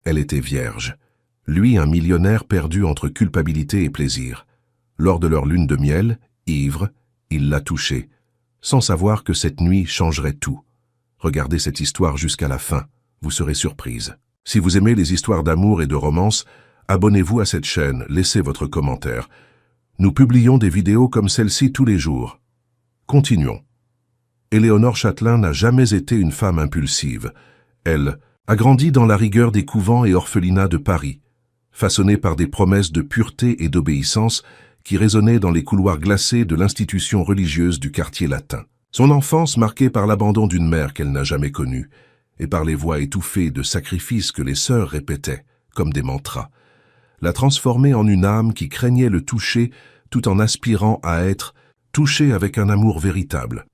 Elle était vierge. Lui, un millionnaire perdu entre culpabilité et plaisir. Lors de leur lune de miel, ivre, il l'a touchée, sans savoir que cette nuit changerait tout. Regardez cette histoire jusqu'à la fin, vous serez surprise. Si vous aimez les histoires d'amour et de romance, abonnez-vous à cette chaîne, laissez votre commentaire. Nous publions des vidéos comme celle-ci tous les jours. Continuons. Éléonore Chatelain n'a jamais été une femme impulsive. Elle a grandi dans la rigueur des couvents et orphelinats de Paris, façonnée par des promesses de pureté et d'obéissance qui résonnaient dans les couloirs glacés de l'institution religieuse du quartier latin. Son enfance marquée par l'abandon d'une mère qu'elle n'a jamais connue et par les voix étouffées de sacrifices que les sœurs répétaient, comme des mantras, l'a transformée en une âme qui craignait le toucher tout en aspirant à être touchée avec un amour véritable.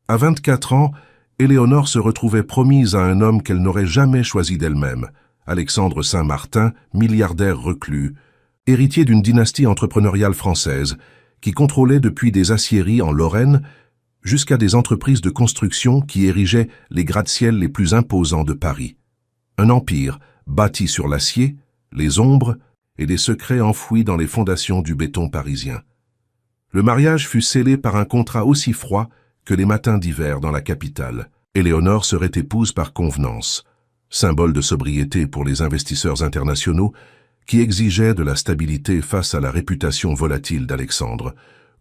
À 24 ans, Éléonore se retrouvait promise à un homme qu'elle n'aurait jamais choisi d'elle-même, Alexandre Saint-Martin, milliardaire reclus, héritier d'une dynastie entrepreneuriale française qui contrôlait depuis des aciéries en Lorraine jusqu'à des entreprises de construction qui érigeaient les gratte-ciel les plus imposants de Paris. Un empire bâti sur l'acier, les ombres et des secrets enfouis dans les fondations du béton parisien. Le mariage fut scellé par un contrat aussi froid que les matins d'hiver dans la capitale. Éléonore serait épouse par convenance, symbole de sobriété pour les investisseurs internationaux qui exigeaient de la stabilité face à la réputation volatile d'Alexandre,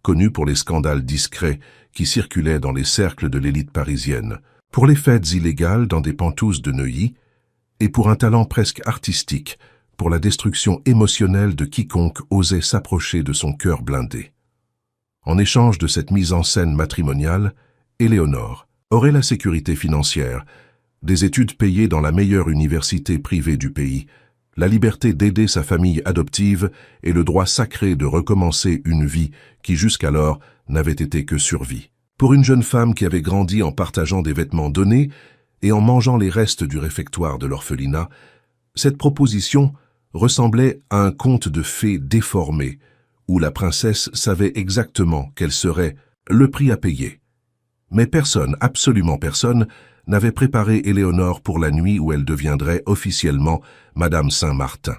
connu pour les scandales discrets qui circulaient dans les cercles de l'élite parisienne, pour les fêtes illégales dans des pantousses de Neuilly, et pour un talent presque artistique, pour la destruction émotionnelle de quiconque osait s'approcher de son cœur blindé. En échange de cette mise en scène matrimoniale, Éléonore aurait la sécurité financière, des études payées dans la meilleure université privée du pays, la liberté d'aider sa famille adoptive et le droit sacré de recommencer une vie qui jusqu'alors n'avait été que survie. Pour une jeune femme qui avait grandi en partageant des vêtements donnés et en mangeant les restes du réfectoire de l'orphelinat, cette proposition ressemblait à un conte de fées déformé, où la princesse savait exactement quel serait le prix à payer. Mais personne, absolument personne, n'avait préparé Éléonore pour la nuit où elle deviendrait officiellement Madame Saint-Martin.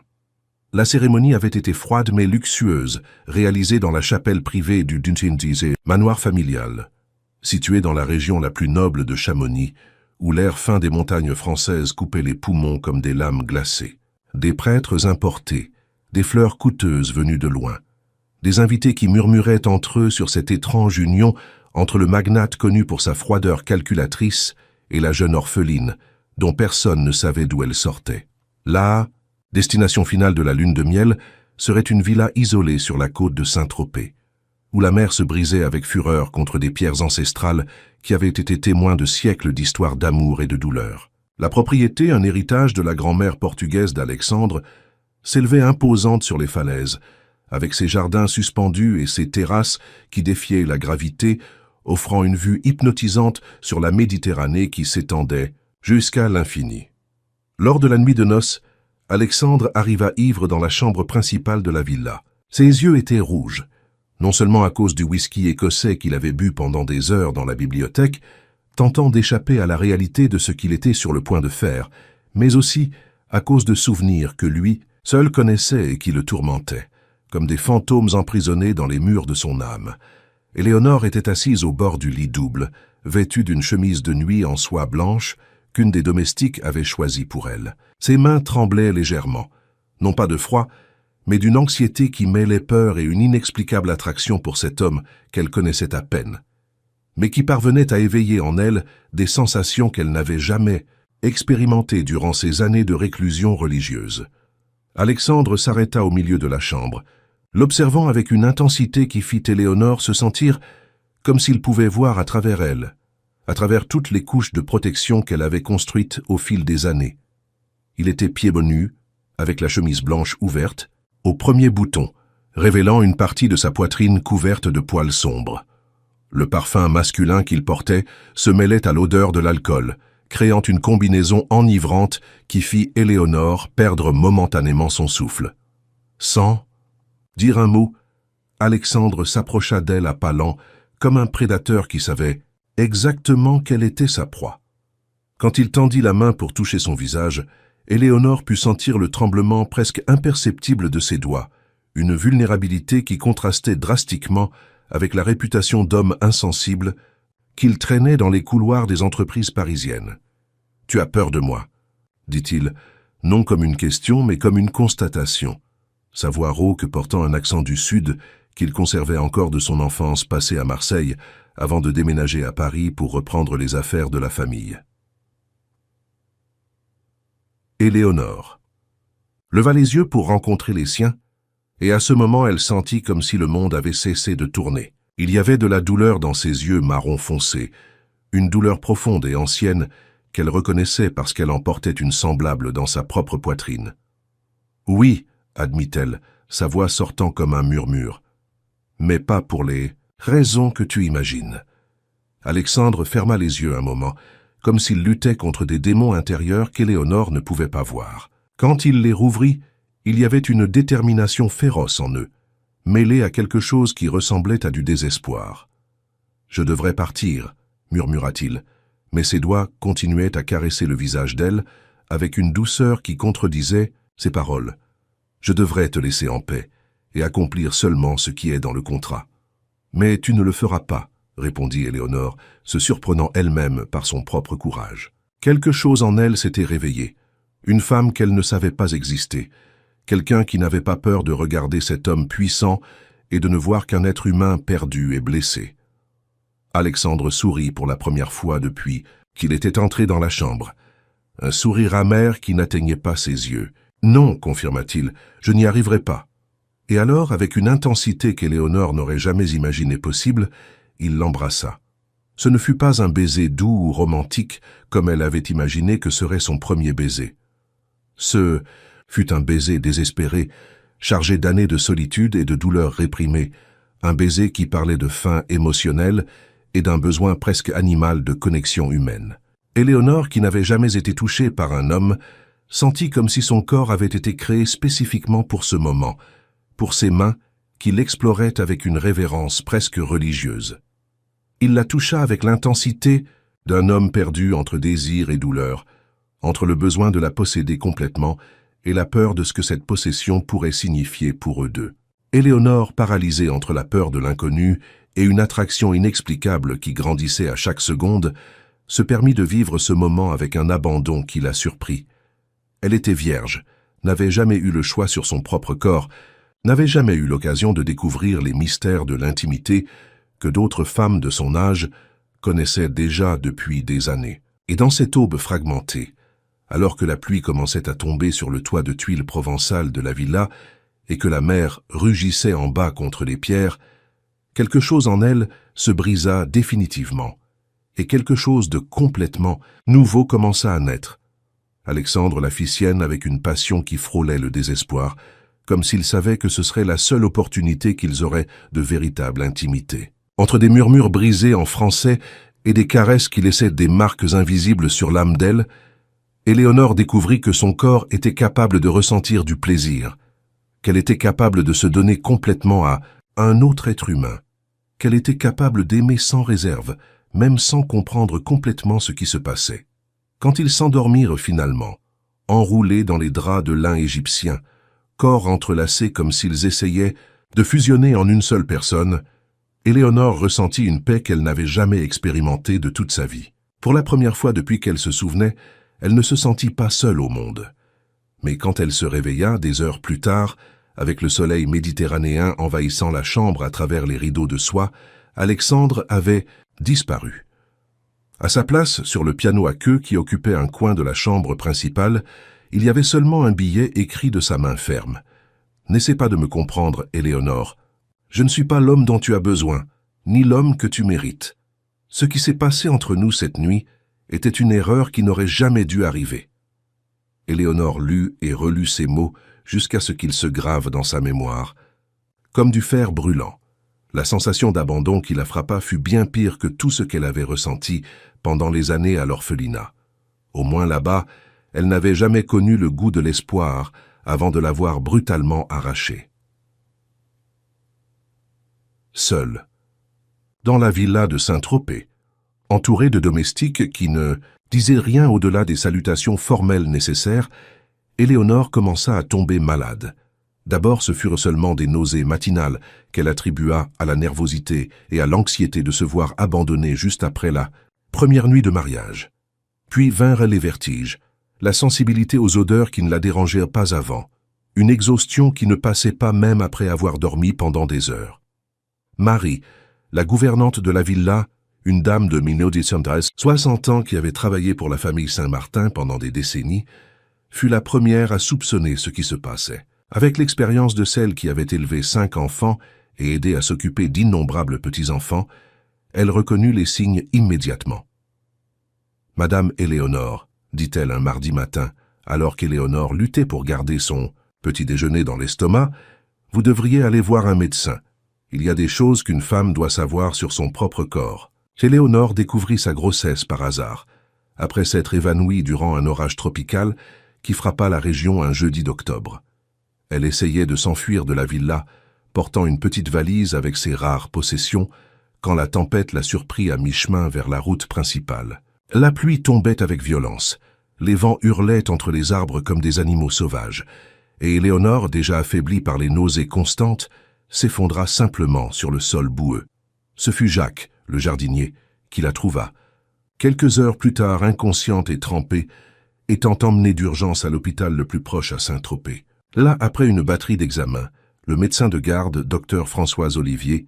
La cérémonie avait été froide mais luxueuse, réalisée dans la chapelle privée du Duntindise, manoir familial, situé dans la région la plus noble de Chamonix, où l'air fin des montagnes françaises coupait les poumons comme des lames glacées. Des prêtres importés, des fleurs coûteuses venues de loin, des invités qui murmuraient entre eux sur cette étrange union entre le magnate connu pour sa froideur calculatrice et la jeune orpheline, dont personne ne savait d'où elle sortait. Là, destination finale de la lune de miel, serait une villa isolée sur la côte de Saint-Tropez, où la mer se brisait avec fureur contre des pierres ancestrales qui avaient été témoins de siècles d'histoires d'amour et de douleur. La propriété, un héritage de la grand-mère portugaise d'Alexandre, s'élevait imposante sur les falaises, avec ses jardins suspendus et ses terrasses qui défiaient la gravité, offrant une vue hypnotisante sur la Méditerranée qui s'étendait jusqu'à l'infini. Lors de la nuit de noces, Alexandre arriva ivre dans la chambre principale de la villa. Ses yeux étaient rouges, non seulement à cause du whisky écossais qu'il avait bu pendant des heures dans la bibliothèque, tentant d'échapper à la réalité de ce qu'il était sur le point de faire, mais aussi à cause de souvenirs que lui seul connaissait et qui le tourmentaient, comme des fantômes emprisonnés dans les murs de son âme. Éléonore était assise au bord du lit double, vêtue d'une chemise de nuit en soie blanche qu'une des domestiques avait choisie pour elle. Ses mains tremblaient légèrement, non pas de froid, mais d'une anxiété qui mêlait peur et une inexplicable attraction pour cet homme qu'elle connaissait à peine, mais qui parvenait à éveiller en elle des sensations qu'elle n'avait jamais expérimentées durant ses années de réclusion religieuse. Alexandre s'arrêta au milieu de la chambre, l'observant avec une intensité qui fit Éléonore se sentir comme s'il pouvait voir à travers elle, à travers toutes les couches de protection qu'elle avait construites au fil des années. Il était pieds nus, avec la chemise blanche ouverte, au premier bouton, révélant une partie de sa poitrine couverte de poils sombres. Le parfum masculin qu'il portait se mêlait à l'odeur de l'alcool, créant une combinaison enivrante qui fit Éléonore perdre momentanément son souffle. Sans dire un mot, Alexandre s'approcha d'elle à pas lents, comme un prédateur qui savait exactement quelle était sa proie. Quand il tendit la main pour toucher son visage, Éléonore put sentir le tremblement presque imperceptible de ses doigts, une vulnérabilité qui contrastait drastiquement avec la réputation d'homme insensible qu'il traînait dans les couloirs des entreprises parisiennes. « Tu as peur de moi », dit-il, non comme une question, mais comme une constatation, sa voix rauque portant un accent du Sud qu'il conservait encore de son enfance passée à Marseille avant de déménager à Paris pour reprendre les affaires de la famille. Éléonore leva les yeux pour rencontrer les siens, et à ce moment elle sentit comme si le monde avait cessé de tourner. Il y avait de la douleur dans ses yeux marron foncé, une douleur profonde et ancienne qu'elle reconnaissait parce qu'elle en portait une semblable dans sa propre poitrine. « Oui », admit-elle, sa voix sortant comme un murmure, « mais pas pour les raisons que tu imagines. » Alexandre ferma les yeux un moment, comme s'il luttait contre des démons intérieurs qu'Éléonore ne pouvait pas voir. Quand il les rouvrit, il y avait une détermination féroce en eux, mêlée à quelque chose qui ressemblait à du désespoir. « Je devrais partir », murmura-t-il, mais ses doigts continuaient à caresser le visage d'elle avec une douceur qui contredisait ses paroles. « Je devrais te laisser en paix et accomplir seulement ce qui est dans le contrat. »« Mais tu ne le feras pas, » répondit Éléonore, se surprenant elle-même par son propre courage. Quelque chose en elle s'était réveillé, une femme qu'elle ne savait pas exister, quelqu'un qui n'avait pas peur de regarder cet homme puissant et de ne voir qu'un être humain perdu et blessé. Alexandre sourit pour la première fois depuis qu'il était entré dans la chambre. Un sourire amer qui n'atteignait pas ses yeux. « Non, confirma-t-il, je n'y arriverai pas. » Et alors, avec une intensité qu'Éléonore n'aurait jamais imaginée possible, il l'embrassa. Ce ne fut pas un baiser doux ou romantique comme elle avait imaginé que serait son premier baiser. Ce fut un baiser désespéré, chargé d'années de solitude et de douleurs réprimées, un baiser qui parlait de faim émotionnelle et d'un besoin presque animal de connexion humaine. Éléonore, qui n'avait jamais été touchée par un homme, sentit comme si son corps avait été créé spécifiquement pour ce moment, pour ses mains qui l'exploraient avec une révérence presque religieuse. Il la toucha avec l'intensité d'un homme perdu entre désir et douleur, entre le besoin de la posséder complètement et la peur de ce que cette possession pourrait signifier pour eux deux. Éléonore, paralysée entre la peur de l'inconnu et une attraction inexplicable qui grandissait à chaque seconde, se permit de vivre ce moment avec un abandon qui la surprit. Elle était vierge, n'avait jamais eu le choix sur son propre corps, n'avait jamais eu l'occasion de découvrir les mystères de l'intimité que d'autres femmes de son âge connaissaient déjà depuis des années. Et dans cette aube fragmentée, alors que la pluie commençait à tomber sur le toit de tuiles provençales de la villa et que la mer rugissait en bas contre les pierres, quelque chose en elle se brisa définitivement, et quelque chose de complètement nouveau commença à naître. Alexandre la fit sienne avec une passion qui frôlait le désespoir, comme s'il savait que ce serait la seule opportunité qu'ils auraient de véritable intimité. Entre des murmures brisés en français et des caresses qui laissaient des marques invisibles sur l'âme d'elle, Éléonore découvrit que son corps était capable de ressentir du plaisir, qu'elle était capable de se donner complètement à un autre être humain, qu'elle était capable d'aimer sans réserve, même sans comprendre complètement ce qui se passait. Quand ils s'endormirent finalement, enroulés dans les draps de lin égyptien, corps entrelacés comme s'ils essayaient de fusionner en une seule personne, Éléonore ressentit une paix qu'elle n'avait jamais expérimentée de toute sa vie. Pour la première fois depuis qu'elle se souvenait, elle ne se sentit pas seule au monde. Mais quand elle se réveilla, des heures plus tard, avec le soleil méditerranéen envahissant la chambre à travers les rideaux de soie, Alexandre avait disparu. À sa place, sur le piano à queue qui occupait un coin de la chambre principale, il y avait seulement un billet écrit de sa main ferme. « N'essaie pas de me comprendre, Éléonore. Je ne suis pas l'homme dont tu as besoin, ni l'homme que tu mérites. Ce qui s'est passé entre nous cette nuit était une erreur qui n'aurait jamais dû arriver. » Éléonore lut et relut ces mots jusqu'à ce qu'ils se gravent dans sa mémoire, comme du fer brûlant. La sensation d'abandon qui la frappa fut bien pire que tout ce qu'elle avait ressenti pendant les années à l'orphelinat. Au moins là-bas, elle n'avait jamais connu le goût de l'espoir avant de l'avoir brutalement arraché. Seule, dans la villa de Saint-Tropez, entourée de domestiques qui ne disait rien au-delà des salutations formelles nécessaires, Éléonore commença à tomber malade. D'abord, ce furent seulement des nausées matinales qu'elle attribua à la nervosité et à l'anxiété de se voir abandonnée juste après la première nuit de mariage. Puis vinrent les vertiges, la sensibilité aux odeurs qui ne la dérangèrent pas avant, une exhaustion qui ne passait pas même après avoir dormi pendant des heures. Marie, la gouvernante de la villa, une dame de 60 ans qui avait travaillé pour la famille Saint-Martin pendant des décennies, fut la première à soupçonner ce qui se passait. Avec l'expérience de celle qui avait élevé 5 enfants et aidé à s'occuper d'innombrables petits-enfants, elle reconnut les signes immédiatement. « Madame Éléonore, dit-elle un mardi matin, alors qu'Éléonore luttait pour garder son petit déjeuner dans l'estomac, vous devriez aller voir un médecin. Il y a des choses qu'une femme doit savoir sur son propre corps. » Éléonore découvrit sa grossesse par hasard, après s'être évanouie durant un orage tropical qui frappa la région un jeudi d'octobre. Elle essayait de s'enfuir de la villa, portant une petite valise avec ses rares possessions, quand la tempête la surprit à mi-chemin vers la route principale. La pluie tombait avec violence, les vents hurlaient entre les arbres comme des animaux sauvages, et Éléonore, déjà affaiblie par les nausées constantes, s'effondra simplement sur le sol boueux. Ce fut Jacques, le jardinier, qui la trouva. Quelques heures plus tard, inconsciente et trempée, étant emmenée d'urgence à l'hôpital le plus proche à Saint-Tropez. Là, après une batterie d'examens, le médecin de garde, Dr Françoise Olivier,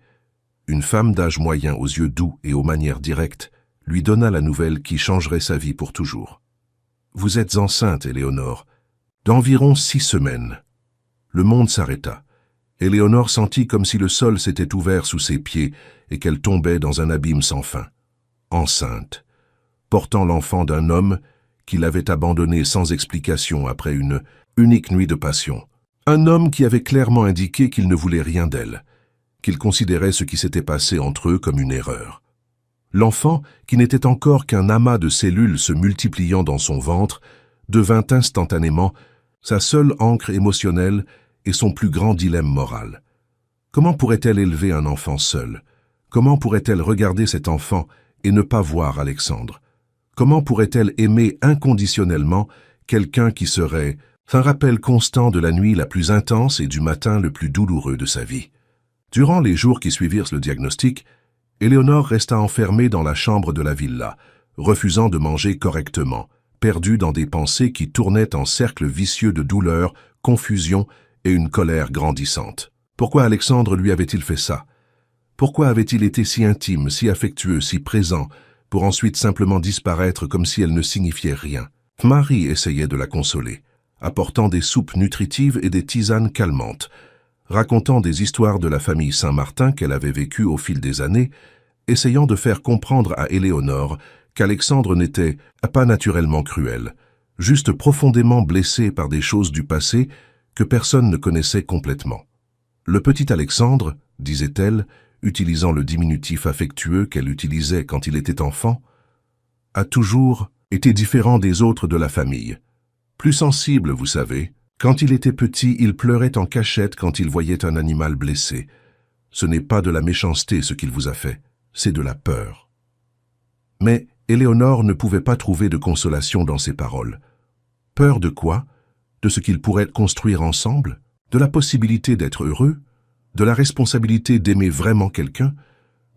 une femme d'âge moyen aux yeux doux et aux manières directes, lui donna la nouvelle qui changerait sa vie pour toujours. « Vous êtes enceinte, Éléonore, d'environ 6 semaines. » Le monde s'arrêta. Éléonore sentit comme si le sol s'était ouvert sous ses pieds et qu'elle tombait dans un abîme sans fin. Enceinte, portant l'enfant d'un homme qui l'avait abandonnée sans explication après une unique nuit de passion. Un homme qui avait clairement indiqué qu'il ne voulait rien d'elle, qu'il considérait ce qui s'était passé entre eux comme une erreur. L'enfant, qui n'était encore qu'un amas de cellules se multipliant dans son ventre, devint instantanément sa seule ancre émotionnelle et son plus grand dilemme moral. Comment pourrait-elle élever un enfant seul? Comment pourrait-elle regarder cet enfant et ne pas voir Alexandre? Comment pourrait-elle aimer inconditionnellement quelqu'un qui serait un rappel constant de la nuit la plus intense et du matin le plus douloureux de sa vie? Durant les jours qui suivirent le diagnostic, Éléonore resta enfermée dans la chambre de la villa, refusant de manger correctement, perdue dans des pensées qui tournaient en cercles vicieux de douleur, confusion et une colère grandissante. Pourquoi Alexandre lui avait-il fait ça? Pourquoi avait-il été si intime, si affectueux, si présent, pour ensuite simplement disparaître comme si elle ne signifiait rien? Marie essayait de la consoler, apportant des soupes nutritives et des tisanes calmantes, racontant des histoires de la famille Saint-Martin qu'elle avait vécues au fil des années, essayant de faire comprendre à Éléonore qu'Alexandre n'était pas naturellement cruel, juste profondément blessé par des choses du passé que personne ne connaissait complètement. Le petit Alexandre, disait-elle, utilisant le diminutif affectueux qu'elle utilisait quand il était enfant, a toujours été différent des autres de la famille. Plus sensible, vous savez. Quand il était petit, il pleurait en cachette quand il voyait un animal blessé. Ce n'est pas de la méchanceté ce qu'il vous a fait, c'est de la peur. Mais Éléonore ne pouvait pas trouver de consolation dans ces paroles. Peur de quoi? De ce qu'ils pourraient construire ensemble? De la possibilité d'être heureux? De la responsabilité d'aimer vraiment quelqu'un?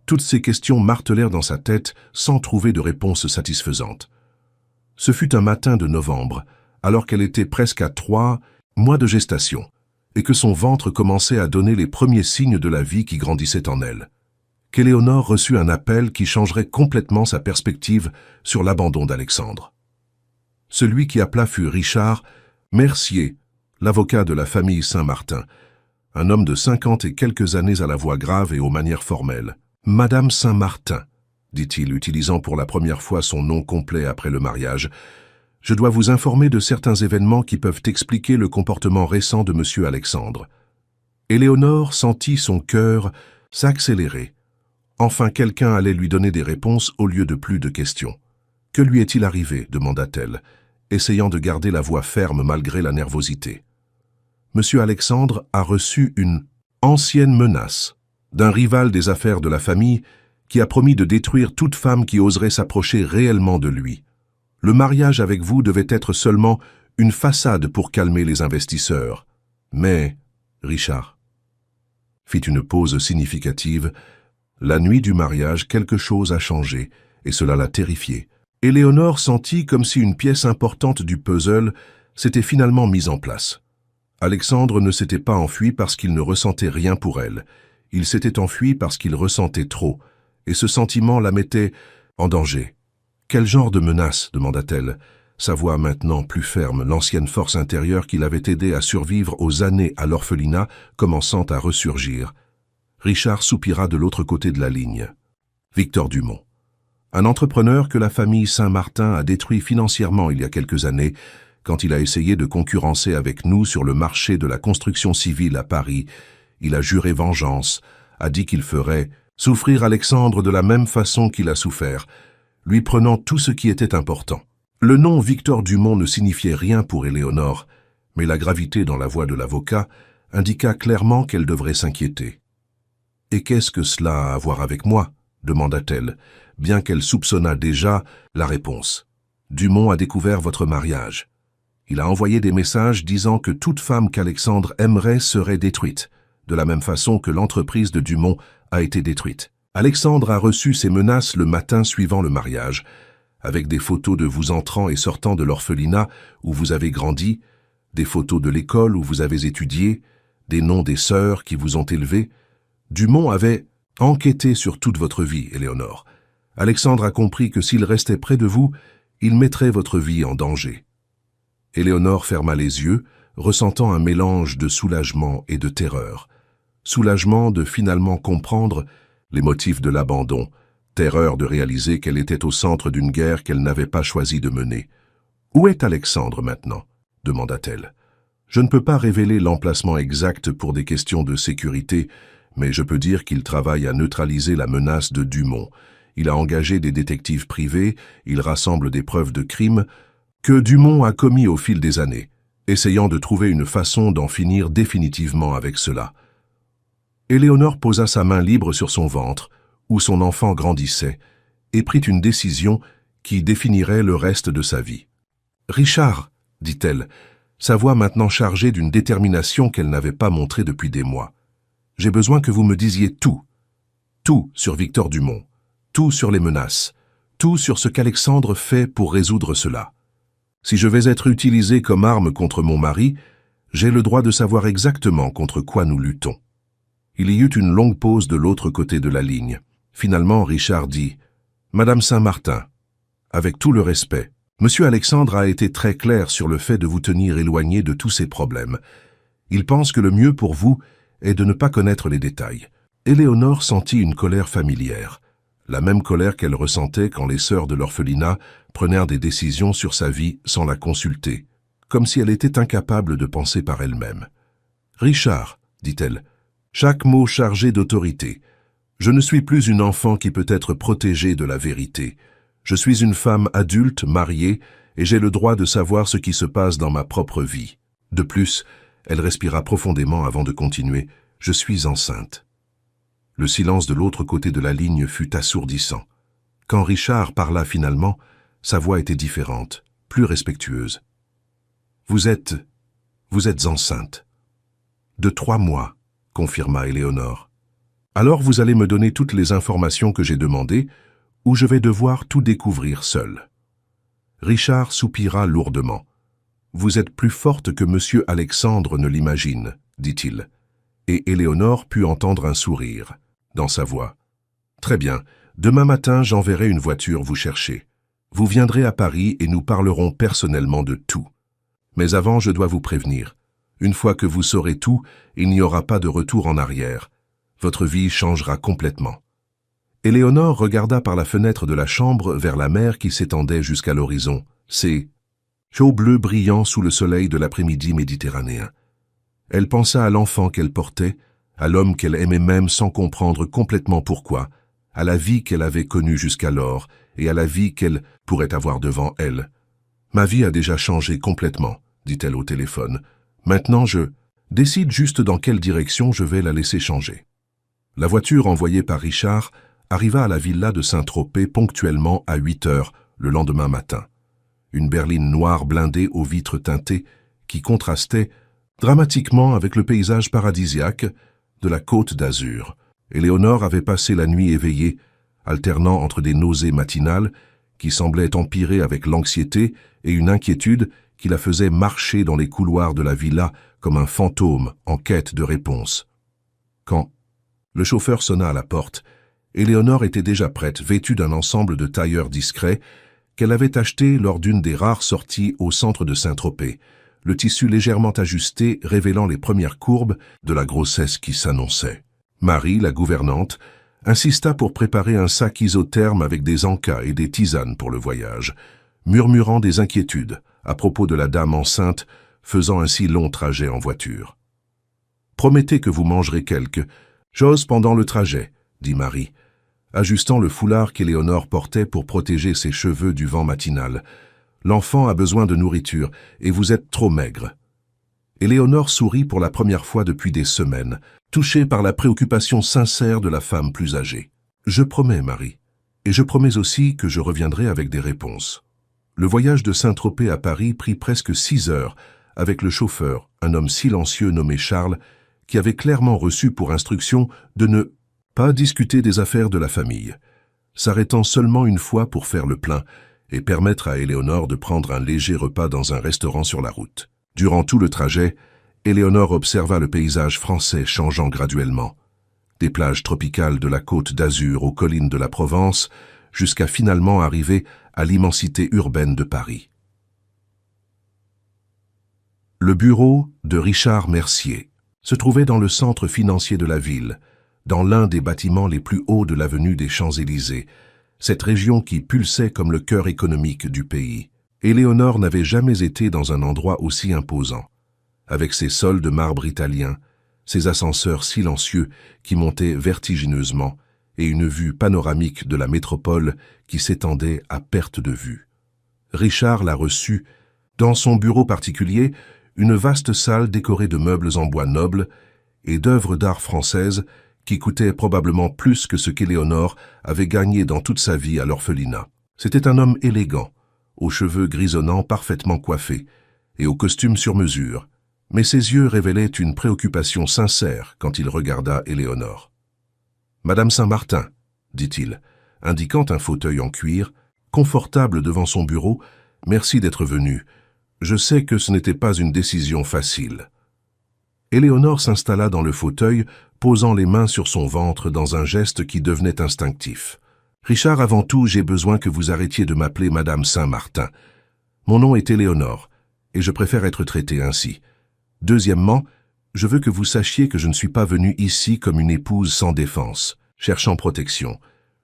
Toutes ces questions martelèrent dans sa tête sans trouver de réponse satisfaisante. Ce fut un matin de novembre, alors qu'elle était presque à 3 mois de gestation, et que son ventre commençait à donner les premiers signes de la vie qui grandissait en elle, qu'Éléonore reçut un appel qui changerait complètement sa perspective sur l'abandon d'Alexandre. Celui qui appela fut Richard Mercier, l'avocat de la famille Saint-Martin, un homme de 50 et quelques années à la voix grave et aux manières formelles. « Madame Saint-Martin », dit-il, utilisant pour la première fois son nom complet après le mariage, « je dois vous informer de certains événements qui peuvent expliquer le comportement récent de M. Alexandre. » Éléonore sentit son cœur s'accélérer. Enfin, quelqu'un allait lui donner des réponses au lieu de plus de questions. « Que lui est-il arrivé » demanda-t-elle, essayant de garder la voix ferme malgré la nervosité. « M. Alexandre a reçu une ancienne menace d'un rival des affaires de la famille qui a promis de détruire toute femme qui oserait s'approcher réellement de lui. Le mariage avec vous devait être seulement une façade pour calmer les investisseurs. Mais, Richard fit une pause significative. La nuit du mariage, quelque chose a changé, et cela l'a terrifiée. Éléonore sentit comme si une pièce importante du puzzle s'était finalement mise en place. Alexandre ne s'était pas enfui parce qu'il ne ressentait rien pour elle. Il s'était enfui parce qu'il ressentait trop, et ce sentiment la mettait en danger. « Quel genre de menace ?» demanda-t-elle, sa voix maintenant plus ferme, l'ancienne force intérieure qui l'avait aidée à survivre aux années à l'orphelinat commençant à ressurgir. Richard soupira de l'autre côté de la ligne. Victor Dumont. Un entrepreneur que la famille Saint-Martin a détruit financièrement il y a quelques années, quand il a essayé de concurrencer avec nous sur le marché de la construction civile à Paris. Il a juré vengeance, a dit qu'il ferait souffrir Alexandre de la même façon qu'il a souffert, lui prenant tout ce qui était important. Le nom Victor Dumont ne signifiait rien pour Éléonore, mais la gravité dans la voix de l'avocat indiqua clairement qu'elle devrait s'inquiéter. « Et qu'est-ce que cela a à voir avec moi ?» demanda-t-elle, bien qu'elle soupçonnât déjà la réponse. « Dumont a découvert votre mariage. Il a envoyé des messages disant que toute femme qu'Alexandre aimerait serait détruite, de la même façon que l'entreprise de Dumont a été détruite. Alexandre a reçu ces menaces le matin suivant le mariage, avec des photos de vous entrant et sortant de l'orphelinat où vous avez grandi, des photos de l'école où vous avez étudié, des noms des sœurs qui vous ont élevé. Dumont avait enquêté sur toute votre vie, Éléonore. Alexandre a compris que s'il restait près de vous, il mettrait votre vie en danger. » Éléonore ferma les yeux, ressentant un mélange de soulagement et de terreur. Soulagement de finalement comprendre les motifs de l'abandon, terreur de réaliser qu'elle était au centre d'une guerre qu'elle n'avait pas choisi de mener. « Où est Alexandre maintenant ?» demanda-t-elle. « Je ne peux pas révéler l'emplacement exact pour des questions de sécurité, mais je peux dire qu'il travaille à neutraliser la menace de Dumont. Il a engagé des détectives privés, il rassemble des preuves de crimes que Dumont a commis au fil des années, essayant de trouver une façon d'en finir définitivement avec cela. » Éléonore posa sa main libre sur son ventre, où son enfant grandissait, et prit une décision qui définirait le reste de sa vie. « Richard, » dit-elle, sa voix maintenant chargée d'une détermination qu'elle n'avait pas montrée depuis des mois. « J'ai besoin que vous me disiez tout. Tout sur Victor Dumont, tout sur les menaces, tout sur ce qu'Alexandre fait pour résoudre cela. Si je vais être utilisé comme arme contre mon mari, j'ai le droit de savoir exactement contre quoi nous luttons. » Il y eut une longue pause de l'autre côté de la ligne. Finalement, Richard dit « Madame Saint-Martin, avec tout le respect, Monsieur Alexandre a été très clair sur le fait de vous tenir éloigné de tous ces problèmes. Il pense que le mieux pour vous est de ne pas connaître les détails. » Éléonore sentit une colère familière, la même colère qu'elle ressentait quand les sœurs de l'orphelinat prenaient des décisions sur sa vie sans la consulter, comme si elle était incapable de penser par elle-même. « Richard, dit-elle, chaque mot chargé d'autorité. Je ne suis plus une enfant qui peut être protégée de la vérité. Je suis une femme adulte, mariée, et j'ai le droit de savoir ce qui se passe dans ma propre vie. De plus, elle respira profondément avant de continuer. Je suis enceinte. » Le silence de l'autre côté de la ligne fut assourdissant. Quand Richard parla finalement, sa voix était différente, plus respectueuse. « Vous êtes enceinte. »« De 3 mois. » confirma Éléonore. « Alors vous allez me donner toutes les informations que j'ai demandées, ou je vais devoir tout découvrir seul. » Richard soupira lourdement. « Vous êtes plus forte que Monsieur Alexandre ne l'imagine, dit-il. » Et Éléonore put entendre un sourire dans sa voix. « Très bien, demain matin j'enverrai une voiture vous chercher. Vous viendrez à Paris et nous parlerons personnellement de tout. Mais avant je dois vous prévenir. Une fois que vous saurez tout, il n'y aura pas de retour en arrière. Votre vie changera complètement. » Éléonore regarda par la fenêtre de la chambre vers la mer qui s'étendait jusqu'à l'horizon, ces chauds bleus brillant sous le soleil de l'après-midi méditerranéen. Elle pensa à l'enfant qu'elle portait, à l'homme qu'elle aimait même sans comprendre complètement pourquoi, à la vie qu'elle avait connue jusqu'alors et à la vie qu'elle pourrait avoir devant elle. « Ma vie a déjà changé complètement, » dit-elle au téléphone. « Maintenant je décide juste dans quelle direction je vais la laisser changer. » La voiture envoyée par Richard arriva à la villa de Saint-Tropez ponctuellement à 8 heures le lendemain matin. une berline noire blindée aux vitres teintées qui contrastait dramatiquement avec le paysage paradisiaque de la Côte d'Azur. Éléonore avait passé la nuit éveillée, alternant entre des nausées matinales qui semblaient empirer avec l'anxiété et une inquiétude qui la faisait marcher dans les couloirs de la villa comme un fantôme en quête de réponse. Quand le chauffeur sonna à la porte, Éléonore était déjà prête, vêtue d'un ensemble de tailleurs discrets qu'elle avait acheté lors d'une des rares sorties au centre de Saint-Tropez, le tissu légèrement ajusté révélant les premières courbes de la grossesse qui s'annonçait. Marie, la gouvernante, insista pour préparer un sac isotherme avec des encas et des tisanes pour le voyage, murmurant des inquiétudes à propos de la dame enceinte faisant un si long trajet en voiture. « Promettez que vous mangerez quelque chose pendant le trajet, » dit Marie, ajustant le foulard qu'Éléonore portait pour protéger ses cheveux du vent matinal. « L'enfant a besoin de nourriture et vous êtes trop maigre. » Éléonore sourit pour la première fois depuis des semaines, touchée par la préoccupation sincère de la femme plus âgée. « Je promets, Marie, et je promets aussi que je reviendrai avec des réponses. » Le voyage de Saint-Tropez à Paris prit presque 6 heures avec le chauffeur, un homme silencieux nommé Charles, qui avait clairement reçu pour instruction de ne pas discuter des affaires de la famille, s'arrêtant seulement une fois pour faire le plein et permettre à Éléonore de prendre un léger repas dans un restaurant sur la route. Durant tout le trajet, Éléonore observa le paysage français changeant graduellement, des plages tropicales de la Côte d'Azur aux collines de la Provence, jusqu'à finalement arriver à l'immensité urbaine de Paris. Le bureau de Richard Mercier se trouvait dans le centre financier de la ville, dans l'un des bâtiments les plus hauts de l'avenue des Champs-Élysées, cette région qui pulsait comme le cœur économique du pays. Éléonore n'avait jamais été dans un endroit aussi imposant, avec ses sols de marbre italien, ses ascenseurs silencieux qui montaient vertigineusement et une vue panoramique de la métropole qui s'étendait à perte de vue. Richard la reçut dans son bureau particulier, une vaste salle décorée de meubles en bois noble et d'œuvres d'art françaises qui coûtaient probablement plus que ce qu'Éléonore avait gagné dans toute sa vie à l'orphelinat. C'était un homme élégant, aux cheveux grisonnants parfaitement coiffés et au costume sur mesure, mais ses yeux révélaient une préoccupation sincère quand il regarda Éléonore. « Madame Saint-Martin, » dit-il, indiquant un fauteuil en cuir, confortable devant son bureau, « merci d'être venue. Je sais que ce n'était pas une décision facile. » Éléonore s'installa dans le fauteuil, posant les mains sur son ventre dans un geste qui devenait instinctif. « Richard, avant tout, j'ai besoin que vous arrêtiez de m'appeler Madame Saint-Martin. Mon nom est Éléonore, et je préfère être traitée ainsi. Deuxièmement, je veux que vous sachiez que je ne suis pas venue ici comme une épouse sans défense, cherchant protection.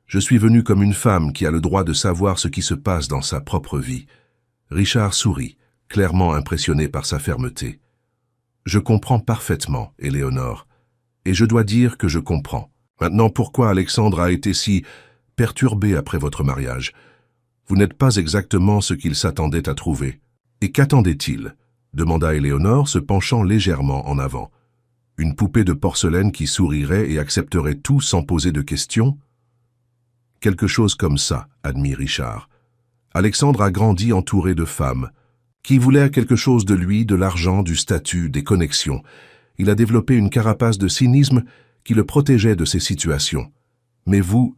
Je suis venue comme une femme qui a le droit de savoir ce qui se passe dans sa propre vie. » Richard sourit, clairement impressionné par sa fermeté. « Je comprends parfaitement, Éléonore, et je dois dire que je comprends. Maintenant, pourquoi Alexandre a été si perturbé après votre mariage? Vous n'êtes pas exactement ce qu'il s'attendait à trouver. Et qu'attendait-il » demanda Éléonore, se penchant légèrement en avant. « Une poupée de porcelaine qui sourirait et accepterait tout sans poser de questions ?»« Quelque chose comme ça, » admit Richard. « Alexandre a grandi entouré de femmes, qui voulaient quelque chose de lui, de l'argent, du statut, des connexions. Il a développé une carapace de cynisme qui le protégeait de ces situations. Mais vous, »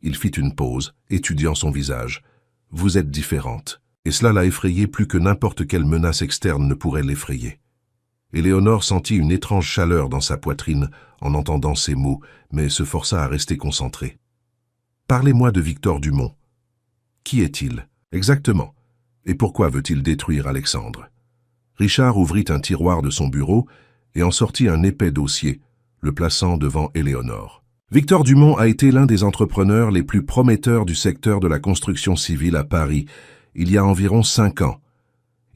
il fit une pause, étudiant son visage, « vous êtes différente. » Et cela l'a effrayé plus que n'importe quelle menace externe ne pourrait l'effrayer. Éléonore sentit une étrange chaleur dans sa poitrine en entendant ces mots, mais se força à rester concentrée. « Parlez-moi de Victor Dumont. Qui est-il? Exactement. Et pourquoi veut-il détruire Alexandre ?» Richard ouvrit un tiroir de son bureau et en sortit un épais dossier, le plaçant devant Éléonore. Victor Dumont a été l'un des entrepreneurs les plus prometteurs du secteur de la construction civile à Paris, il y a environ 5 ans.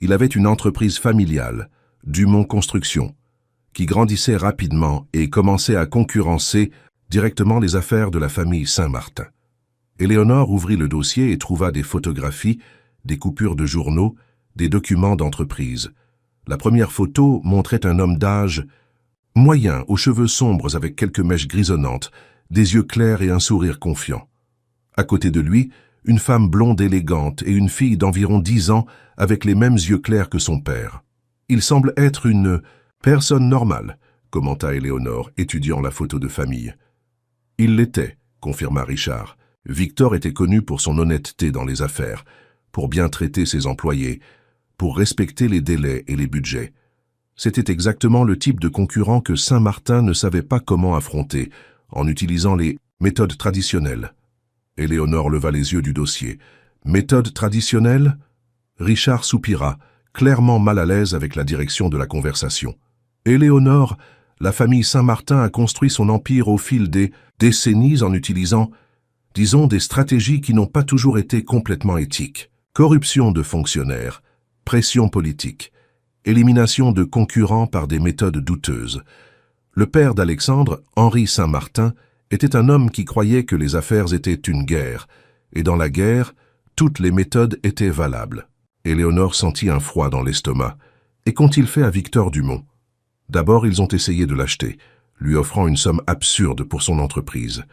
Il avait une entreprise familiale, Dumont Construction, qui grandissait rapidement et commençait à concurrencer directement les affaires de la famille Saint-Martin. Éléonore ouvrit le dossier et trouva des photographies, des coupures de journaux, des documents d'entreprise. La première photo montrait un homme d'âge moyen, aux cheveux sombres avec quelques mèches grisonnantes, des yeux clairs et un sourire confiant. À côté de lui, une femme blonde élégante et une fille d'environ 10 ans avec les mêmes yeux clairs que son père. Il semble être une personne normale, commenta Éléonore, étudiant la photo de famille. Il l'était, confirma Richard. Victor était connu pour son honnêteté dans les affaires, pour bien traiter ses employés, pour respecter les délais et les budgets. C'était exactement le type de concurrent que Saint-Martin ne savait pas comment affronter, en utilisant les méthodes traditionnelles. Éléonore leva les yeux du dossier. Méthode traditionnelle? Richard soupira, clairement mal à l'aise avec la direction de la conversation. Éléonore, la famille Saint-Martin a construit son empire au fil des décennies en utilisant, disons, des stratégies qui n'ont pas toujours été complètement éthiques. Corruption de fonctionnaires, pression politique, élimination de concurrents par des méthodes douteuses. Le père d'Alexandre, Henri Saint-Martin, était un homme qui croyait que les affaires étaient une guerre, et dans la guerre, toutes les méthodes étaient valables. Éléonore sentit un froid dans l'estomac. Et qu'ont-ils fait à Victor Dumont? D'abord, ils ont essayé de l'acheter, lui offrant une somme absurde pour son entreprise.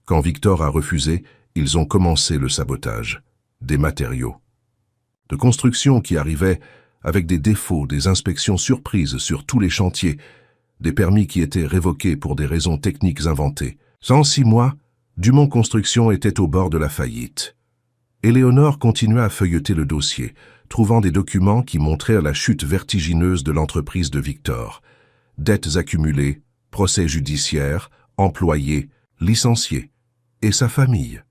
Quand Victor a refusé, ils ont commencé le sabotage. Des matériaux de construction qui arrivaient avec des défauts, des inspections surprises sur tous les chantiers, des permis qui étaient révoqués pour des raisons techniques inventées. En 6 mois, Dumont Construction était au bord de la faillite. Éléonore continuait à feuilleter le dossier, trouvant des documents qui montraient la chute vertigineuse de l'entreprise de Victor. Dettes accumulées, procès judiciaires, employés, licenciés, et sa famille.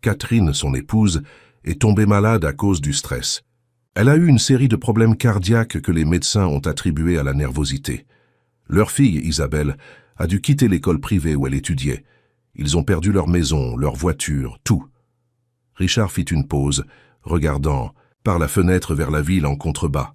Catherine, son épouse, est tombée malade à cause du stress. Elle a eu une série de problèmes cardiaques que les médecins ont attribués à la nervosité. Leur fille, Isabelle, a dû quitter l'école privée où elle étudiait. Ils ont perdu leur maison, leur voiture, tout. Richard fit une pause, regardant par la fenêtre vers la ville en contrebas.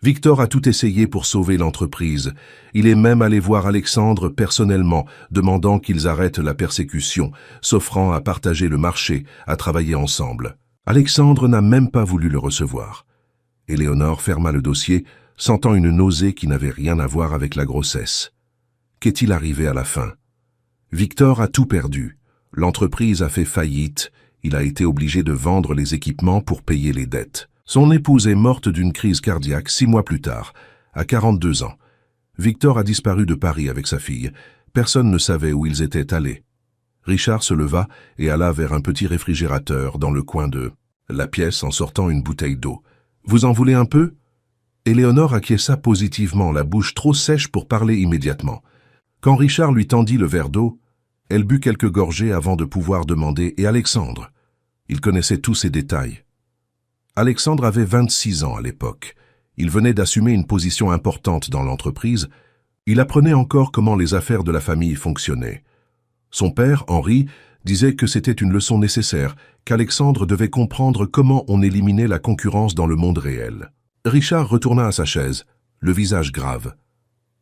Victor a tout essayé pour sauver l'entreprise. Il est même allé voir Alexandre personnellement, demandant qu'ils arrêtent la persécution, s'offrant à partager le marché, à travailler ensemble. Alexandre n'a même pas voulu le recevoir. Éléonore ferma le dossier, sentant une nausée qui n'avait rien à voir avec la grossesse. Qu'est-il arrivé à la fin? Victor a tout perdu. L'entreprise a fait faillite. Il a été obligé de vendre les équipements pour payer les dettes. Son épouse est morte d'une crise cardiaque 6 mois plus tard, à 42 ans. Victor a disparu de Paris avec sa fille. Personne ne savait où ils étaient allés. Richard se leva et alla vers un petit réfrigérateur dans le coin de la pièce en sortant une bouteille d'eau. « Vous en voulez un peu ?» Éléonore acquiesça positivement, la bouche trop sèche pour parler immédiatement. Quand Richard lui tendit le verre d'eau, elle but quelques gorgées avant de pouvoir demander « Et Alexandre ?» Il connaissait tous ces détails. Alexandre avait 26 ans à l'époque. Il venait d'assumer une position importante dans l'entreprise. Il apprenait encore comment les affaires de la famille fonctionnaient. Son père, Henri, disait que c'était une leçon nécessaire, qu'Alexandre devait comprendre comment on éliminait la concurrence dans le monde réel. Richard retourna à sa chaise, le visage grave.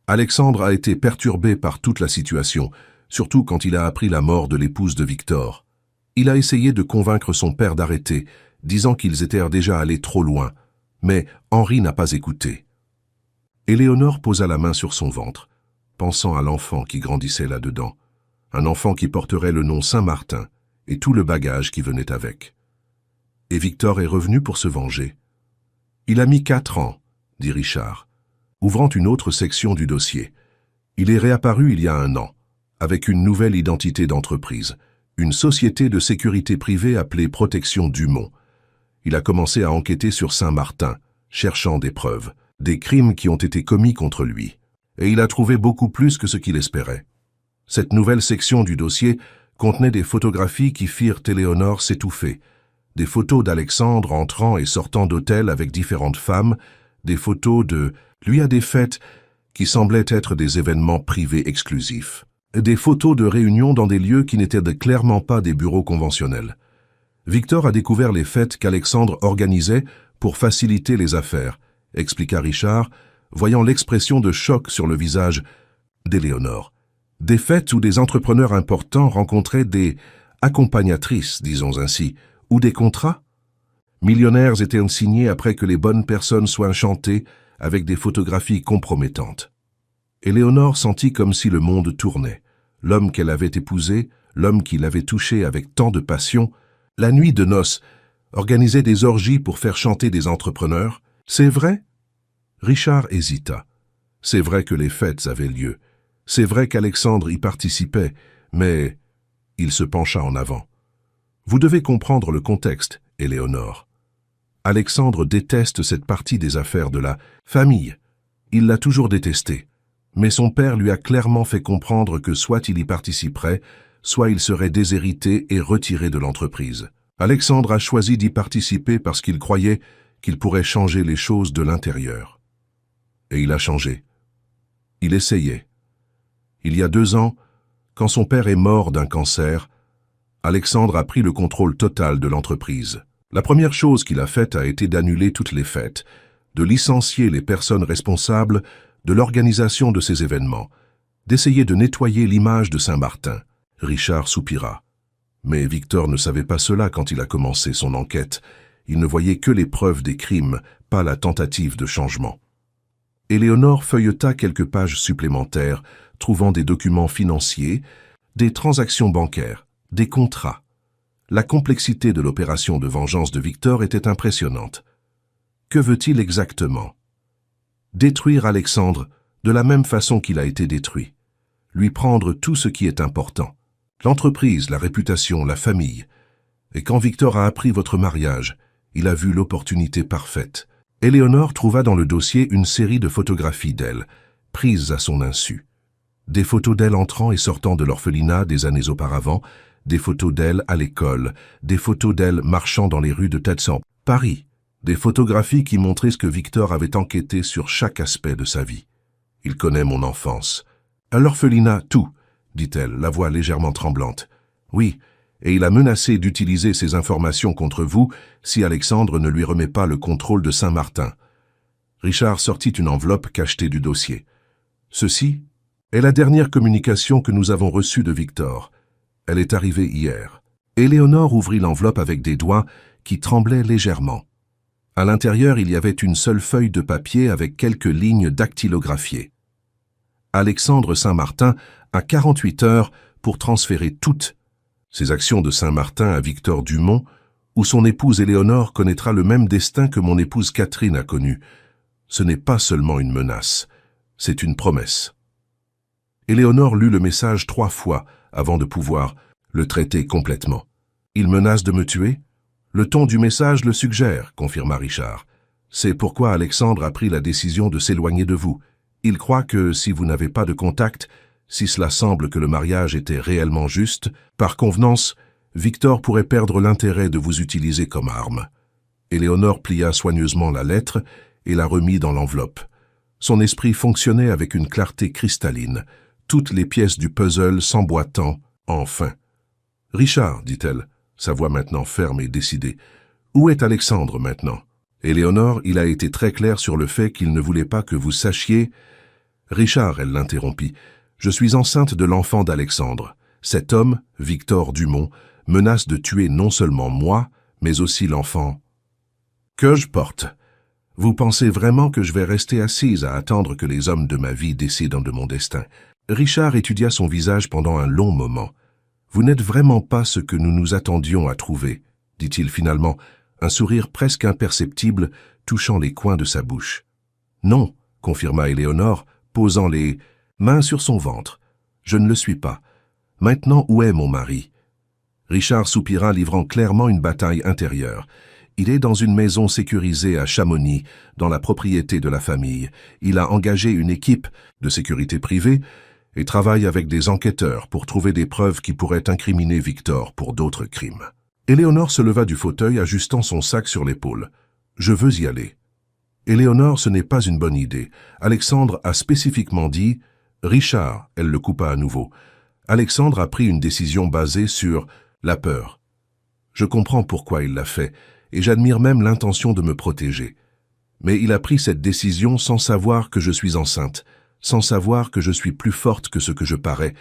Alexandre a été perturbé par toute la situation, surtout quand il a appris la mort de l'épouse de Victor. Il a essayé de convaincre son père d'arrêter, disant qu'ils étaient déjà allés trop loin, mais Henri n'a pas écouté. Éléonore posa la main sur son ventre, pensant à l'enfant qui grandissait là-dedans, un enfant qui porterait le nom Saint-Martin et tout le bagage qui venait avec. Et Victor est revenu pour se venger. Il a mis 4 ans, dit Richard, ouvrant une autre section du dossier. Il est réapparu il y a 1 an, avec une nouvelle identité d'entreprise, une société de sécurité privée appelée Protection Dumont. Il a commencé à enquêter sur Saint-Martin, cherchant des preuves, des crimes qui ont été commis contre lui. Et il a trouvé beaucoup plus que ce qu'il espérait. Cette nouvelle section du dossier contenait des photographies qui firent Éléonore s'étouffer, des photos d'Alexandre entrant et sortant d'hôtels avec différentes femmes, des photos de lui à des fêtes qui semblaient être des événements privés exclusifs, des photos de réunions dans des lieux qui n'étaient clairement pas des bureaux conventionnels. Victor a découvert les fêtes qu'Alexandre organisait pour faciliter les affaires, expliqua Richard, voyant l'expression de choc sur le visage d'Éléonore. Des fêtes où des entrepreneurs importants rencontraient des accompagnatrices, disons ainsi, ou des contrats. Millionnaires étaient signés après que les bonnes personnes soient chantées avec des photographies compromettantes. Éléonore sentit comme si le monde tournait. L'homme qu'elle avait épousé, l'homme qui l'avait touché avec tant de passion, La nuit de noces, organisait des orgies pour faire chanter des entrepreneurs. C'est vrai? Richard hésita. C'est vrai que les fêtes avaient lieu. C'est vrai qu'Alexandre y participait, mais il se pencha en avant. Vous devez comprendre le contexte, Éléonore. Alexandre déteste cette partie des affaires de la famille. Il l'a toujours détestée. Mais son père lui a clairement fait comprendre que soit il y participerait, soit il serait déshérité et retiré de l'entreprise. Alexandre a choisi d'y participer parce qu'il croyait qu'il pourrait changer les choses de l'intérieur. Et il a changé. Il essayait. Il y a 2 ans, quand son père est mort d'un cancer, Alexandre a pris le contrôle total de l'entreprise. La première chose qu'il a faite a été d'annuler toutes les fêtes, de licencier les personnes responsables de l'organisation de ces événements, d'essayer de nettoyer l'image de Saint-Martin. Richard soupira. Mais Victor ne savait pas cela quand il a commencé son enquête. Il ne voyait que les preuves des crimes, pas la tentative de changement. Éléonore feuilleta quelques pages supplémentaires, trouvant des documents financiers, des transactions bancaires, des contrats. La complexité de l'opération de vengeance de Victor était impressionnante. Que veut-il exactement? Détruire Alexandre de la même façon qu'il a été détruit. Lui prendre tout ce qui est important. L'entreprise, la réputation, la famille. Et quand Victor a appris votre mariage, il a vu l'opportunité parfaite. Éléonore trouva dans le dossier une série de photographies d'elle, prises à son insu. Des photos d'elle entrant et sortant de l'orphelinat des années auparavant, des photos d'elle à l'école, des photos d'elle marchant dans les rues de Tetsan, Paris, des photographies qui montraient ce que Victor avait enquêté sur chaque aspect de sa vie. Il connaît mon enfance. À l'orphelinat, tout, dit-elle, la voix légèrement tremblante. Oui, et il a menacé d'utiliser ces informations contre vous si Alexandre ne lui remet pas le contrôle de Saint-Martin. Richard sortit une enveloppe cachetée du dossier. Ceci est la dernière communication que nous avons reçue de Victor. Elle est arrivée hier. Éléonore ouvrit l'enveloppe avec des doigts qui tremblaient légèrement. À l'intérieur, il y avait une seule feuille de papier avec quelques lignes dactylographiées. Alexandre Saint-Martin a 48 heures pour transférer toutes ses actions de Saint-Martin à Victor Dumont, où son épouse Éléonore connaîtra le même destin que mon épouse Catherine a connu. Ce n'est pas seulement une menace, c'est une promesse. Éléonore lut le message 3 fois avant de pouvoir le traiter complètement. « Il menace de me tuer ?» Le ton du message le suggère, confirma Richard. C'est pourquoi Alexandre a pris la décision de s'éloigner de vous. Il croit que si vous n'avez pas de contact, si cela semble que le mariage était réellement juste, par convenance, Victor pourrait perdre l'intérêt de vous utiliser comme arme. Éléonore plia soigneusement la lettre et la remit dans l'enveloppe. Son esprit fonctionnait avec une clarté cristalline, toutes les pièces du puzzle s'emboîtant enfin. « Richard, dit-elle, sa voix maintenant ferme et décidée, où est Alexandre maintenant? Éléonore, il a été très clair sur le fait qu'il ne voulait pas que vous sachiez... » Richard, elle l'interrompit, « Je suis enceinte de l'enfant d'Alexandre. Cet homme, Victor Dumont, menace de tuer non seulement moi, mais aussi l'enfant que je porte. Vous pensez vraiment que je vais rester assise à attendre que les hommes de ma vie décident de mon destin? » Richard étudia son visage pendant un long moment. « Vous n'êtes vraiment pas ce que nous nous attendions à trouver, » dit-il finalement, un sourire presque imperceptible touchant les coins de sa bouche. « Non, » confirma Éléonore, posant les mains sur son ventre. « Je ne le suis pas. Maintenant, où est mon mari ?» Richard soupira, livrant clairement une bataille intérieure. Il est dans une maison sécurisée à Chamonix, dans la propriété de la famille. Il a engagé une équipe de sécurité privée et travaille avec des enquêteurs pour trouver des preuves qui pourraient incriminer Victor pour d'autres crimes. Éléonore se leva du fauteuil, ajustant son sac sur l'épaule. « Je veux y aller. » Éléonore, ce n'est pas une bonne idée. Alexandre a spécifiquement dit « Richard », elle le coupa à nouveau. Alexandre a pris une décision basée sur la peur. Je comprends pourquoi il l'a fait, et j'admire même l'intention de me protéger. Mais il a pris cette décision sans savoir que je suis enceinte, sans savoir que je suis plus forte que ce que je parais,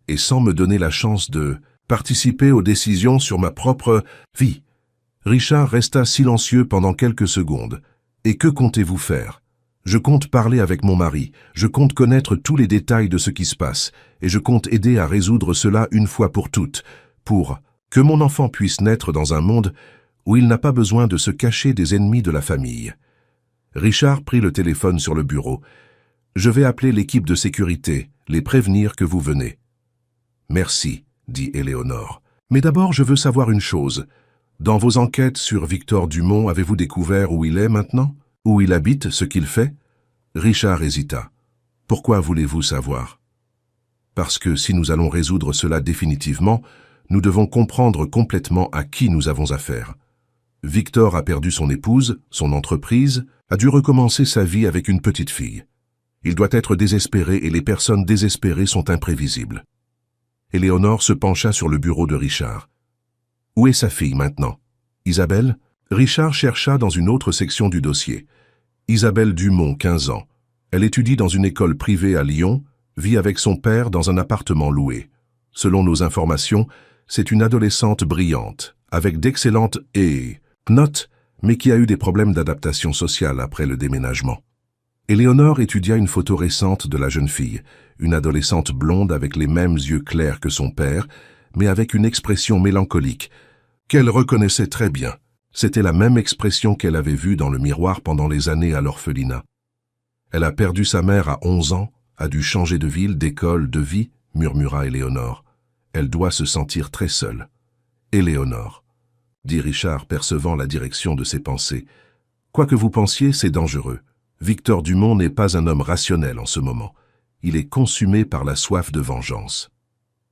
et sans me donner la chance de participer aux décisions sur ma propre vie. Richard resta silencieux pendant quelques secondes. « Et que comptez-vous faire ? » « Je compte parler avec mon mari, je compte connaître tous les détails de ce qui se passe, et je compte aider à résoudre cela une fois pour toutes, pour Que mon enfant puisse naître dans un monde où il n'a pas besoin de se cacher des ennemis de la famille. Richard prit le téléphone sur le bureau. « Je vais appeler l'équipe de sécurité, les prévenir que vous venez. »« Merci, » dit Éléonore. « Mais d'abord, je veux savoir une chose. Dans vos enquêtes sur Victor Dumont, avez-vous découvert où il est maintenant? Où il habite, ce qu'il fait ?» Richard hésita. « Pourquoi voulez-vous savoir ?»« Parce que si nous allons résoudre cela définitivement, nous devons comprendre complètement à qui nous avons affaire. Victor a perdu son épouse, son entreprise, a dû recommencer sa vie avec une petite fille. Il doit être désespéré et les personnes désespérées sont imprévisibles. » Éléonore se pencha sur le bureau de Richard. « Où est sa fille maintenant? Isabelle ?» Richard chercha dans une autre section du dossier. « Isabelle Dumont, 15 ans. Elle étudie dans une école privée à Lyon, vit avec son père dans un appartement loué. Selon nos informations, c'est une adolescente brillante, avec d'excellentes notes, mais qui a eu des problèmes d'adaptation sociale après le déménagement. » Éléonore étudia une photo récente de la jeune fille, une adolescente blonde avec les mêmes yeux clairs que son père, mais avec une expression mélancolique, qu'elle reconnaissait très bien. C'était la même expression qu'elle avait vue dans le miroir pendant les années à l'orphelinat. « Elle a perdu sa mère à 11 ans, a dû changer de ville, d'école, de vie, » murmura Éléonore. « Elle doit se sentir très seule. »« Éléonore, » dit Richard, percevant la direction de ses pensées. « Quoi que vous pensiez, c'est dangereux. Victor Dumont n'est pas un homme rationnel en ce moment. Il est consumé par la soif de vengeance. »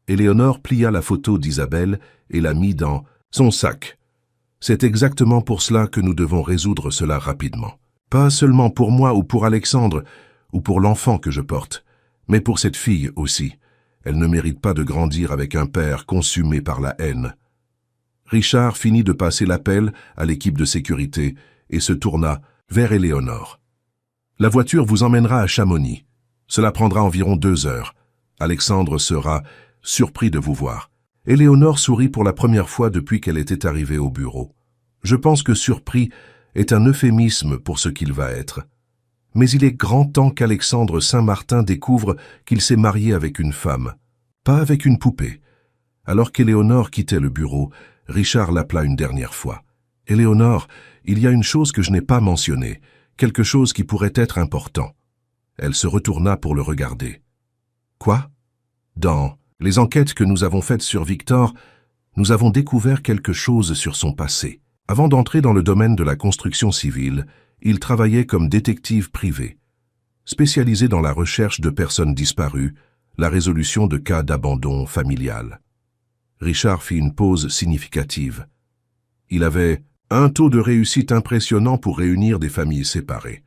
Éléonore plia la photo d'Isabelle et la mit dans son sac. « C'est exactement pour cela que nous devons résoudre cela rapidement. Pas seulement pour moi ou pour Alexandre, ou pour l'enfant que je porte, mais pour cette fille aussi. Elle ne mérite pas de grandir avec un père consumé par la haine. » Richard finit de passer l'appel à l'équipe de sécurité et se tourna vers Éléonore. « La voiture vous emmènera à Chamonix. Cela prendra environ 2 heures. Alexandre sera surpris de vous voir. » Éléonore sourit pour la première fois depuis qu'elle était arrivée au bureau. Je pense que surpris est un euphémisme pour ce qu'il va être. Mais il est grand temps qu'Alexandre Saint-Martin découvre qu'il s'est marié avec une femme, pas avec une poupée. Alors qu'Éléonore quittait le bureau, Richard l'appela une dernière fois. « Éléonore, il y a une chose que je n'ai pas mentionnée, quelque chose qui pourrait être important. » Elle se retourna pour le regarder. « Quoi ?» ?»« Dans les enquêtes que nous avons faites sur Victor, nous avons découvert quelque chose sur son passé. Avant d'entrer dans le domaine de la construction civile, il travaillait comme détective privé, spécialisé dans la recherche de personnes disparues, la résolution de cas d'abandon familial. » Richard fit une pause significative. Il avait un taux de réussite impressionnant pour réunir des familles séparées.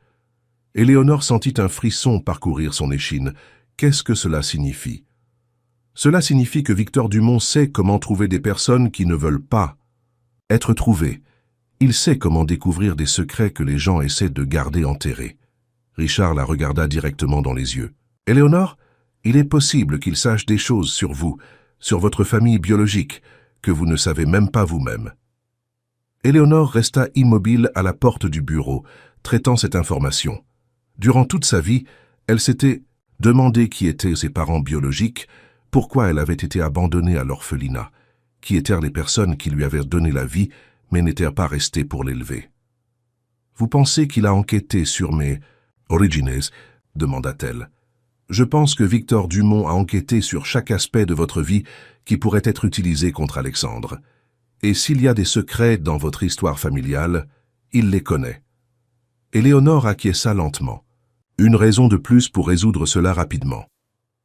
Éléonore sentit un frisson parcourir son échine. Qu'est-ce que cela signifie? Cela signifie que Victor Dumont sait comment trouver des personnes qui ne veulent pas être trouvées. Il sait comment découvrir des secrets que les gens essaient de garder enterrés. Richard la regarda directement dans les yeux. « Éléonore, il est possible qu'il sache des choses sur vous, sur votre famille biologique, que vous ne savez même pas vous-même. » Éléonore resta immobile à la porte du bureau, traitant cette information. Durant toute sa vie, elle s'était demandé qui étaient ses parents biologiques, pourquoi elle avait été abandonnée à l'orphelinat, qui étaient les personnes qui lui avaient donné la vie, mais n'étaient pas restées pour l'élever. « Vous pensez qu'il a enquêté sur mes origines ?» demanda-t-elle. « Je pense que Victor Dumont a enquêté sur chaque aspect de votre vie qui pourrait être utilisé contre Alexandre. Et s'il y a des secrets dans votre histoire familiale, il les connaît. » Éléonore acquiesça lentement. Une raison de plus pour résoudre cela rapidement.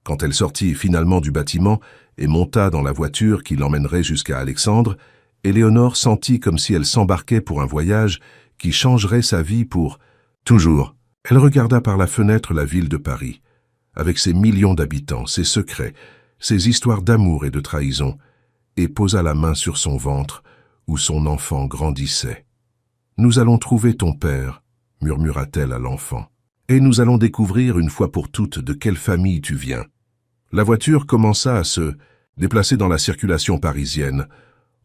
Quand elle sortit finalement du bâtiment et monta dans la voiture qui l'emmènerait jusqu'à Alexandre, Éléonore sentit comme si elle s'embarquait pour un voyage qui changerait sa vie pour toujours. Elle regarda par la fenêtre la ville de Paris, avec ses millions d'habitants, ses secrets, ses histoires d'amour et de trahison, et posa la main sur son ventre où son enfant grandissait. « Nous allons trouver ton père, » murmura-t-elle à l'enfant, « et nous allons découvrir une fois pour toutes de quelle famille tu viens. » La voiture commença à se déplacer dans la circulation parisienne,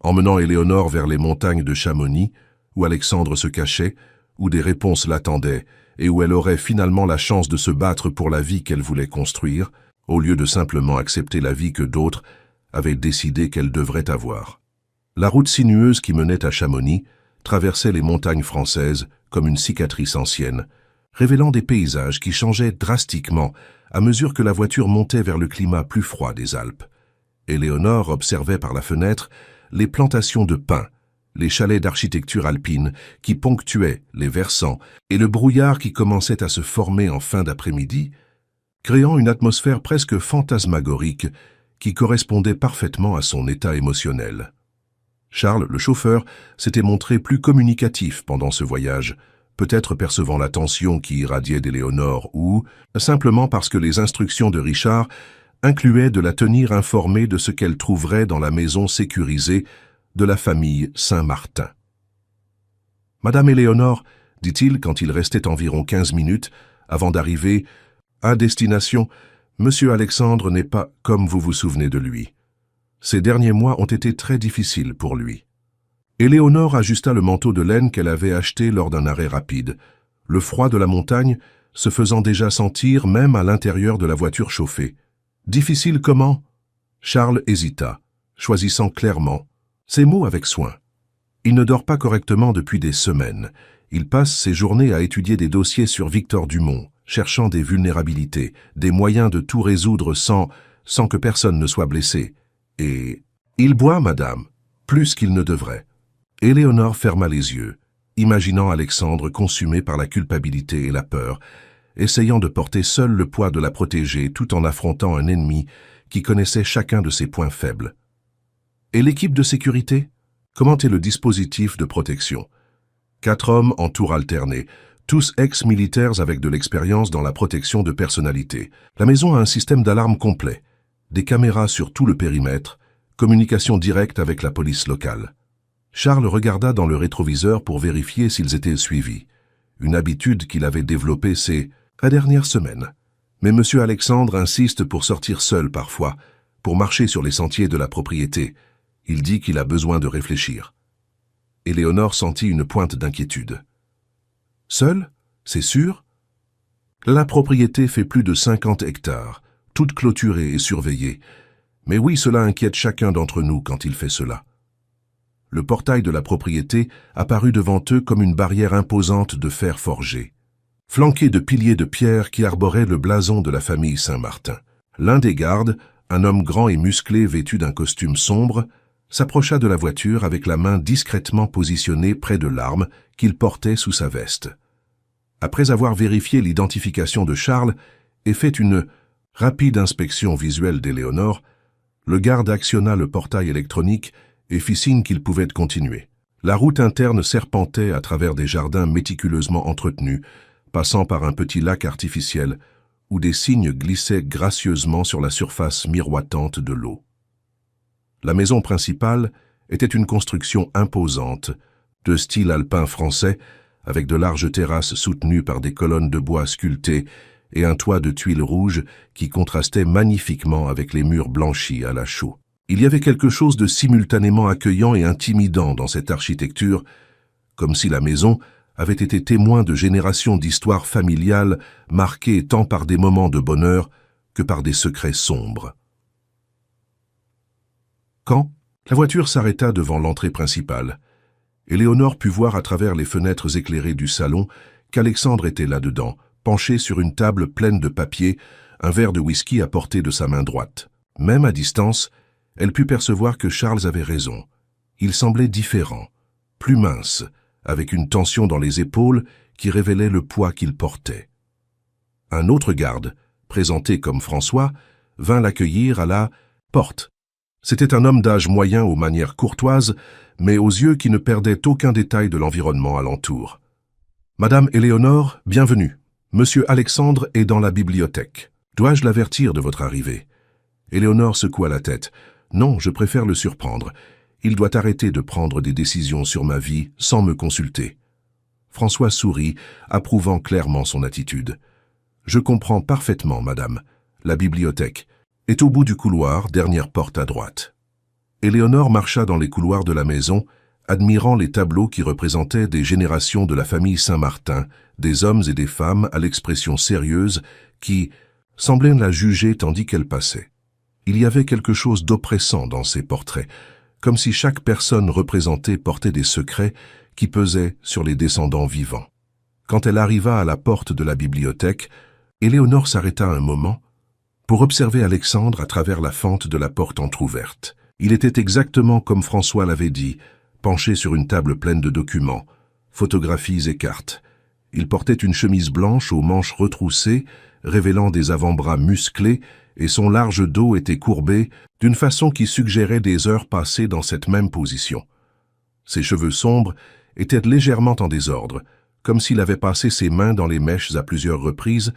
emmenant Éléonore vers les montagnes de Chamonix, où Alexandre se cachait, où des réponses l'attendaient, et où elle aurait finalement la chance de se battre pour la vie qu'elle voulait construire, au lieu de simplement accepter la vie que d'autres avaient décidé qu'elle devrait avoir. La route sinueuse qui menait à Chamonix traversait les montagnes françaises comme une cicatrice ancienne, révélant des paysages qui changeaient drastiquement à mesure que la voiture montait vers le climat plus froid des Alpes. Éléonore observait par la fenêtre les plantations de pins, les chalets d'architecture alpine qui ponctuaient les versants et le brouillard qui commençait à se former en fin d'après-midi, créant une atmosphère presque fantasmagorique qui correspondait parfaitement à son état émotionnel. Charles, le chauffeur, s'était montré plus communicatif pendant ce voyage, peut-être percevant la tension qui irradiait d'Éléonore ou simplement parce que les instructions de Richard incluaient de la tenir informée de ce qu'elle trouverait dans la maison sécurisée de la famille Saint-Martin. « Madame Éléonore, dit-il quand il restait environ 15 minutes avant d'arriver à destination, Monsieur Alexandre n'est pas comme vous vous souvenez de lui. Ces derniers mois ont été très difficiles pour lui. » Éléonore ajusta le manteau de laine qu'elle avait acheté lors d'un arrêt rapide, le froid de la montagne se faisant déjà sentir même à l'intérieur de la voiture chauffée. « Difficile comment ?» Charles hésita, choisissant clairement ses mots avec soin. Il ne dort pas correctement depuis des semaines. Il passe ses journées à étudier des dossiers sur Victor Dumont, cherchant des vulnérabilités, des moyens de tout résoudre sans que personne ne soit blessé. Et il boit, madame, plus qu'il ne devrait. Éléonore ferma les yeux, imaginant Alexandre consumé par la culpabilité et la peur, essayant de porter seul le poids de la protéger tout en affrontant un ennemi qui connaissait chacun de ses points faibles. Et l'équipe de sécurité? Comment est le dispositif de protection? 4 hommes en tour alterné, tous ex-militaires avec de l'expérience dans la protection de personnalités. La maison a un système d'alarme complet, des caméras sur tout le périmètre, communication directe avec la police locale. Charles regarda dans le rétroviseur pour vérifier s'ils étaient suivis, une habitude qu'il avait développée ces dernières semaines. Mais M. Alexandre insiste pour sortir seul parfois, pour marcher sur les sentiers de la propriété. Il dit qu'il a besoin de réfléchir. Éléonore sentit une pointe d'inquiétude. Seul, c'est sûr? La propriété fait plus de 50 hectares, toute clôturée et surveillée. Mais oui, cela inquiète chacun d'entre nous quand il fait cela. Le portail de la propriété apparut devant eux comme une barrière imposante de fer forgé, flanquée de piliers de pierre qui arboraient le blason de la famille Saint-Martin. L'un des gardes, un homme grand et musclé vêtu d'un costume sombre, s'approcha de la voiture avec la main discrètement positionnée près de l'arme qu'il portait sous sa veste. Après avoir vérifié l'identification de Charles et fait une rapide inspection visuelle d'Éléonore, le garde actionna le portail électronique et fit signe qu'il pouvait continuer. La route interne serpentait à travers des jardins méticuleusement entretenus, passant par un petit lac artificiel où des cygnes glissaient gracieusement sur la surface miroitante de l'eau. La maison principale était une construction imposante, de style alpin français, avec de larges terrasses soutenues par des colonnes de bois sculptées et un toit de tuiles rouges qui contrastait magnifiquement avec les murs blanchis à la chaux. Il y avait quelque chose de simultanément accueillant et intimidant dans cette architecture, comme si la maison avait été témoin de générations d'histoires familiales marquées tant par des moments de bonheur que par des secrets sombres. Quand la voiture s'arrêta devant l'entrée principale, Éléonore put voir à travers les fenêtres éclairées du salon qu'Alexandre était là-dedans, penché sur une table pleine de papiers, un verre de whisky à portée de sa main droite. Même à distance, elle put percevoir que Charles avait raison. Il semblait différent, plus mince, avec une tension dans les épaules qui révélait le poids qu'il portait. Un autre garde, présenté comme François, vint l'accueillir à la porte. C'était un homme d'âge moyen aux manières courtoises, mais aux yeux qui ne perdaient aucun détail de l'environnement alentour. « Madame Éléonore, bienvenue. Monsieur Alexandre est dans la bibliothèque. Dois-je l'avertir de votre arrivée ?» Éléonore secoua la tête. « Non, je préfère le surprendre. Il doit arrêter de prendre des décisions sur ma vie sans me consulter. » François sourit, approuvant clairement son attitude. « Je comprends parfaitement, madame. La bibliothèque est au bout du couloir, dernière porte à droite. » Éléonore marcha dans les couloirs de la maison, admirant les tableaux qui représentaient des générations de la famille Saint-Martin, des hommes et des femmes à l'expression sérieuse qui semblaient la juger tandis qu'elle passait. Il y avait quelque chose d'oppressant dans ces portraits, comme si chaque personne représentée portait des secrets qui pesaient sur les descendants vivants. Quand elle arriva à la porte de la bibliothèque, Éléonore s'arrêta un moment pour observer Alexandre à travers la fente de la porte entr'ouverte. Il était exactement comme François l'avait dit, penché sur une table pleine de documents, photographies et cartes. Il portait une chemise blanche aux manches retroussées, révélant des avant-bras musclés, et son large dos était courbé d'une façon qui suggérait des heures passées dans cette même position. Ses cheveux sombres étaient légèrement en désordre, comme s'il avait passé ses mains dans les mèches à plusieurs reprises,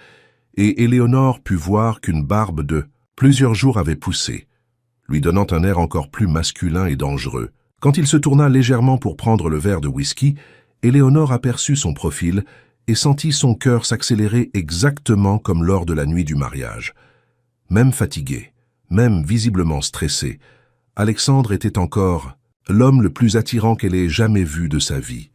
et Éléonore put voir qu'une barbe de plusieurs jours avait poussé, lui donnant un air encore plus masculin et dangereux. Quand il se tourna légèrement pour prendre le verre de whisky, Éléonore aperçut son profil et sentit son cœur s'accélérer exactement comme lors de la nuit du mariage. Même fatigué, même visiblement stressé, Alexandre était encore l'homme le plus attirant qu'elle ait jamais vu de sa vie.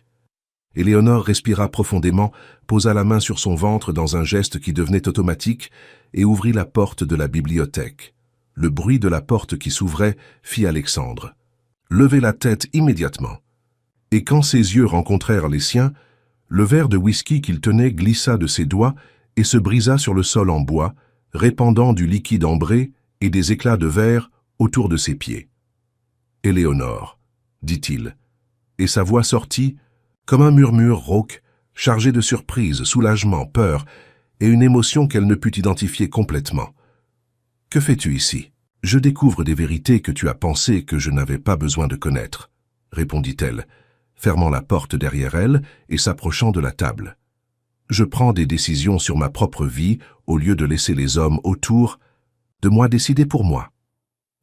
Éléonore respira profondément, posa la main sur son ventre dans un geste qui devenait automatique et ouvrit la porte de la bibliothèque. Le bruit de la porte qui s'ouvrait fit Alexandre lever la tête immédiatement. Et quand ses yeux rencontrèrent les siens, le verre de whisky qu'il tenait glissa de ses doigts et se brisa sur le sol en bois, répandant du liquide ambré et des éclats de verre autour de ses pieds. « Éléonore, dit-il, et sa voix sortit comme un murmure rauque, chargé de surprise, soulagement, peur et une émotion qu'elle ne put identifier complètement. « Que fais-tu ici? Je découvre des vérités que tu as pensé que je n'avais pas besoin de connaître, » répondit-elle, fermant la porte derrière elle et s'approchant de la table. « Je prends des décisions sur ma propre vie au lieu de laisser les hommes autour de moi décider pour moi. »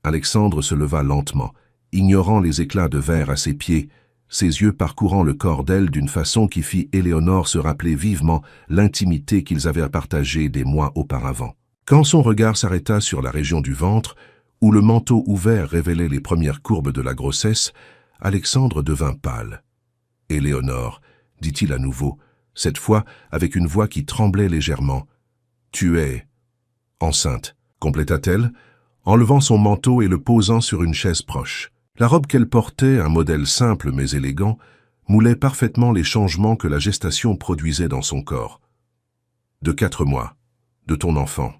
Alexandre se leva lentement, ignorant les éclats de verre à ses pieds, ses yeux parcourant le corps d'elle d'une façon qui fit Éléonore se rappeler vivement l'intimité qu'ils avaient partagée des mois auparavant. Quand son regard s'arrêta sur la région du ventre, où le manteau ouvert révélait les premières courbes de la grossesse, Alexandre devint pâle. « Éléonore, dit-il à nouveau, cette fois avec une voix qui tremblait légèrement. « Tu es enceinte, compléta-t-elle, en levant son manteau et le posant sur une chaise proche. La robe qu'elle portait, un modèle simple mais élégant, moulait parfaitement les changements que la gestation produisait dans son corps. « De 4 mois, de ton enfant. »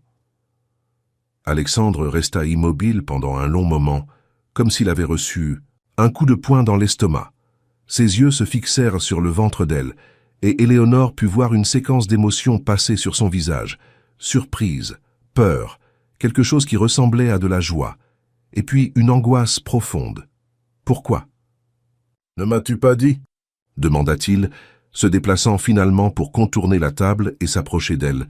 Alexandre resta immobile pendant un long moment, comme s'il avait reçu un coup de poing dans l'estomac. Ses yeux se fixèrent sur le ventre d'elle, et Éléonore put voir une séquence d'émotions passer sur son visage. Surprise, peur, quelque chose qui ressemblait à de la joie, et puis une angoisse profonde. « Pourquoi ? » « Ne m'as-tu pas dit ?» demanda-t-il, se déplaçant finalement pour contourner la table et s'approcher d'elle,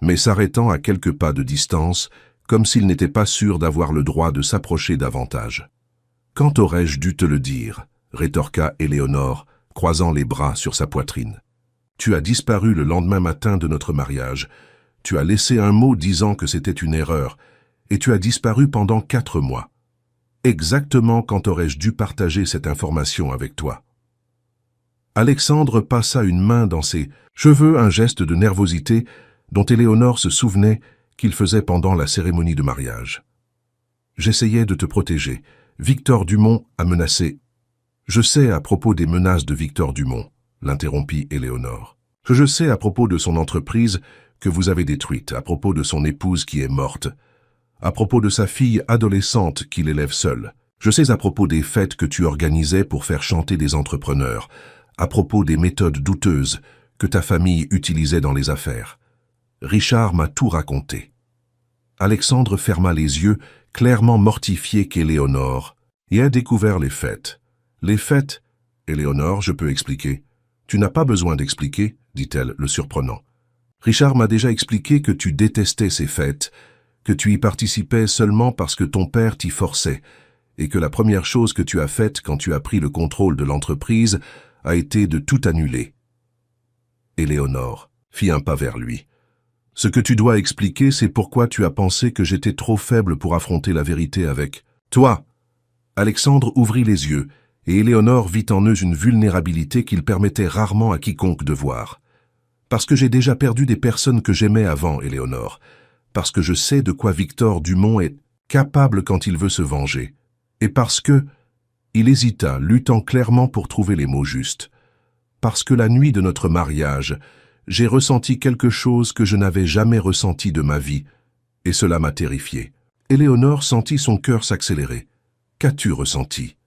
mais s'arrêtant à quelques pas de distance, comme s'il n'était pas sûr d'avoir le droit de s'approcher davantage. « Quand aurais-je dû te le dire ?» rétorqua Éléonore, croisant les bras sur sa poitrine. « Tu as disparu le lendemain matin de notre mariage. Tu as laissé un mot disant que c'était une erreur, et tu as disparu pendant 4 mois. Exactement quand aurais-je dû partager cette information avec toi ?» Alexandre passa une main dans ses cheveux, un geste de nervosité dont Éléonore se souvenait qu'il faisait pendant la cérémonie de mariage. « J'essayais de te protéger. Victor Dumont a menacé. »« Je sais à propos des menaces de Victor Dumont, » l'interrompit Éléonore. « Que je sais à propos de son entreprise que vous avez détruite, à propos de son épouse qui est morte, à propos de sa fille adolescente qu'il élève seule. Je sais à propos des fêtes que tu organisais pour faire chanter des entrepreneurs, à propos des méthodes douteuses que ta famille utilisait dans les affaires. Richard m'a tout raconté. » Alexandre ferma les yeux, clairement mortifié qu'Éléonore y a découvert les fêtes. « Les fêtes, Éléonore, je peux expliquer. »« Tu n'as pas besoin d'expliquer, » dit-elle, le surprenant. « Richard m'a déjà expliqué que tu détestais ces fêtes, que tu y participais seulement parce que ton père t'y forçait, et que la première chose que tu as faite quand tu as pris le contrôle de l'entreprise a été de tout annuler. » Éléonore fit un pas vers lui. « Ce que tu dois expliquer, c'est pourquoi tu as pensé que j'étais trop faible pour affronter la vérité avec toi. » Alexandre ouvrit les yeux, et Éléonore vit en eux une vulnérabilité qu'il permettait rarement à quiconque de voir. « Parce que j'ai déjà perdu des personnes que j'aimais avant, Éléonore. Parce que je sais de quoi Victor Dumont est capable quand il veut se venger. Et parce que... » Il hésita, luttant clairement pour trouver les mots justes. « Parce que la nuit de notre mariage, j'ai ressenti quelque chose que je n'avais jamais ressenti de ma vie, et cela m'a terrifié. » Éléonore sentit son cœur s'accélérer. « Qu'as-tu ressenti ?»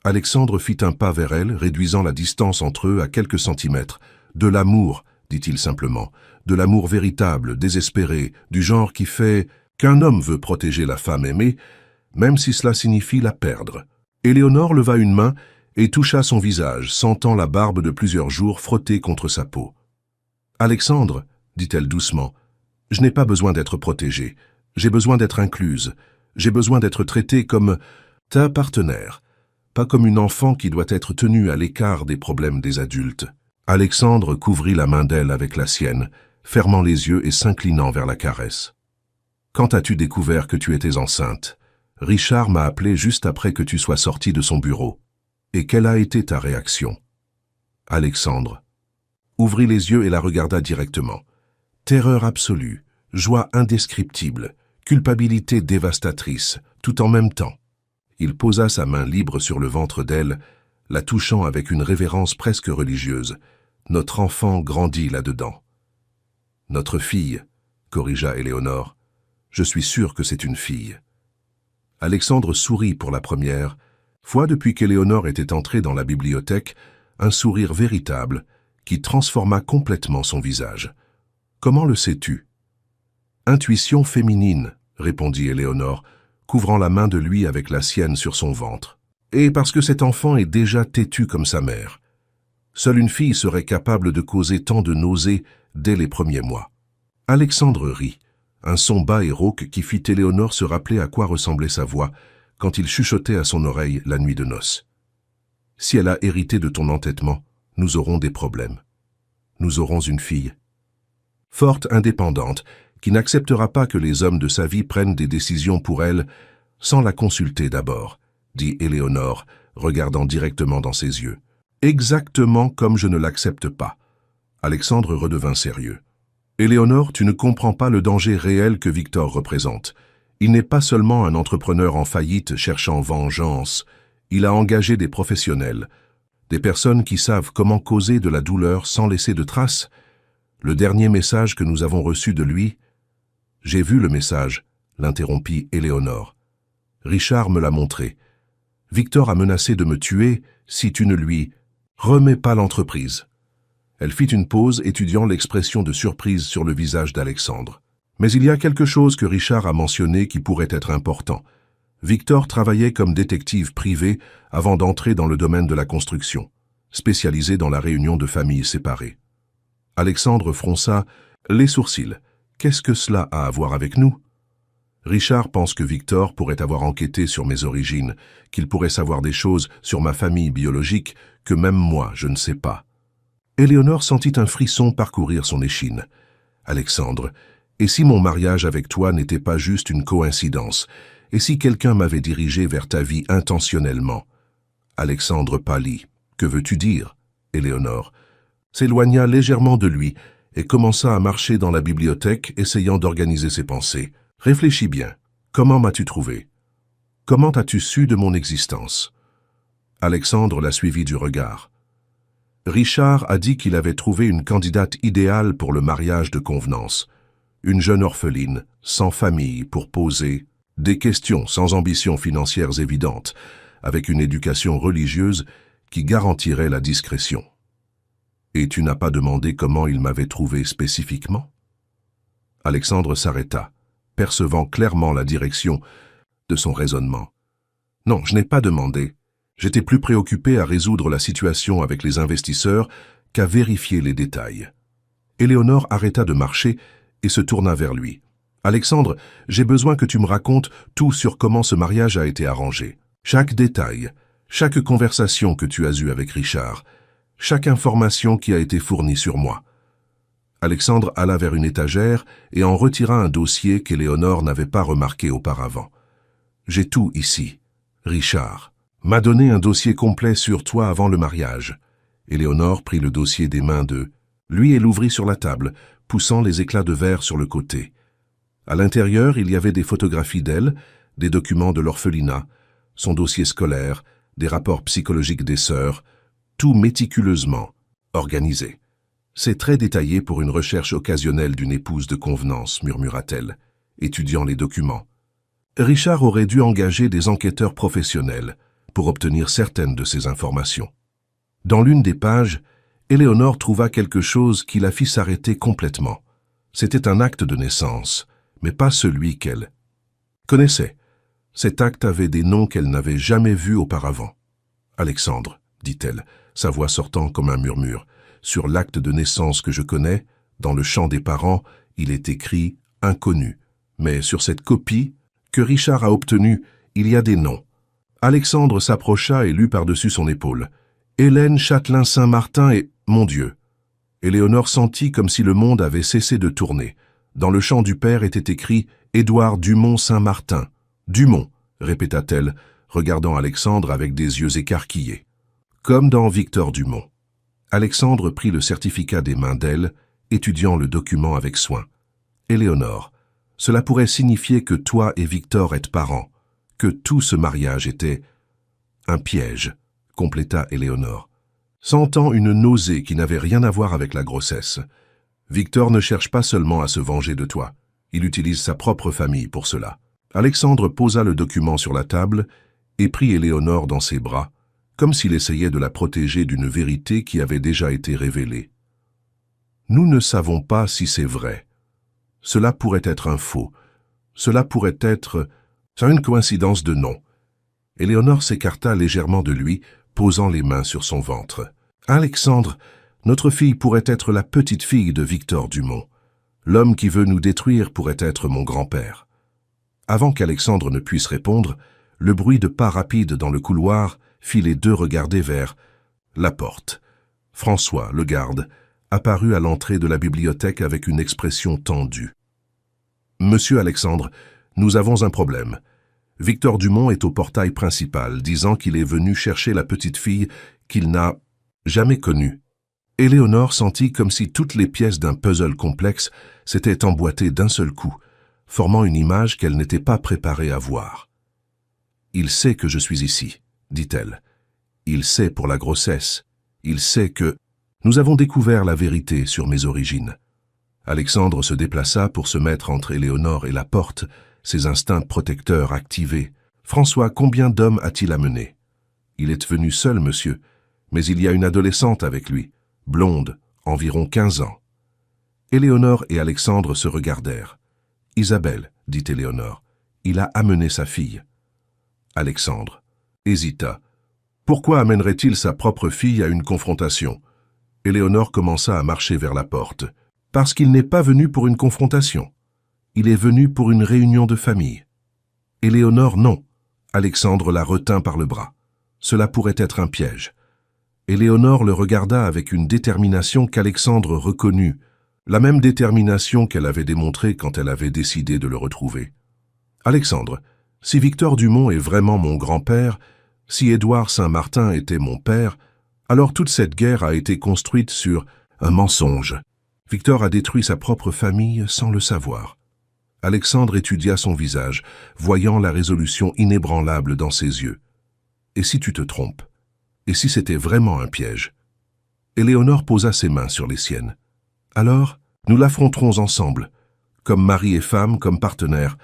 Alexandre fit un pas vers elle, réduisant la distance entre eux à quelques centimètres. « De l'amour, » dit-il simplement, « de l'amour véritable, désespéré, du genre qui fait qu'un homme veut protéger la femme aimée, même si cela signifie la perdre. » Éléonore leva une main et toucha son visage, sentant la barbe de plusieurs jours frotter contre sa peau. « Alexandre, » dit-elle doucement, « je n'ai pas besoin d'être protégée. J'ai besoin d'être incluse. J'ai besoin d'être traitée comme ta partenaire, pas comme une enfant qui doit être tenue à l'écart des problèmes des adultes. » Alexandre couvrit la main d'elle avec la sienne, fermant les yeux et s'inclinant vers la caresse. « Quand as-tu découvert que tu étais enceinte ? Richard m'a appelé juste après que tu sois sortie de son bureau. Et quelle a été ta réaction ?» Alexandre ouvrit les yeux et la regarda directement. Terreur absolue, joie indescriptible, culpabilité dévastatrice, tout en même temps. Il posa sa main libre sur le ventre d'elle, la touchant avec une révérence presque religieuse. Notre enfant grandit là-dedans. Notre fille, corrigea Éléonore. Je suis sûr que c'est une fille. Alexandre sourit pour la première fois depuis qu'Éléonore était entrée dans la bibliothèque, un sourire véritable qui transforma complètement son visage. Comment le sais-tu ? Intuition féminine, répondit Éléonore, couvrant la main de lui avec la sienne sur son ventre. Et parce que cet enfant est déjà têtu comme sa mère. Seule une fille serait capable de causer tant de nausées dès les premiers mois. Alexandre rit, un son bas et rauque qui fit Éléonore se rappeler à quoi ressemblait sa voix quand il chuchotait à son oreille la nuit de noces. Si elle a hérité de ton entêtement, nous aurons des problèmes. Nous aurons une fille. Forte, indépendante, qui n'acceptera pas que les hommes de sa vie prennent des décisions pour elle sans la consulter d'abord, dit Éléonore, regardant directement dans ses yeux. Exactement comme je ne l'accepte pas. Alexandre redevint sérieux. Éléonore, tu ne comprends pas le danger réel que Victor représente. Il n'est pas seulement un entrepreneur en faillite cherchant vengeance. Il a engagé des professionnels, des personnes qui savent comment causer de la douleur sans laisser de traces. Le dernier message que nous avons reçu de lui... J'ai vu le message, l'interrompit Éléonore. Richard me l'a montré. Victor a menacé de me tuer si tu ne lui remets pas l'entreprise. Elle fit une pause, étudiant l'expression de surprise sur le visage d'Alexandre. Mais il y a quelque chose que Richard a mentionné qui pourrait être important. Victor travaillait comme détective privé avant d'entrer dans le domaine de la construction, spécialisé dans la réunion de familles séparées. Alexandre fronça les sourcils. Qu'est-ce que cela a à voir avec nous ? Richard pense que Victor pourrait avoir enquêté sur mes origines, qu'il pourrait savoir des choses sur ma famille biologique que même moi je ne sais pas. Éléonore sentit un frisson parcourir son échine. Alexandre, et si mon mariage avec toi n'était pas juste une coïncidence, et si quelqu'un m'avait dirigé vers ta vie intentionnellement? Alexandre pâlit. Que veux-tu dire? Éléonore s'éloigna légèrement de lui et commença à marcher dans la bibliothèque, essayant d'organiser ses pensées. Réfléchis bien. Comment m'as-tu trouvé? Comment as-tu su de mon existence? Alexandre la suivit du regard. Richard a dit qu'il avait trouvé une candidate idéale pour le mariage de convenance. Une jeune orpheline, sans famille, pour poser des questions sans ambitions financières évidentes, avec une éducation religieuse qui garantirait la discrétion. Et tu n'as pas demandé comment il m'avait trouvé spécifiquement? Alexandre s'arrêta, percevant clairement la direction de son raisonnement. Non, je n'ai pas demandé. J'étais plus préoccupé à résoudre la situation avec les investisseurs qu'à vérifier les détails. Éléonore arrêta de marcher et se tourna vers lui. Alexandre, j'ai besoin que tu me racontes tout sur comment ce mariage a été arrangé. Chaque détail, chaque conversation que tu as eue avec Richard, chaque information qui a été fournie sur moi. Alexandre alla vers une étagère et en retira un dossier qu'Éléonore n'avait pas remarqué auparavant. J'ai tout ici. Richard m'a donné un dossier complet sur toi avant le mariage. Éléonore prit le dossier des mains de lui et l'ouvrit sur la table, poussant les éclats de verre sur le côté. À l'intérieur, il y avait des photographies d'elle, des documents de l'orphelinat, son dossier scolaire, des rapports psychologiques des sœurs, tout méticuleusement organisé. C'est très détaillé pour une recherche occasionnelle d'une épouse de convenance, murmura-t-elle, étudiant les documents. Richard aurait dû engager des enquêteurs professionnels pour obtenir certaines de ces informations. Dans l'une des pages, Éléonore trouva quelque chose qui la fit s'arrêter complètement. C'était un acte de naissance, mais pas celui qu'elle connaissait. Cet acte avait des noms qu'elle n'avait jamais vus auparavant. « Alexandre, dit-elle, sa voix sortant comme un murmure, sur l'acte de naissance que je connais, dans le champ des parents, il est écrit « inconnu ». Mais sur cette copie que Richard a obtenue, il y a des noms. Alexandre s'approcha et lut par-dessus son épaule. Hélène Châtelain-Saint-Martin et... Mon Dieu! Éléonore sentit comme si le monde avait cessé de tourner. Dans le champ du père était écrit « Édouard Dumont-Saint-Martin ». « Dumont », répéta-t-elle, regardant Alexandre avec des yeux écarquillés. Comme dans Victor Dumont. Alexandre prit le certificat des mains d'elle, étudiant le document avec soin. « Éléonore, cela pourrait signifier que toi et Victor êtes parents, que tout ce mariage était un piège, » compléta Éléonore, sentant une nausée qui n'avait rien à voir avec la grossesse. « Victor ne cherche pas seulement à se venger de toi, il utilise sa propre famille pour cela. » Alexandre posa le document sur la table et prit Éléonore dans ses bras, comme s'il essayait de la protéger d'une vérité qui avait déjà été révélée. « Nous ne savons pas si c'est vrai. Cela pourrait être un faux. Cela pourrait être une coïncidence de noms. » Éléonore s'écarta légèrement de lui, posant les mains sur son ventre. « Alexandre, notre fille pourrait être la petite-fille de Victor Dumont. L'homme qui veut nous détruire pourrait être mon grand-père. » Avant qu'Alexandre ne puisse répondre, le bruit de pas rapides dans le couloir fit les deux regarder vers la porte. François, le garde, apparut à l'entrée de la bibliothèque avec une expression tendue. « Monsieur Alexandre, nous avons un problème. Victor Dumont est au portail principal, disant qu'il est venu chercher la petite fille qu'il n'a jamais connue. » Éléonore sentit comme si toutes les pièces d'un puzzle complexe s'étaient emboîtées d'un seul coup, formant une image qu'elle n'était pas préparée à voir. « Il sait que je suis ici, » dit-elle. « Il sait pour la grossesse. Il sait que... Nous avons découvert la vérité sur mes origines. » Alexandre se déplaça pour se mettre entre Éléonore et la porte, ses instincts protecteurs activés. « François, combien d'hommes a-t-il amené ?»« Il est venu seul, monsieur, mais il y a une adolescente avec lui, blonde, environ 15 ans. » Éléonore et Alexandre se regardèrent. « Isabelle, dit Éléonore, il a amené sa fille. » Alexandre hésita. Pourquoi amènerait-il sa propre fille à une confrontation? Éléonore commença à marcher vers la porte. Parce qu'il n'est pas venu pour une confrontation. Il est venu pour une réunion de famille. Éléonore, non. Alexandre la retint par le bras. Cela pourrait être un piège. Éléonore le regarda avec une détermination qu'Alexandre reconnut, la même détermination qu'elle avait démontrée quand elle avait décidé de le retrouver. « Alexandre, si Victor Dumont est vraiment mon grand-père, si Édouard Saint-Martin était mon père, alors toute cette guerre a été construite sur un mensonge. Victor a détruit sa propre famille sans le savoir. » Alexandre étudia son visage, voyant la résolution inébranlable dans ses yeux. « Et si tu te trompes? Et si c'était vraiment un piège ?» Éléonore posa ses mains sur les siennes. « Alors, nous l'affronterons ensemble, comme mari et femme, comme partenaires.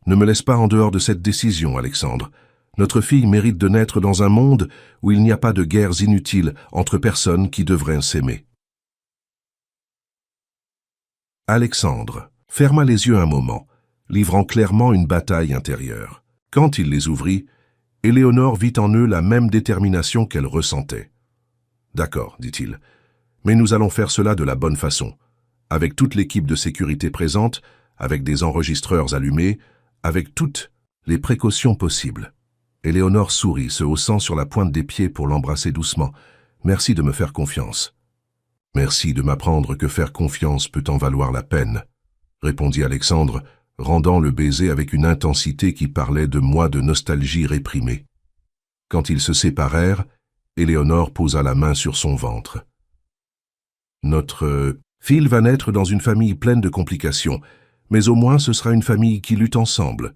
Ne me laisse pas en dehors de cette décision, Alexandre. Notre fille mérite de naître dans un monde où il n'y a pas de guerres inutiles entre personnes qui devraient s'aimer. » Alexandre ferma les yeux un moment, livrant clairement une bataille intérieure. Quand il les ouvrit, Éléonore vit en eux la même détermination qu'elle ressentait. « D'accord, dit-il, mais nous allons faire cela de la bonne façon, avec toute l'équipe de sécurité présente, avec des enregistreurs allumés, avec toutes les précautions possibles. » Éléonore sourit, se haussant sur la pointe des pieds pour l'embrasser doucement. « Merci de me faire confiance. »« Merci de m'apprendre que faire confiance peut en valoir la peine, » répondit Alexandre, rendant le baiser avec une intensité qui parlait de mois de nostalgie réprimée. Quand ils se séparèrent, Éléonore posa la main sur son ventre. « Notre fille va naître dans une famille pleine de complications, mais au moins ce sera une famille qui lutte ensemble. »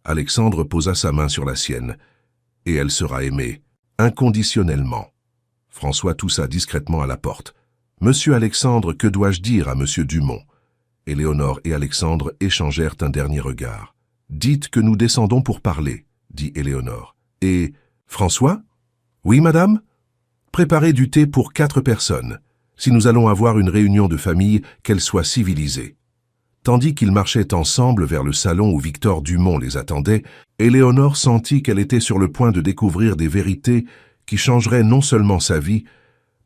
Alexandre posa sa main sur la sienne. « Et elle sera aimée, inconditionnellement. François toussa discrètement à la porte. « Monsieur Alexandre, que dois-je dire à Monsieur Dumont ?» Éléonore et Alexandre échangèrent un dernier regard. « Dites que nous descendons pour parler, » dit Éléonore. « Et François ?»« Oui, madame ?»« Préparez du thé pour 4 personnes. Si nous allons avoir une réunion de famille, qu'elle soit civilisée. » Tandis qu'ils marchaient ensemble vers le salon où Victor Dumont les attendait, Éléonore sentit qu'elle était sur le point de découvrir des vérités qui changeraient non seulement sa vie,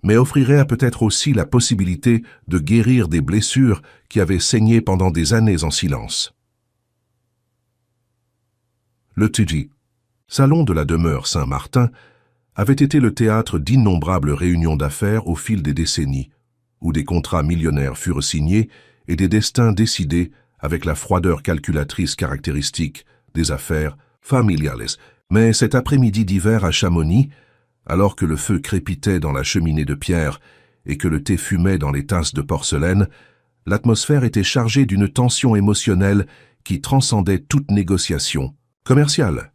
mais offriraient peut-être aussi la possibilité de guérir des blessures qui avaient saigné pendant des années en silence. Le TG, salon de la demeure Saint-Martin, avait été le théâtre d'innombrables réunions d'affaires au fil des décennies, où des contrats millionnaires furent signés et des destins décidés avec la froideur calculatrice caractéristique des affaires familiales. Mais cet après-midi d'hiver à Chamonix, alors que le feu crépitait dans la cheminée de pierre et que le thé fumait dans les tasses de porcelaine, l'atmosphère était chargée d'une tension émotionnelle qui transcendait toute négociation commerciale.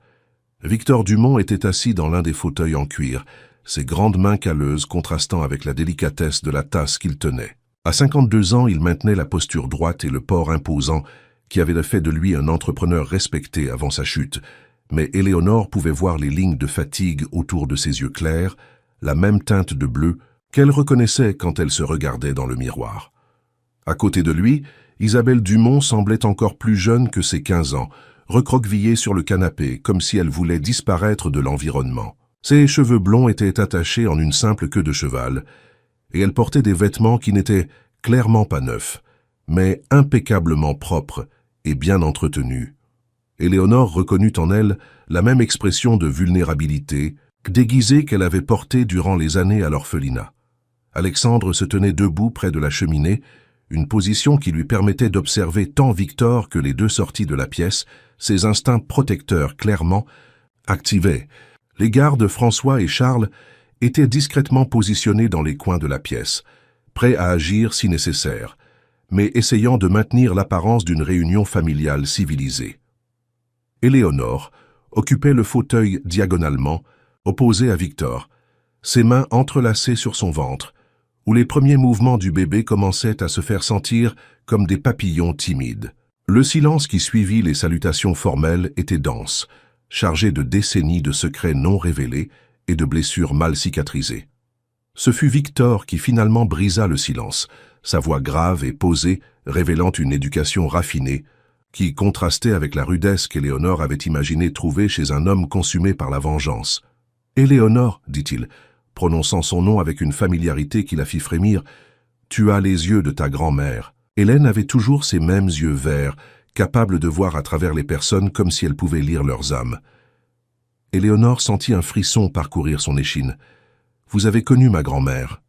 Victor Dumont était assis dans l'un des fauteuils en cuir, ses grandes mains calleuses contrastant avec la délicatesse de la tasse qu'il tenait. À 52 ans, il maintenait la posture droite et le port imposant qui avait fait de lui un entrepreneur respecté avant sa chute, mais Éléonore pouvait voir les lignes de fatigue autour de ses yeux clairs, la même teinte de bleu qu'elle reconnaissait quand elle se regardait dans le miroir. À côté de lui, Isabelle Dumont semblait encore plus jeune que ses 15 ans, recroquevillée sur le canapé, comme si elle voulait disparaître de l'environnement. Ses cheveux blonds étaient attachés en une simple queue de cheval, et elle portait des vêtements qui n'étaient clairement pas neufs, mais impeccablement propres et bien entretenus. Éléonore reconnut en elle la même expression de vulnérabilité, déguisée qu'elle avait portée durant les années à l'orphelinat. Alexandre se tenait debout près de la cheminée, une position qui lui permettait d'observer tant Victor que les deux sorties de la pièce, ses instincts protecteurs clairement activés. Les gardes François et Charles étaient discrètement positionnés dans les coins de la pièce, prêts à agir si nécessaire, mais essayant de maintenir l'apparence d'une réunion familiale civilisée. Éléonore occupait le fauteuil diagonalement, opposé à Victor, ses mains entrelacées sur son ventre, où les premiers mouvements du bébé commençaient à se faire sentir comme des papillons timides. Le silence qui suivit les salutations formelles était dense, chargé de décennies de secrets non révélés et de blessures mal cicatrisées. Ce fut Victor qui finalement brisa le silence, sa voix grave et posée révélant une éducation raffinée, qui contrastait avec la rudesse qu'Éléonore avait imaginé trouver chez un homme consumé par la vengeance. « Éléonore, dit-il, prononçant son nom avec une familiarité qui la fit frémir, « tu as les yeux de ta grand-mère. » Hélène avait toujours ces mêmes yeux verts, capables de voir à travers les personnes comme si elle pouvait lire leurs âmes. Éléonore sentit un frisson parcourir son échine. « Vous avez connu ma grand-mère. »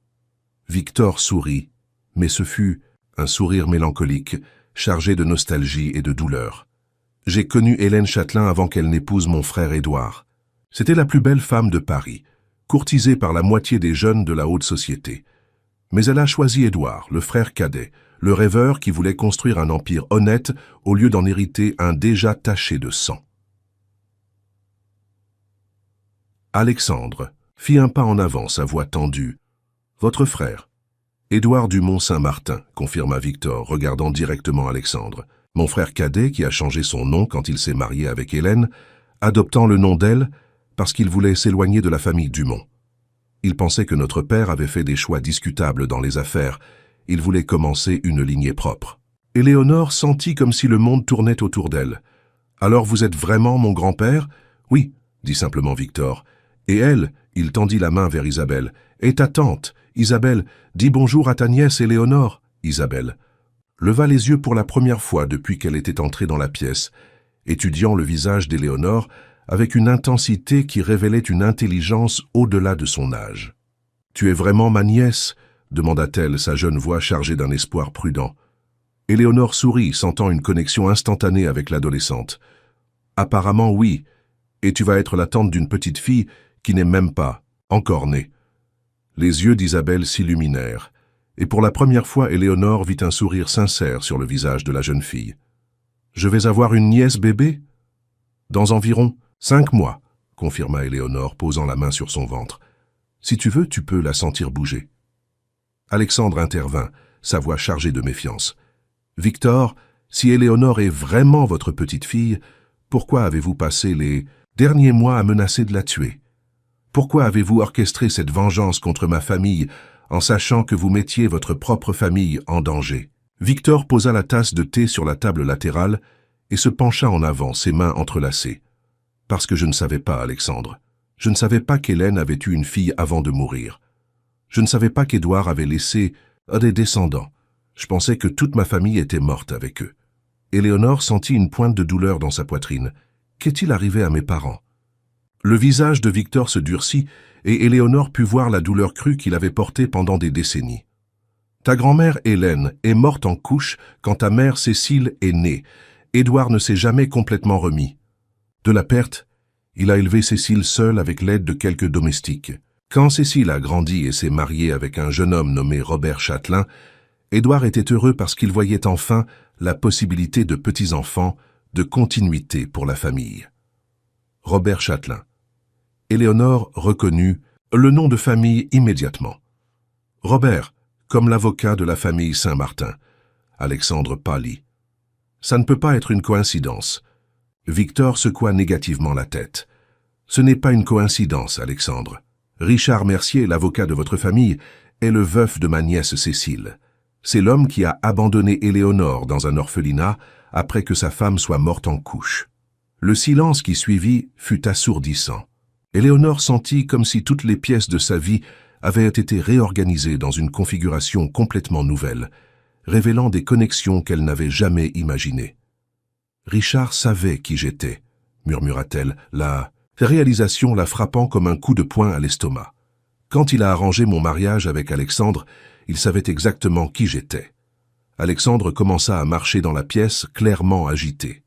Victor sourit, mais ce fut un sourire mélancolique, chargé de nostalgie et de douleur. « J'ai connu Hélène Châtelain avant qu'elle n'épouse mon frère Édouard. C'était la plus belle femme de Paris, courtisée par la moitié des jeunes de la haute société. Mais elle a choisi Édouard, le frère cadet, le rêveur qui voulait construire un empire honnête au lieu d'en hériter un déjà taché de sang. » Alexandre fit un pas en avant, sa voix tendue. « Votre frère. » « Édouard Dumont Saint-Martin, confirma Victor, regardant directement Alexandre. « Mon frère cadet qui a changé son nom quand il s'est marié avec Hélène, adoptant le nom d'elle parce qu'il voulait s'éloigner de la famille Dumont. Il pensait que notre père avait fait des choix discutables dans les affaires. Il voulait commencer une lignée propre. » Éléonore sentit comme si le monde tournait autour d'elle. « Alors vous êtes vraiment mon grand-père ?»« Oui, » dit simplement Victor. Et elle, il tendit la main vers Isabelle. « Et ta tante, Isabelle, dis bonjour à ta nièce Éléonore. » Isabelle leva les yeux pour la première fois depuis qu'elle était entrée dans la pièce, étudiant le visage d'Éléonore avec une intensité qui révélait une intelligence au-delà de son âge. « Tu es vraiment ma nièce ?» demanda-t-elle, sa jeune voix chargée d'un espoir prudent. Éléonore sourit, sentant une connexion instantanée avec l'adolescente. « Apparemment oui, et tu vas être la tante d'une petite fille qui n'est même pas encore née. » Les yeux d'Isabelle s'illuminèrent, et pour la première fois Éléonore vit un sourire sincère sur le visage de la jeune fille. « Je vais avoir une nièce bébé ?»« Dans environ 5 mois, confirma Éléonore, posant la main sur son ventre. Si tu veux, tu peux la sentir bouger. Alexandre intervint, sa voix chargée de méfiance. Victor, si Éléonore est vraiment votre petite fille, pourquoi avez-vous passé les derniers mois à menacer de la tuer? Pourquoi avez-vous orchestré cette vengeance contre ma famille en sachant que vous mettiez votre propre famille en danger? Victor posa la tasse de thé sur la table latérale et se pencha en avant, ses mains entrelacées. Parce que je ne savais pas, Alexandre. Je ne savais pas qu'Hélène avait eu une fille avant de mourir. Je ne savais pas qu'Édouard avait laissé des descendants. Je pensais que toute ma famille était morte avec eux. Éléonore sentit une pointe de douleur dans sa poitrine. Qu'est-il arrivé à mes parents? Le visage de Victor se durcit et Éléonore put voir la douleur crue qu'il avait portée pendant des décennies. Ta grand-mère Hélène est morte en couche quand ta mère Cécile est née. Édouard ne s'est jamais complètement remis. De la perte, il a élevé Cécile seule avec l'aide de quelques domestiques. Quand Cécile a grandi et s'est mariée avec un jeune homme nommé Robert Châtelain, Édouard était heureux parce qu'il voyait enfin la possibilité de petits-enfants, de continuité pour la famille. Robert Châtelain. Éléonore reconnut le nom de famille immédiatement. Robert, comme l'avocat de la famille Saint-Martin. Alexandre pâlit. Ça ne peut pas être une coïncidence. Victor secoua négativement la tête. Ce n'est pas une coïncidence, Alexandre. Richard Mercier, l'avocat de votre famille, est le veuf de ma nièce Cécile. C'est l'homme qui a abandonné Éléonore dans un orphelinat après que sa femme soit morte en couche. Le silence qui suivit fut assourdissant. Éléonore sentit comme si toutes les pièces de sa vie avaient été réorganisées dans une configuration complètement nouvelle, révélant des connexions qu'elle n'avait jamais imaginées. Richard savait qui j'étais, murmura-t-elle, la réalisation la frappant comme un coup de poing à l'estomac. Quand il a arrangé mon mariage avec Alexandre, il savait exactement qui j'étais. Alexandre commença à marcher dans la pièce, clairement agité.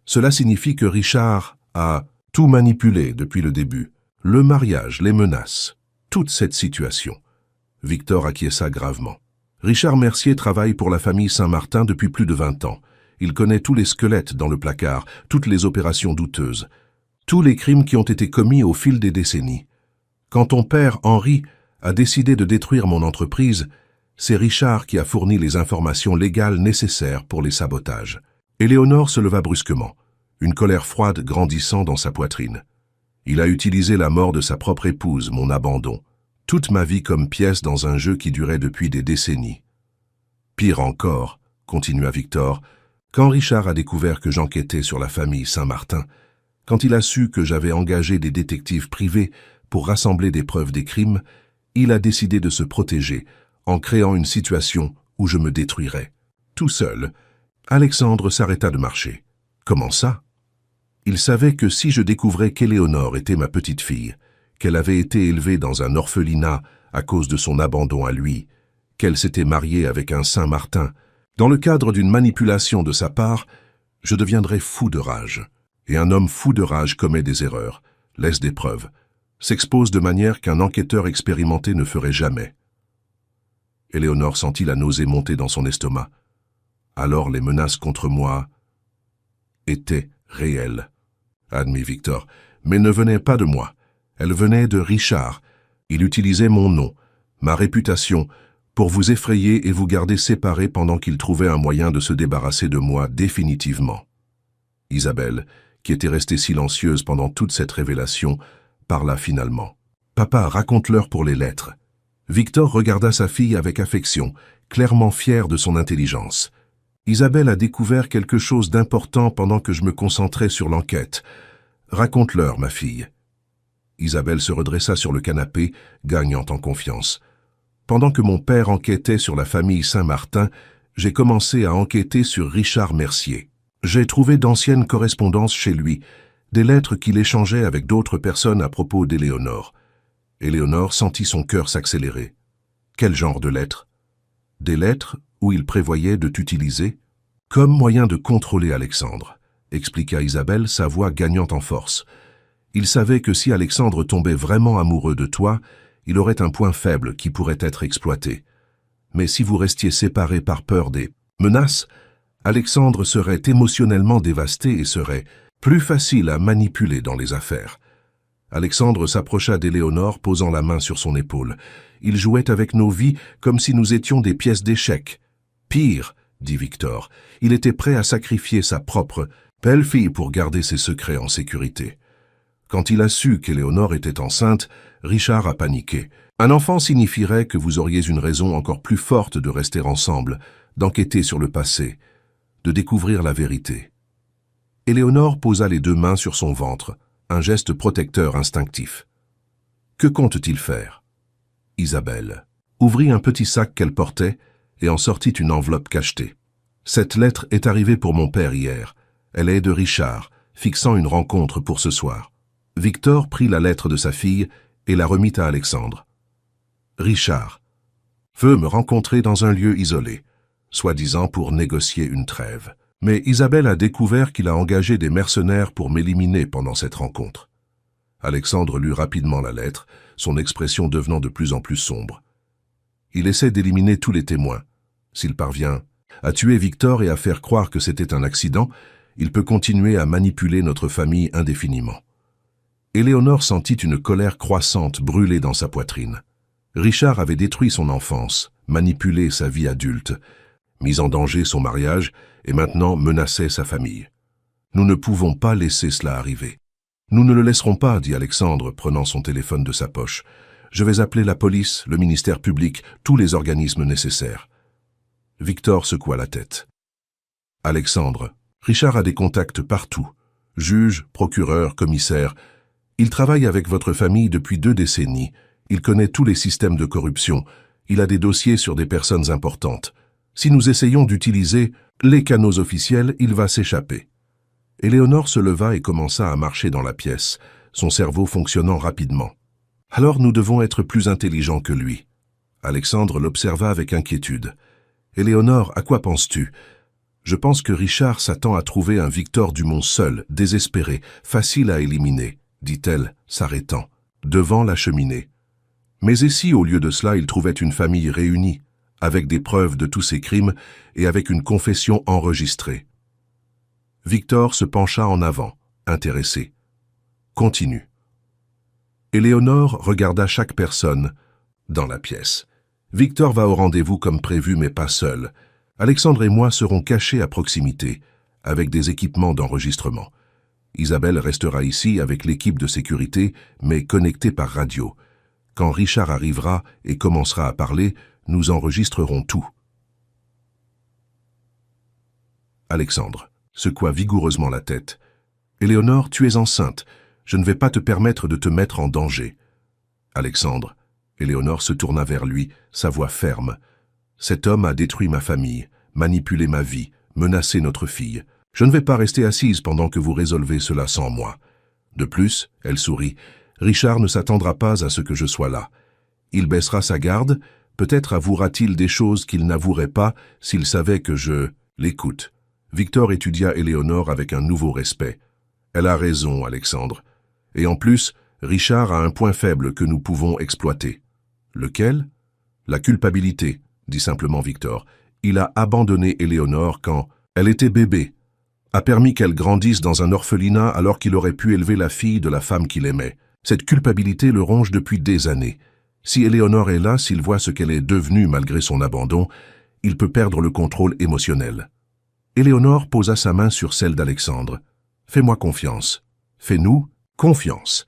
Cela signifie que Richard a tout manipulé depuis le début. Le mariage, les menaces, toute cette situation. Victor acquiesça gravement. Richard Mercier travaille pour la famille Saint-Martin depuis plus de 20 ans. Il connaît tous les squelettes dans le placard, toutes les opérations douteuses, tous les crimes qui ont été commis au fil des décennies. Quand ton père, Henri, a décidé de détruire mon entreprise, c'est Richard qui a fourni les informations légales nécessaires pour les sabotages. Éléonore se leva brusquement, une colère froide grandissant dans sa poitrine. Il a utilisé la mort de sa propre épouse, mon abandon, toute ma vie comme pièce dans un jeu qui durait depuis des décennies. Pire encore, continua Victor, quand Richard a découvert que j'enquêtais sur la famille Saint-Martin, quand il a su que j'avais engagé des détectives privés pour rassembler des preuves des crimes, il a décidé de se protéger en créant une situation où je me détruirais. Tout seul, Alexandre s'arrêta de marcher. Comment ça? Il savait que si je découvrais qu'Éléonore était ma petite fille, qu'elle avait été élevée dans un orphelinat à cause de son abandon à lui, qu'elle s'était mariée avec un Saint-Martin, dans le cadre d'une manipulation de sa part, je deviendrais fou de rage. Et un homme fou de rage commet des erreurs, laisse des preuves, s'expose de manière qu'un enquêteur expérimenté ne ferait jamais. Éléonore sentit la nausée monter dans son estomac. Alors les menaces contre moi étaient réelles, admit Victor, mais ne venaient pas de moi. Elles venaient de Richard. Il utilisait mon nom, ma réputation, pour vous effrayer et vous garder séparés pendant qu'il trouvait un moyen de se débarrasser de moi définitivement. Isabelle, qui était restée silencieuse pendant toute cette révélation, parla finalement. « Papa, raconte-leur pour les lettres. » Victor regarda sa fille avec affection, clairement fier de son intelligence. Isabelle a découvert quelque chose d'important pendant que je me concentrais sur l'enquête. Raconte-leur, ma fille. Isabelle se redressa sur le canapé, gagnant en confiance. Pendant que mon père enquêtait sur la famille Saint-Martin, j'ai commencé à enquêter sur Richard Mercier. J'ai trouvé d'anciennes correspondances chez lui, des lettres qu'il échangeait avec d'autres personnes à propos d'Éléonore. Éléonore sentit son cœur s'accélérer. Quel genre de lettres? Des lettres où il prévoyait de t'utiliser comme moyen de contrôler Alexandre, expliqua Isabelle, sa voix gagnant en force. Il savait que si Alexandre tombait vraiment amoureux de toi, il aurait un point faible qui pourrait être exploité. Mais si vous restiez séparés par peur des menaces, Alexandre serait émotionnellement dévasté et serait plus facile à manipuler dans les affaires. Alexandre s'approcha d'Éléonore, posant la main sur son épaule. Il jouait avec nos vies comme si nous étions des pièces d'échecs. Pire, dit Victor, il était prêt à sacrifier sa propre belle-fille pour garder ses secrets en sécurité. Quand il a su qu'Éléonore était enceinte, Richard a paniqué. Un enfant signifierait que vous auriez une raison encore plus forte de rester ensemble, d'enquêter sur le passé, de découvrir la vérité. Éléonore posa les deux mains sur son ventre, un geste protecteur instinctif. Que compte-t-il faire? Isabelle ouvrit un petit sac qu'elle portait et en sortit une enveloppe cachetée. Cette lettre est arrivée pour mon père hier. Elle est de Richard, fixant une rencontre pour ce soir. Victor prit la lettre de sa fille et la remit à Alexandre. Richard veut me rencontrer dans un lieu isolé, soi-disant pour négocier une trêve. Mais Isabelle a découvert qu'il a engagé des mercenaires pour m'éliminer pendant cette rencontre. Alexandre lut rapidement la lettre, son expression devenant de plus en plus sombre. Il essaie d'éliminer tous les témoins. S'il parvient à tuer Victor et à faire croire que c'était un accident, il peut continuer à manipuler notre famille indéfiniment. Éléonore sentit une colère croissante brûler dans sa poitrine. Richard avait détruit son enfance, manipulé sa vie adulte, mis en danger son mariage et maintenant menaçait sa famille. Nous ne pouvons pas laisser cela arriver. Nous ne le laisserons pas, dit Alexandre, prenant son téléphone de sa poche. Je vais appeler la police, le ministère public, tous les organismes nécessaires. Victor secoua la tête. Alexandre, Richard a des contacts partout. Juge, procureur, commissaire. Il travaille avec votre famille depuis 2 décennies. Il connaît tous les systèmes de corruption. Il a des dossiers sur des personnes importantes. Si nous essayons d'utiliser les canaux officiels, il va s'échapper. Éléonore se leva et commença à marcher dans la pièce, son cerveau fonctionnant rapidement. Alors nous devons être plus intelligents que lui. Alexandre l'observa avec inquiétude. Éléonore, à quoi penses-tu? Je pense que Richard s'attend à trouver un Victor Dumont seul, désespéré, facile à éliminer, dit-elle, s'arrêtant, devant la cheminée. Mais et si, au lieu de cela, il trouvait une famille réunie, avec des preuves de tous ses crimes et avec une confession enregistrée? Victor se pencha en avant, intéressé. Continue. Éléonore regarda chaque personne dans la pièce. Victor va au rendez-vous comme prévu, mais pas seul. Alexandre et moi serons cachés à proximité, avec des équipements d'enregistrement. Isabelle restera ici avec l'équipe de sécurité, mais connectée par radio. Quand Richard arrivera et commencera à parler, nous enregistrerons tout. Alexandre secoua vigoureusement la tête. Éléonore, tu es enceinte. Je ne vais pas te permettre de te mettre en danger. Alexandre. Éléonore se tourna vers lui, sa voix ferme. Cet homme a détruit ma famille, manipulé ma vie, menacé notre fille. Je ne vais pas rester assise pendant que vous résolvez cela sans moi. De plus, elle sourit, Richard ne s'attendra pas à ce que je sois là. Il baissera sa garde, peut-être avouera-t-il des choses qu'il n'avouerait pas s'il savait que je l'écoute. Victor étudia Éléonore avec un nouveau respect. Elle a raison, Alexandre. Et en plus, Richard a un point faible que nous pouvons exploiter. Lequel? La culpabilité, dit simplement Victor. Il a abandonné Éléonore quand elle était bébé, a permis qu'elle grandisse dans un orphelinat alors qu'il aurait pu élever la fille de la femme qu'il aimait. Cette culpabilité le ronge depuis des années. Si Éléonore est là, s'il voit ce qu'elle est devenue malgré son abandon, il peut perdre le contrôle émotionnel. Éléonore posa sa main sur celle d'Alexandre. « Fais-moi confiance. Fais-nous confiance.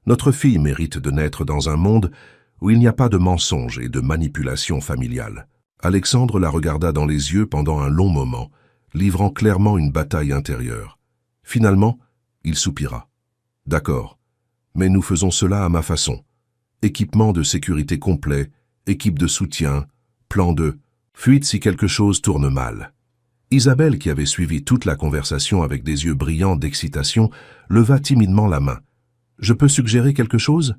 Notre fille mérite de naître dans un monde où il n'y a pas de mensonges et de manipulation familiale. » Alexandre la regarda dans les yeux pendant un long moment, livrant clairement une bataille intérieure. Finalement, il soupira. « D'accord, mais nous faisons cela à ma façon. Équipement de sécurité complet, équipe de soutien, plan de fuite si quelque chose tourne mal. » Isabelle, qui avait suivi toute la conversation avec des yeux brillants d'excitation, leva timidement la main. « Je peux suggérer quelque chose ?»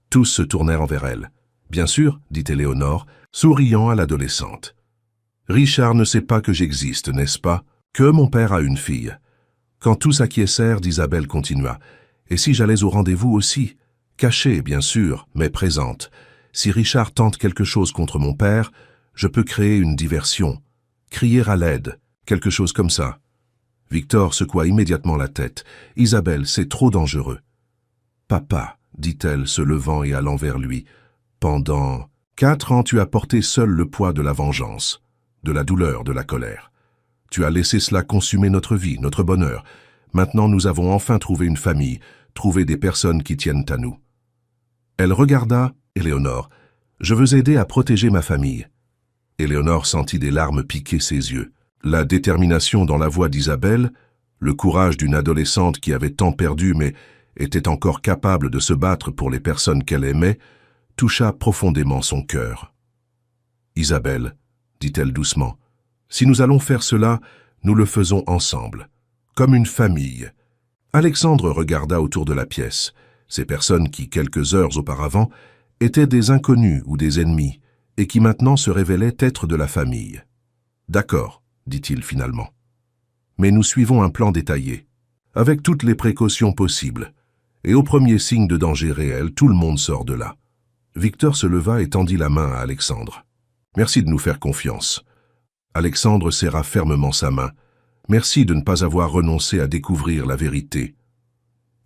Tous se tournèrent vers elle. « Bien sûr, dit Éléonore, souriant à l'adolescente. « Richard ne sait pas que j'existe, n'est-ce pas? Que mon père a une fille. » Quand tous acquiescèrent, d'Isabelle continua. « Et si j'allais au rendez-vous aussi? Cachée, bien sûr, mais présente. Si Richard tente quelque chose contre mon père, je peux créer une diversion. Crier à l'aide, quelque chose comme ça. » Victor secoua immédiatement la tête. « Isabelle, c'est trop dangereux. » papa, dit-elle, se levant et allant vers lui. Pendant 4 ans, tu as porté seul le poids de la vengeance, de la douleur, de la colère. Tu as laissé cela consumer notre vie, notre bonheur. Maintenant, nous avons enfin trouvé une famille, trouvé des personnes qui tiennent à nous. Elle regarda Éléonore. Je veux aider à protéger ma famille. Éléonore sentit des larmes piquer ses yeux. La détermination dans la voix d'Isabelle, le courage d'une adolescente qui avait tant perdu mais était encore capable de se battre pour les personnes qu'elle aimait, toucha profondément son cœur. « Isabelle, dit-elle doucement, si nous allons faire cela, nous le faisons ensemble, comme une famille. » Alexandre regarda autour de la pièce, ces personnes qui, quelques heures auparavant, étaient des inconnus ou des ennemis, et qui maintenant se révélaient être de la famille. « D'accord, dit-il finalement. Mais nous suivons un plan détaillé, avec toutes les précautions possibles, et au premier signe de danger réel, tout le monde sort de là. » Victor se leva et tendit la main à Alexandre. « Merci de nous faire confiance. » Alexandre serra fermement sa main. « Merci de ne pas avoir renoncé à découvrir la vérité. »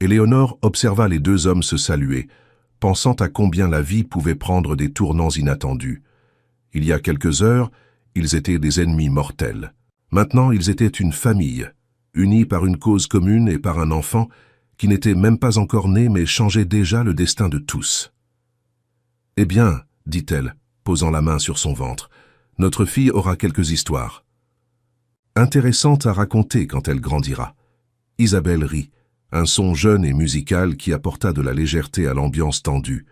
Éléonore observa les deux hommes se saluer, pensant à combien la vie pouvait prendre des tournants inattendus. Il y a quelques heures, ils étaient des ennemis mortels. Maintenant, ils étaient une famille, unis par une cause commune et par un enfant qui n'était même pas encore né mais changeait déjà le destin de tous. « Eh bien, dit-elle, posant la main sur son ventre, notre fille aura quelques histoires. Intéressantes à raconter quand elle grandira. » Isabelle rit, un son jeune et musical qui apporta de la légèreté à l'ambiance tendue.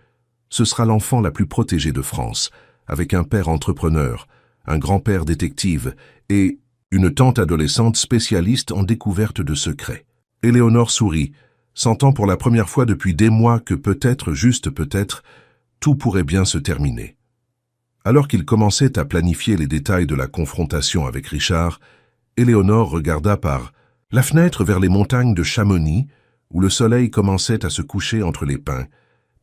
Ce sera l'enfant la plus protégée de France, avec un père entrepreneur, un grand-père détective et une tante adolescente spécialiste en découverte de secrets. Éléonore sourit, sentant pour la première fois depuis des mois que peut-être, juste peut-être, tout pourrait bien se terminer. Alors qu'il commençait à planifier les détails de la confrontation avec Richard, Éléonore regarda par la fenêtre vers les montagnes de Chamonix, où le soleil commençait à se coucher entre les pins,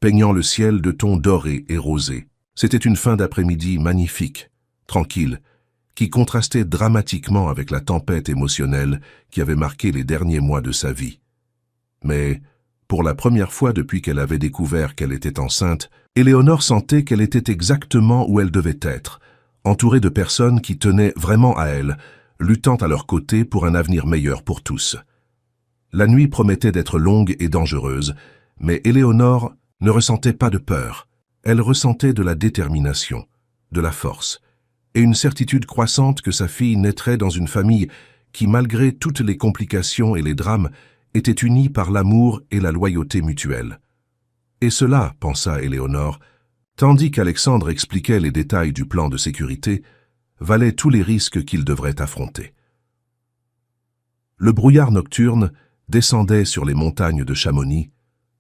peignant le ciel de tons dorés et rosés. C'était une fin d'après-midi magnifique, tranquille, qui contrastait dramatiquement avec la tempête émotionnelle qui avait marqué les derniers mois de sa vie. Mais, pour la première fois depuis qu'elle avait découvert qu'elle était enceinte, Éléonore sentait qu'elle était exactement où elle devait être, entourée de personnes qui tenaient vraiment à elle, luttant à leur côté pour un avenir meilleur pour tous. La nuit promettait d'être longue et dangereuse, mais Éléonore ne ressentait pas de peur. Elle ressentait de la détermination, de la force, et une certitude croissante que sa fille naîtrait dans une famille qui, malgré toutes les complications et les drames, était unie par l'amour et la loyauté mutuelle. Et cela, pensa Éléonore, tandis qu'Alexandre expliquait les détails du plan de sécurité, valait tous les risques qu'il devrait affronter. Le brouillard nocturne descendait sur les montagnes de Chamonix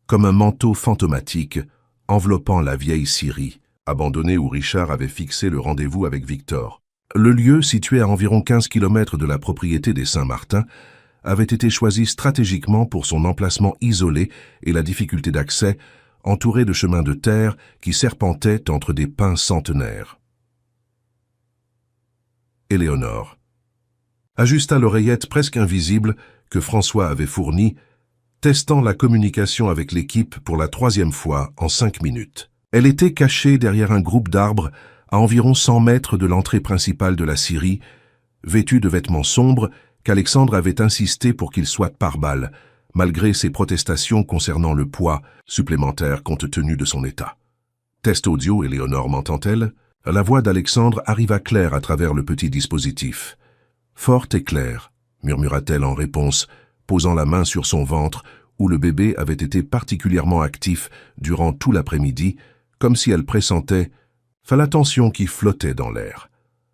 comme un manteau fantomatique enveloppant la vieille scierie, abandonnée où Richard avait fixé le rendez-vous avec Victor. Le lieu, situé à environ 15 km de la propriété des Saint-Martin, avait été choisi stratégiquement pour son emplacement isolé et la difficulté d'accès, entouré de chemins de terre qui serpentaient entre des pins centenaires. Éléonore ajusta l'oreillette presque invisible que François avait fournie, testant la communication avec l'équipe pour la 3e fois en 5 minutes. Elle était cachée derrière un groupe d'arbres à environ 100 mètres de l'entrée principale de la scierie, vêtue de vêtements sombres qu'Alexandre avait insisté pour qu'ils soient par balles, malgré ses protestations concernant le poids supplémentaire compte tenu de son état. Test audio, Éléonore m'entend-elle? La voix d'Alexandre arriva claire à travers le petit dispositif. Forte et claire, murmura-t-elle en réponse, posant la main sur son ventre, où le bébé avait été particulièrement actif durant tout l'après-midi, comme si elle pressentait la tension qui flottait dans l'air.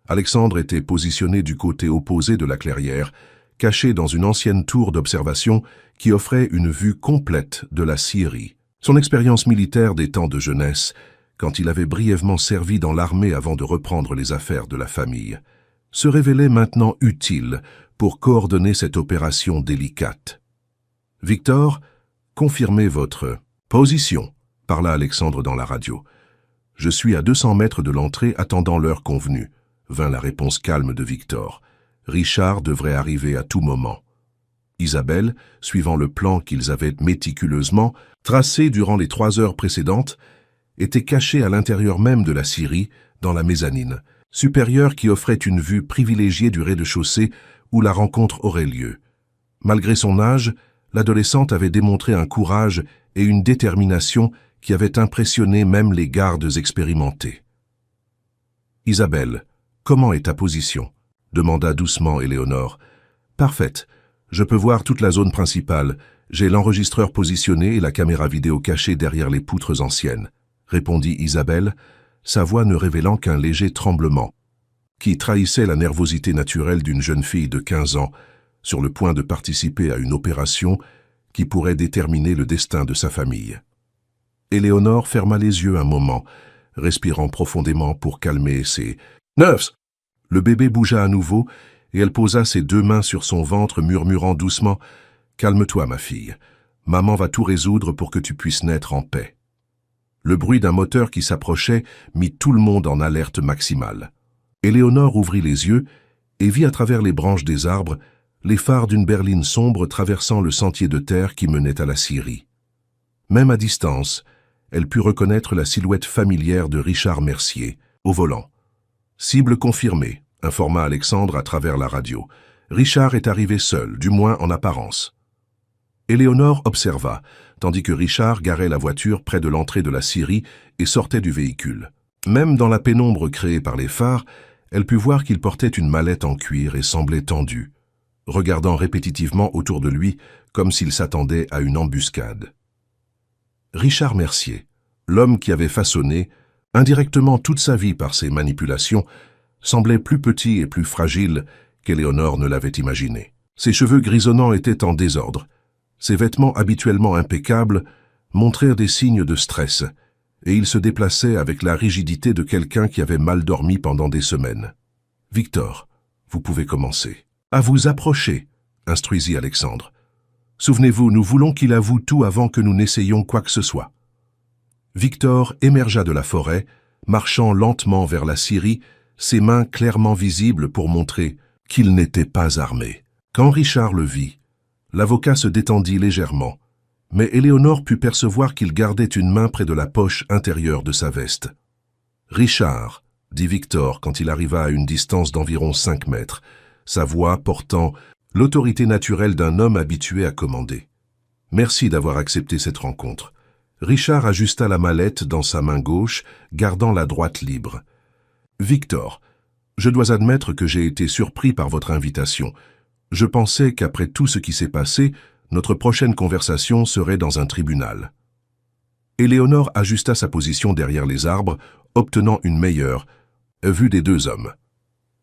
Alexandre était positionné du côté opposé de la clairière, caché dans une ancienne tour d'observation qui offrait une vue complète de la scierie. Son expérience militaire des temps de jeunesse, quand il avait brièvement servi dans l'armée avant de reprendre les affaires de la famille, se révélait maintenant utile pour coordonner cette opération délicate. « Victor, confirmez votre position », parla Alexandre dans la radio. « Je suis à 200 mètres de l'entrée attendant l'heure convenue », vint la réponse calme de Victor. « Richard devrait arriver à tout moment. » Isabelle, suivant le plan qu'ils avaient méticuleusement tracé durant les 3 heures précédentes, était cachée à l'intérieur même de la scierie, dans la mezzanine supérieure qui offrait une vue privilégiée du rez-de-chaussée où la rencontre aurait lieu. Malgré son âge, l'adolescente avait démontré un courage et une détermination qui avaient impressionné même les gardes expérimentés. « Isabelle, comment est ta position ?» demanda doucement Éléonore. « Parfaite. Je peux voir toute la zone principale. J'ai l'enregistreur positionné et la caméra vidéo cachée derrière les poutres anciennes, » répondit Isabelle, sa voix ne révélant qu'un léger tremblement, qui trahissait la nervosité naturelle d'une jeune fille de 15 ans, sur le point de participer à une opération qui pourrait déterminer le destin de sa famille. Éléonore ferma les yeux un moment, respirant profondément pour calmer ses nerfs. Le bébé bougea à nouveau et elle posa ses 2 mains sur son ventre, murmurant doucement « Calme-toi, ma fille. Maman va tout résoudre pour que tu puisses naître en paix. » Le bruit d'un moteur qui s'approchait mit tout le monde en alerte maximale. Éléonore ouvrit les yeux et vit à travers les branches des arbres les phares d'une berline sombre traversant le sentier de terre qui menait à la scierie. Même à distance, elle put reconnaître la silhouette familière de Richard Mercier, au volant. « Cible confirmée », informa Alexandre à travers la radio. « Richard est arrivé seul, du moins en apparence. » Éléonore observa, tandis que Richard garait la voiture près de l'entrée de la scierie et sortait du véhicule. Même dans la pénombre créée par les phares, elle put voir qu'il portait une mallette en cuir et semblait tendu, regardant répétitivement autour de lui comme s'il s'attendait à une embuscade. Richard Mercier, l'homme qui avait façonné, indirectement toute sa vie par ses manipulations, semblait plus petit et plus fragile qu'Éléonore ne l'avait imaginé. Ses cheveux grisonnants étaient en désordre. Ses vêtements habituellement impeccables montrèrent des signes de stress, et il se déplaçait avec la rigidité de quelqu'un qui avait mal dormi pendant des semaines. « Victor, vous pouvez commencer. »« À vous approcher, » instruisit Alexandre. « Souvenez-vous, nous voulons qu'il avoue tout avant que nous n'essayions quoi que ce soit. » Victor émergea de la forêt, marchant lentement vers la scierie, ses mains clairement visibles pour montrer qu'il n'était pas armé. Quand Richard le vit, l'avocat se détendit légèrement, mais Éléonore put percevoir qu'il gardait une main près de la poche intérieure de sa veste. « Richard », dit Victor quand il arriva à une distance d'environ 5 mètres, sa voix portant l'autorité naturelle d'un homme habitué à commander. « Merci d'avoir accepté cette rencontre. » Richard ajusta la mallette dans sa main gauche, gardant la droite libre. « Victor, je dois admettre que j'ai été surpris par votre invitation. Je pensais qu'après tout ce qui s'est passé, notre prochaine conversation serait dans un tribunal. » Éléonore ajusta sa position derrière les arbres, obtenant une meilleure vue des 2 hommes.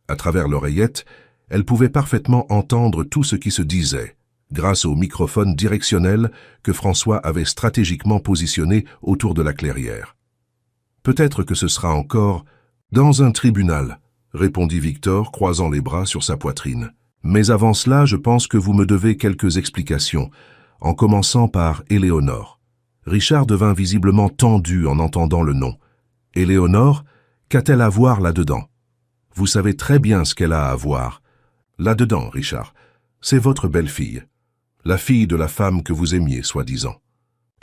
À travers l'oreillette, elle pouvait parfaitement entendre tout ce qui se disait, grâce au microphone directionnel que François avait stratégiquement positionné autour de la clairière. « Peut-être que ce sera encore dans un tribunal, » répondit Victor, croisant les bras sur sa poitrine. « Mais avant cela, je pense que vous me devez quelques explications, en commençant par Éléonore. » Richard devint visiblement tendu en entendant le nom. « Éléonore, qu'a-t-elle à voir là-dedans? » « Vous savez très bien ce qu'elle a à voir. Là-dedans, Richard, c'est votre belle-fille, la fille de la femme que vous aimiez, soi-disant. »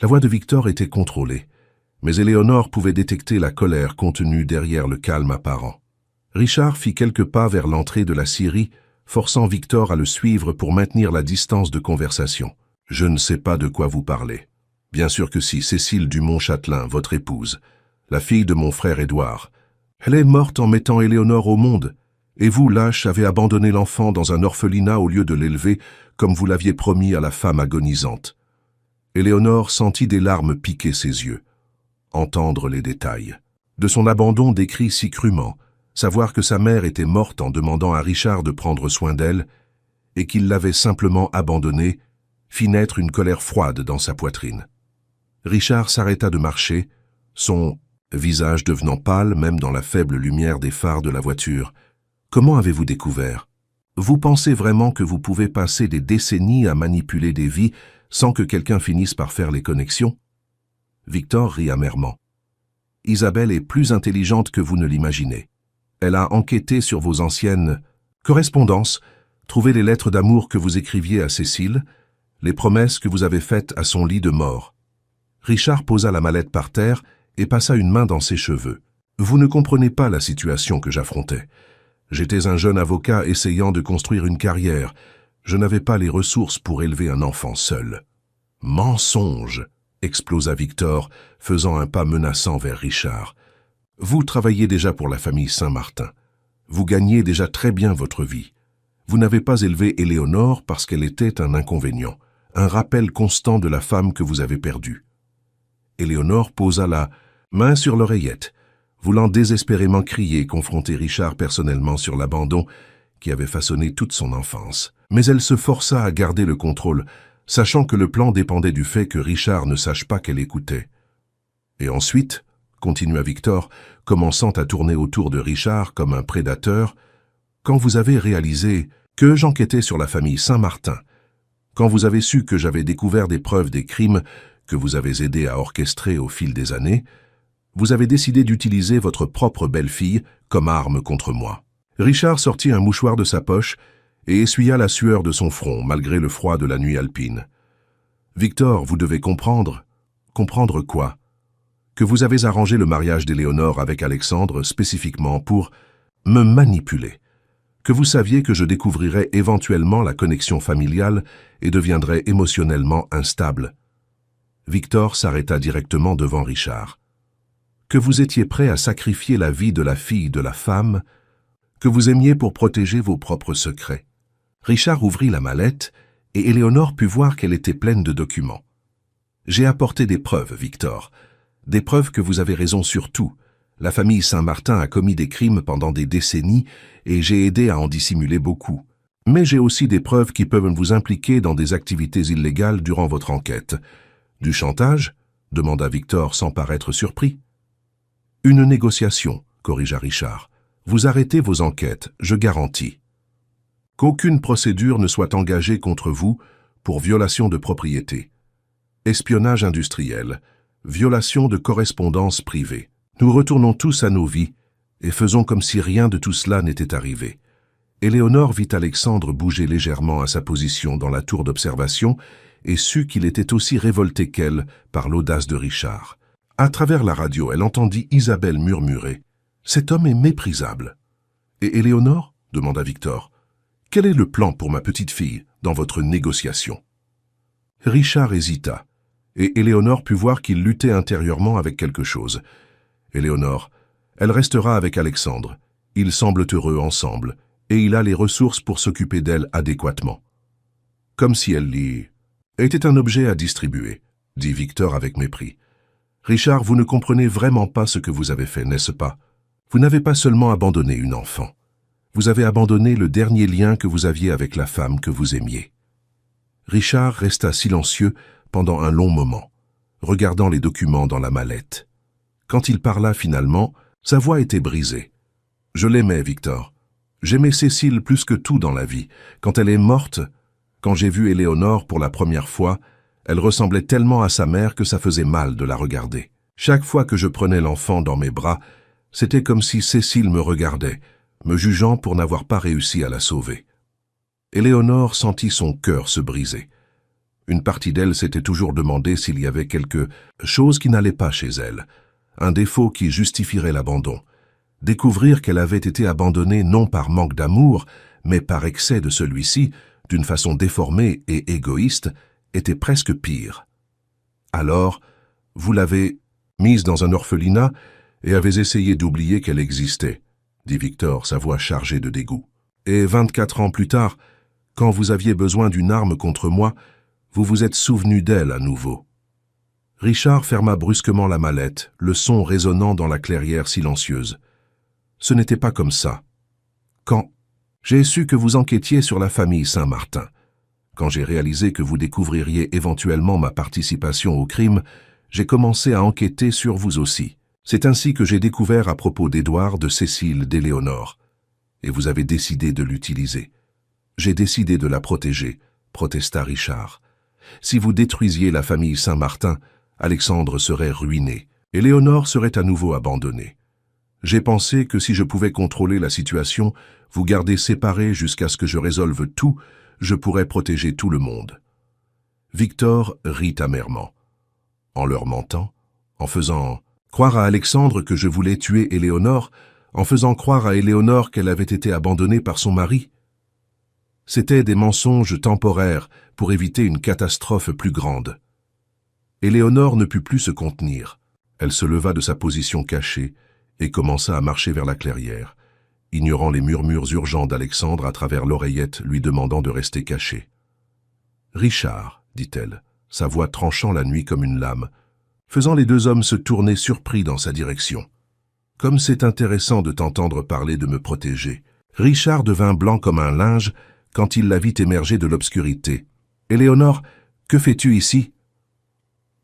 La voix de Victor était contrôlée, mais Éléonore pouvait détecter la colère contenue derrière le calme apparent. Richard fit quelques pas vers l'entrée de la scierie, forçant Victor à le suivre pour maintenir la distance de conversation. « Je ne sais pas de quoi vous parlez. Bien sûr que si, Cécile Dumont-Châtelain, votre épouse, la fille de mon frère Édouard. Elle est morte en mettant Éléonore au monde, et vous, lâche, avez abandonné l'enfant dans un orphelinat au lieu de l'élever, comme vous l'aviez promis à la femme agonisante. » Éléonore sentit des larmes piquer ses yeux. Entendre les détails de son abandon décrit si crûment, savoir que sa mère était morte en demandant à Richard de prendre soin d'elle, et qu'il l'avait simplement abandonnée, fit naître une colère froide dans sa poitrine. Richard s'arrêta de marcher, son visage devenant pâle même dans la faible lumière des phares de la voiture. « Comment avez-vous découvert? Vous pensez vraiment que vous pouvez passer des décennies à manipuler des vies sans que quelqu'un finisse par faire les connexions ?» Victor rit amèrement. « Isabelle est plus intelligente que vous ne l'imaginez. Elle a enquêté sur vos anciennes correspondances Trouvez les lettres d'amour que vous écriviez à Cécile, les promesses que vous avez faites à son lit de mort. » Richard posa la mallette par terre et passa une main dans ses cheveux. « Vous ne comprenez pas la situation que j'affrontais. J'étais un jeune avocat essayant de construire une carrière. Je n'avais pas les ressources pour élever un enfant seul. »« Mensonge !» explosa Victor, faisant un pas menaçant vers Richard. « Vous travaillez déjà pour la famille Saint-Martin. Vous gagnez déjà très bien votre vie. Vous n'avez pas élevé Éléonore parce qu'elle était un inconvénient, un rappel constant de la femme que vous avez perdue. » Éléonore posa la main sur l'oreillette, voulant désespérément crier, confronter Richard personnellement sur l'abandon qui avait façonné toute son enfance. Mais elle se força à garder le contrôle, sachant que le plan dépendait du fait que Richard ne sache pas qu'elle écoutait. « Et ensuite, » continua Victor, commençant à tourner autour de Richard comme un prédateur, « quand vous avez réalisé que j'enquêtais sur la famille Saint-Martin, quand vous avez su que j'avais découvert des preuves des crimes que vous avez aidé à orchestrer au fil des années, vous avez décidé d'utiliser votre propre belle-fille comme arme contre moi. » Richard sortit un mouchoir de sa poche et essuya la sueur de son front, malgré le froid de la nuit alpine. « Victor, vous devez comprendre. » « Comprendre quoi ? » « Que vous avez arrangé le mariage d'Éléonore avec Alexandre spécifiquement pour me manipuler. Que vous saviez que je découvrirais éventuellement la connexion familiale et deviendrais émotionnellement instable. » Victor s'arrêta directement devant Richard. « Que vous étiez prêt à sacrifier la vie de la fille de la femme que vous aimiez pour protéger vos propres secrets. » Richard ouvrit la mallette et Éléonore put voir qu'elle était pleine de documents. « J'ai apporté des preuves, Victor. Des preuves que vous avez raison sur tout. La famille Saint-Martin a commis des crimes pendant des décennies et j'ai aidé à en dissimuler beaucoup. Mais j'ai aussi des preuves qui peuvent vous impliquer dans des activités illégales durant votre enquête. Du chantage ? Demanda Victor sans paraître surpris. Une négociation, corrigea Richard. Vous arrêtez vos enquêtes, je garantis. Qu'aucune procédure ne soit engagée contre vous pour violation de propriété. Espionnage industriel, violation de correspondance privée. Nous retournons tous à nos vies et faisons comme si rien de tout cela n'était arrivé. Éléonore vit Alexandre bouger légèrement à sa position dans la tour d'observation et sut qu'il était aussi révolté qu'elle par l'audace de Richard. À travers la radio, elle entendit Isabelle murmurer « Cet homme est méprisable. » « Et Éléonore ?» demanda Victor. « Quel est le plan pour ma petite fille dans votre négociation ?» Richard hésita, et Éléonore put voir qu'il luttait intérieurement avec quelque chose. « Éléonore, elle restera avec Alexandre. Ils semblent heureux ensemble, et il a les ressources pour s'occuper d'elle adéquatement. » Comme si elle était un objet à distribuer, dit Victor avec mépris. « Richard, vous ne comprenez vraiment pas ce que vous avez fait, n'est-ce pas? Vous n'avez pas seulement abandonné une enfant. Vous avez abandonné le dernier lien que vous aviez avec la femme que vous aimiez. » Richard resta silencieux pendant un long moment, regardant les documents dans la mallette. Quand il parla finalement, sa voix était brisée. « Je l'aimais, Victor. J'aimais Cécile plus que tout dans la vie. Quand elle est morte, quand j'ai vu Éléonore pour la première fois, elle ressemblait tellement à sa mère que ça faisait mal de la regarder. Chaque fois que je prenais l'enfant dans mes bras, c'était comme si Cécile me regardait, me jugeant pour n'avoir pas réussi à la sauver. » Éléonore sentit son cœur se briser. Une partie d'elle s'était toujours demandé s'il y avait quelque chose qui n'allait pas chez elle, un défaut qui justifierait l'abandon. Découvrir qu'elle avait été abandonnée non par manque d'amour, mais par excès de celui-ci, d'une façon déformée et égoïste, était presque pire. « Alors, vous l'avez mise dans un orphelinat et avez essayé d'oublier qu'elle existait, » dit Victor, sa voix chargée de dégoût. « Et 24 ans plus tard, quand vous aviez besoin d'une arme contre moi, vous vous êtes souvenu d'elle à nouveau. » Richard ferma brusquement la mallette, le son résonnant dans la clairière silencieuse. « Ce n'était pas comme ça. Quand j'ai su que vous enquêtiez sur la famille Saint-Martin, quand j'ai réalisé que vous découvririez éventuellement ma participation au crime, j'ai commencé à enquêter sur vous aussi. C'est ainsi que j'ai découvert à propos d'Édouard, de Cécile, d'Éléonore. Et vous avez décidé de l'utiliser. J'ai décidé de la protéger, protesta Richard. Si vous détruisiez la famille Saint-Martin, Alexandre serait ruiné. Éléonore serait à nouveau abandonnée. J'ai pensé que si je pouvais contrôler la situation, vous garder séparés jusqu'à ce que je résolve tout, je pourrais protéger tout le monde. » Victor rit amèrement. En leur mentant, en faisant croire à Alexandre que je voulais tuer Éléonore, en faisant croire à Éléonore qu'elle avait été abandonnée par son mari. C'étaient des mensonges temporaires pour éviter une catastrophe plus grande. Éléonore ne put plus se contenir. Elle se leva de sa position cachée et commença à marcher vers la clairière, ignorant les murmures urgents d'Alexandre à travers l'oreillette lui demandant de rester cachée. « Richard, » dit-elle, sa voix tranchant la nuit comme une lame, faisant les deux hommes se tourner surpris dans sa direction. « Comme c'est intéressant de t'entendre parler de me protéger. » Richard devint blanc comme un linge quand il la vit émerger de l'obscurité. « Éléonore, que fais-tu ici ?»«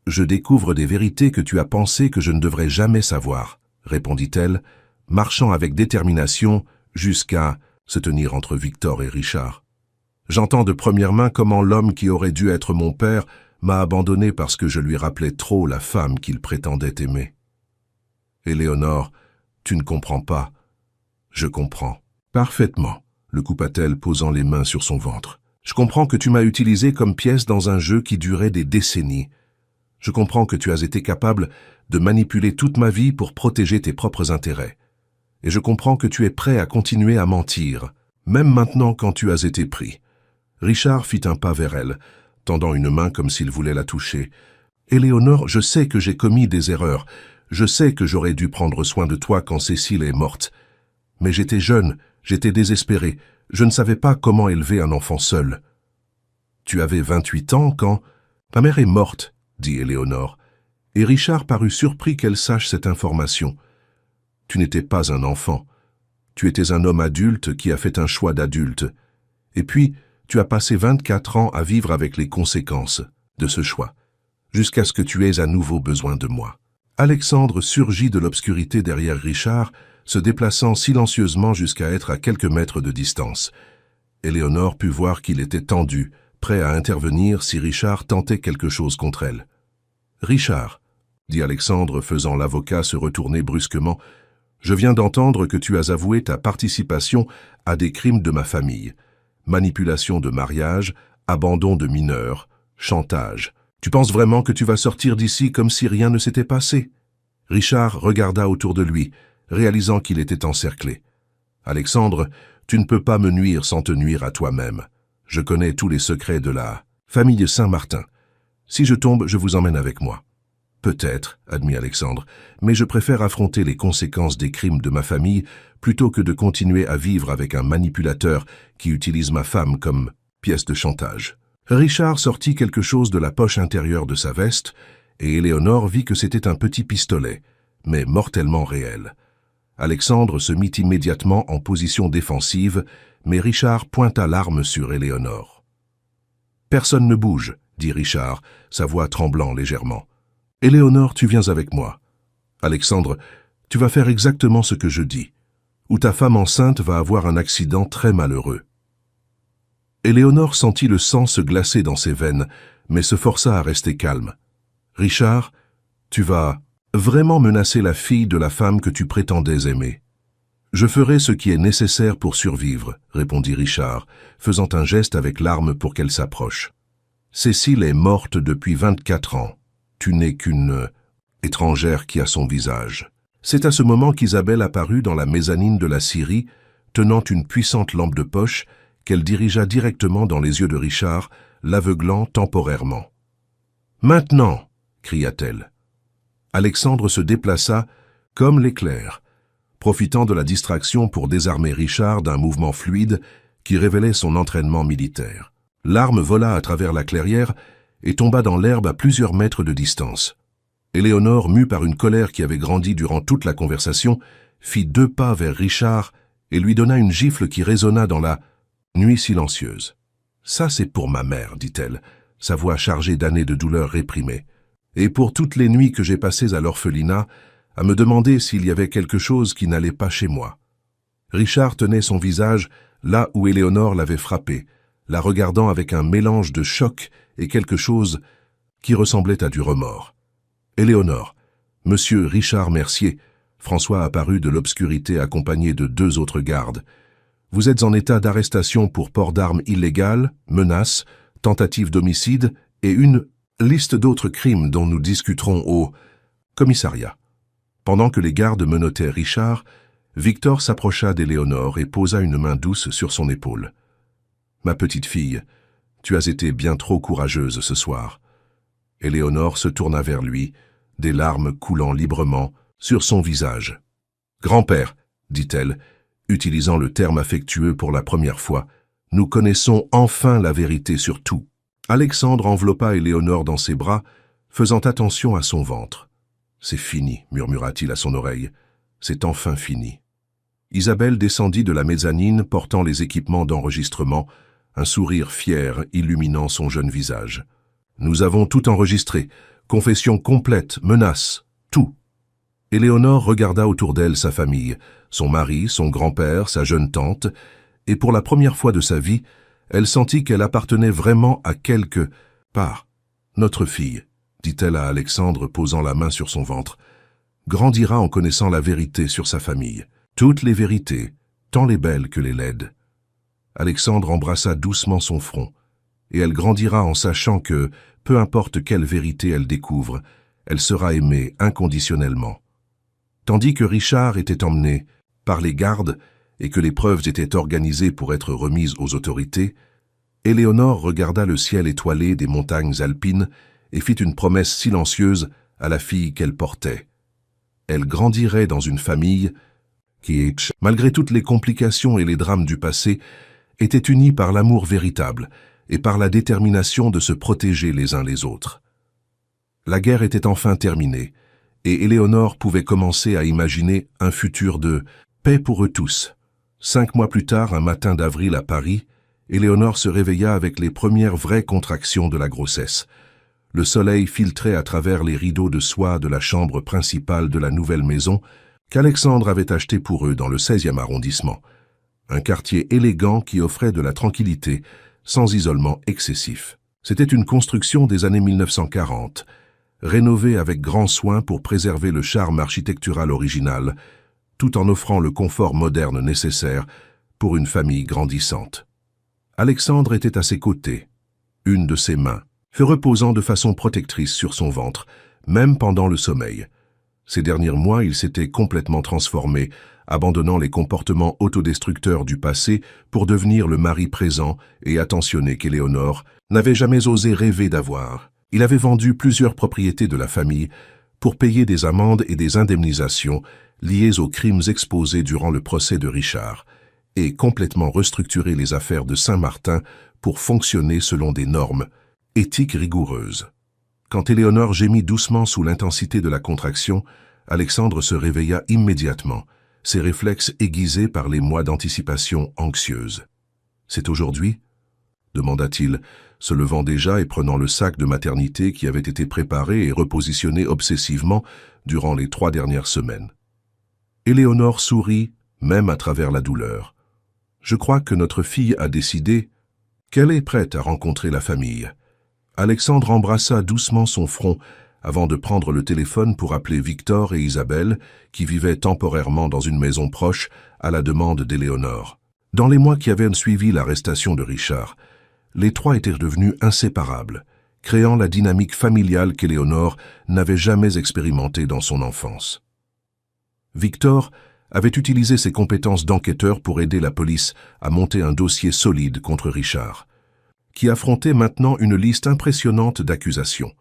Je découvre des vérités que tu as pensé que je ne devrais jamais savoir, » répondit-elle, marchant avec détermination jusqu'à se tenir entre Victor et Richard. « J'entends de première main comment l'homme qui aurait dû être mon père m'a abandonné parce que je lui rappelais trop la femme qu'il prétendait aimer. »« Éléonore, tu ne comprends pas. »« Je comprends. »« Parfaitement, » le coupa-t-elle, posant les mains sur son ventre. « Je comprends que tu m'as utilisé comme pièce dans un jeu qui durait des décennies. Je comprends que tu as été capable de manipuler toute ma vie pour protéger tes propres intérêts. Et je comprends que tu es prêt à continuer à mentir, même maintenant quand tu as été pris. » Richard fit un pas vers elle, tendant une main comme s'il voulait la toucher. « Éléonore, je sais que j'ai commis des erreurs. Je sais que j'aurais dû prendre soin de toi quand Cécile est morte. Mais j'étais jeune, j'étais désespéré. Je ne savais pas comment élever un enfant seul. »« Tu avais 28 ans quand... »« Ma mère est morte, » dit Éléonore, et Richard parut surpris qu'elle sache cette information. « Tu n'étais pas un enfant. Tu étais un homme adulte qui a fait un choix d'adulte. Et puis, tu as passé 24 ans à vivre avec les conséquences de ce choix, jusqu'à ce que tu aies à nouveau besoin de moi. » Alexandre surgit de l'obscurité derrière Richard, se déplaçant silencieusement jusqu'à être à quelques mètres de distance. Éléonore put voir qu'il était tendu, prêt à intervenir si Richard tentait quelque chose contre elle. « Richard, » dit Alexandre, faisant l'avocat se retourner brusquement, « je viens d'entendre que tu as avoué ta participation à des crimes de ma famille. Manipulation de mariage, abandon de mineurs, chantage. Tu penses vraiment que tu vas sortir d'ici comme si rien ne s'était passé ?» Richard regarda autour de lui, réalisant qu'il était encerclé. « Alexandre, tu ne peux pas me nuire sans te nuire à toi-même. Je connais tous les secrets de la famille Saint-Martin. Si je tombe, je vous emmène avec moi. »« Peut-être, » admit Alexandre, « mais je préfère affronter les conséquences des crimes de ma famille plutôt que de continuer à vivre avec un manipulateur qui utilise ma femme comme pièce de chantage. » Richard sortit quelque chose de la poche intérieure de sa veste, et Éléonore vit que c'était un petit pistolet, mais mortellement réel. Alexandre se mit immédiatement en position défensive, mais Richard pointa l'arme sur Éléonore. « Personne ne bouge, » dit Richard, sa voix tremblant légèrement. « Éléonore, tu viens avec moi. Alexandre, tu vas faire exactement ce que je dis, ou ta femme enceinte va avoir un accident très malheureux. » Éléonore sentit le sang se glacer dans ses veines, mais se força à rester calme. « Richard, tu vas vraiment menacer la fille de la femme que tu prétendais aimer. »« Je ferai ce qui est nécessaire pour survivre, » répondit Richard, faisant un geste avec l'arme pour qu'elle s'approche. « Cécile est morte depuis 24 ans. Tu n'es qu'une étrangère qui a son visage. » C'est à ce moment qu'Isabelle apparut dans la mezzanine de la scierie, tenant une puissante lampe de poche qu'elle dirigea directement dans les yeux de Richard, l'aveuglant temporairement. « Maintenant !» cria-t-elle. Alexandre se déplaça comme l'éclair, profitant de la distraction pour désarmer Richard d'un mouvement fluide qui révélait son entraînement militaire. L'arme vola à travers la clairière et tomba dans l'herbe à plusieurs mètres de distance. Éléonore, mue par une colère qui avait grandi durant toute la conversation, fit 2 pas vers Richard et lui donna une gifle qui résonna dans la nuit silencieuse. « Ça, c'est pour ma mère, » dit-elle, sa voix chargée d'années de douleur réprimée. « Et pour toutes les nuits que j'ai passées à l'orphelinat, à me demander s'il y avait quelque chose qui n'allait pas chez moi. » Richard tenait son visage là où Éléonore l'avait frappé, la regardant avec un mélange de choc et quelque chose qui ressemblait à du remords. « Éléonore, Monsieur Richard Mercier, François apparut de l'obscurité accompagné de 2 autres gardes. « Vous êtes en état d'arrestation pour port d'armes illégales, menaces, tentative d'homicide et une liste d'autres crimes dont nous discuterons au commissariat. » Pendant que les gardes menottaient Richard, Victor s'approcha d'Éléonore et posa une main douce sur son épaule. « Ma petite fille, tu as été bien trop courageuse ce soir. » Éléonore se tourna vers lui, des larmes coulant librement sur son visage. « Grand-père, dit-elle, utilisant le terme affectueux pour la première fois, nous connaissons enfin la vérité sur tout. » Alexandre enveloppa Éléonore dans ses bras, faisant attention à son ventre. « C'est fini, murmura-t-il à son oreille. C'est enfin fini. » Isabelle descendit de la mezzanine portant les équipements d'enregistrement, un sourire fier illuminant son jeune visage. « Nous avons tout enregistré. Confession complète, menace, tout. » Éléonore regarda autour d'elle sa famille, son mari, son grand-père, sa jeune tante, et pour la première fois de sa vie, elle sentit qu'elle appartenait vraiment à quelque part. « Notre fille, » dit-elle à Alexandre posant la main sur son ventre, « grandira en connaissant la vérité sur sa famille. Toutes les vérités, tant les belles que les laides. » Alexandre embrassa doucement son front, et elle grandira en sachant que, peu importe quelle vérité elle découvre, elle sera aimée inconditionnellement. Tandis que Richard était emmené par les gardes et que les preuves étaient organisées pour être remises aux autorités, Éléonore regarda le ciel étoilé des montagnes alpines et fit une promesse silencieuse à la fille qu'elle portait. Elle grandirait dans une famille qui, malgré toutes les complications et les drames du passé, était unie par l'amour véritable et par la détermination de se protéger les uns les autres. La guerre était enfin terminée, et Éléonore pouvait commencer à imaginer un futur de paix pour eux tous. 5 mois plus tard, un matin d'avril à Paris, Éléonore se réveilla avec les premières vraies contractions de la grossesse. Le soleil filtrait à travers les rideaux de soie de la chambre principale de la nouvelle maison qu'Alexandre avait achetée pour eux dans le 16e arrondissement. Un quartier élégant qui offrait de la tranquillité, sans isolement excessif. C'était une construction des années 1940, rénovée avec grand soin pour préserver le charme architectural original, tout en offrant le confort moderne nécessaire pour une famille grandissante. Alexandre était à ses côtés. Une de ses mains fut reposant de façon protectrice sur son ventre, même pendant le sommeil. Ces derniers mois, il s'était complètement transformé, abandonnant les comportements autodestructeurs du passé pour devenir le mari présent et attentionné qu'Éléonore n'avait jamais osé rêver d'avoir. Il avait vendu plusieurs propriétés de la famille pour payer des amendes et des indemnisations liées aux crimes exposés durant le procès de Richard et complètement restructuré les affaires de Saint-Martin pour fonctionner selon des normes éthiques rigoureuses. Quand Éléonore gémit doucement sous l'intensité de la contraction, Alexandre se réveilla immédiatement, ses réflexes aiguisés par les mois d'anticipation anxieuse. « C'est aujourd'hui » demanda-t-il, se levant déjà et prenant le sac de maternité qui avait été préparé et repositionné obsessivement durant les 3 dernières semaines. Éléonore sourit, même à travers la douleur. « Je crois que notre fille a décidé qu'elle est prête à rencontrer la famille. » Alexandre embrassa doucement son front avant de prendre le téléphone pour appeler Victor et Isabelle, qui vivaient temporairement dans une maison proche à la demande d'Éléonore. Dans les mois qui avaient suivi l'arrestation de Richard, les 3 étaient devenus inséparables, créant la dynamique familiale qu'Éléonore n'avait jamais expérimentée dans son enfance. Victor avait utilisé ses compétences d'enquêteur pour aider la police à monter un dossier solide contre Richard, qui affrontait maintenant une liste impressionnante d'accusations.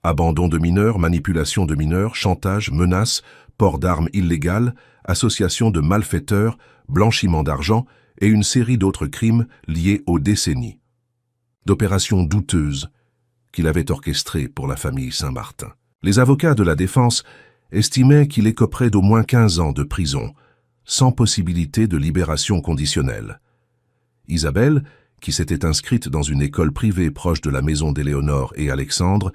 Abandon de mineurs, manipulation de mineurs, chantage, menaces, port d'armes illégales, association de malfaiteurs, blanchiment d'argent et une série d'autres crimes liés aux décennies d'opérations douteuses qu'il avait orchestrées pour la famille Saint-Martin. Les avocats de la défense estimaient qu'il écoperait d'au moins 15 ans de prison, sans possibilité de libération conditionnelle. Isabelle, qui s'était inscrite dans une école privée proche de la maison d'Éléonore et Alexandre,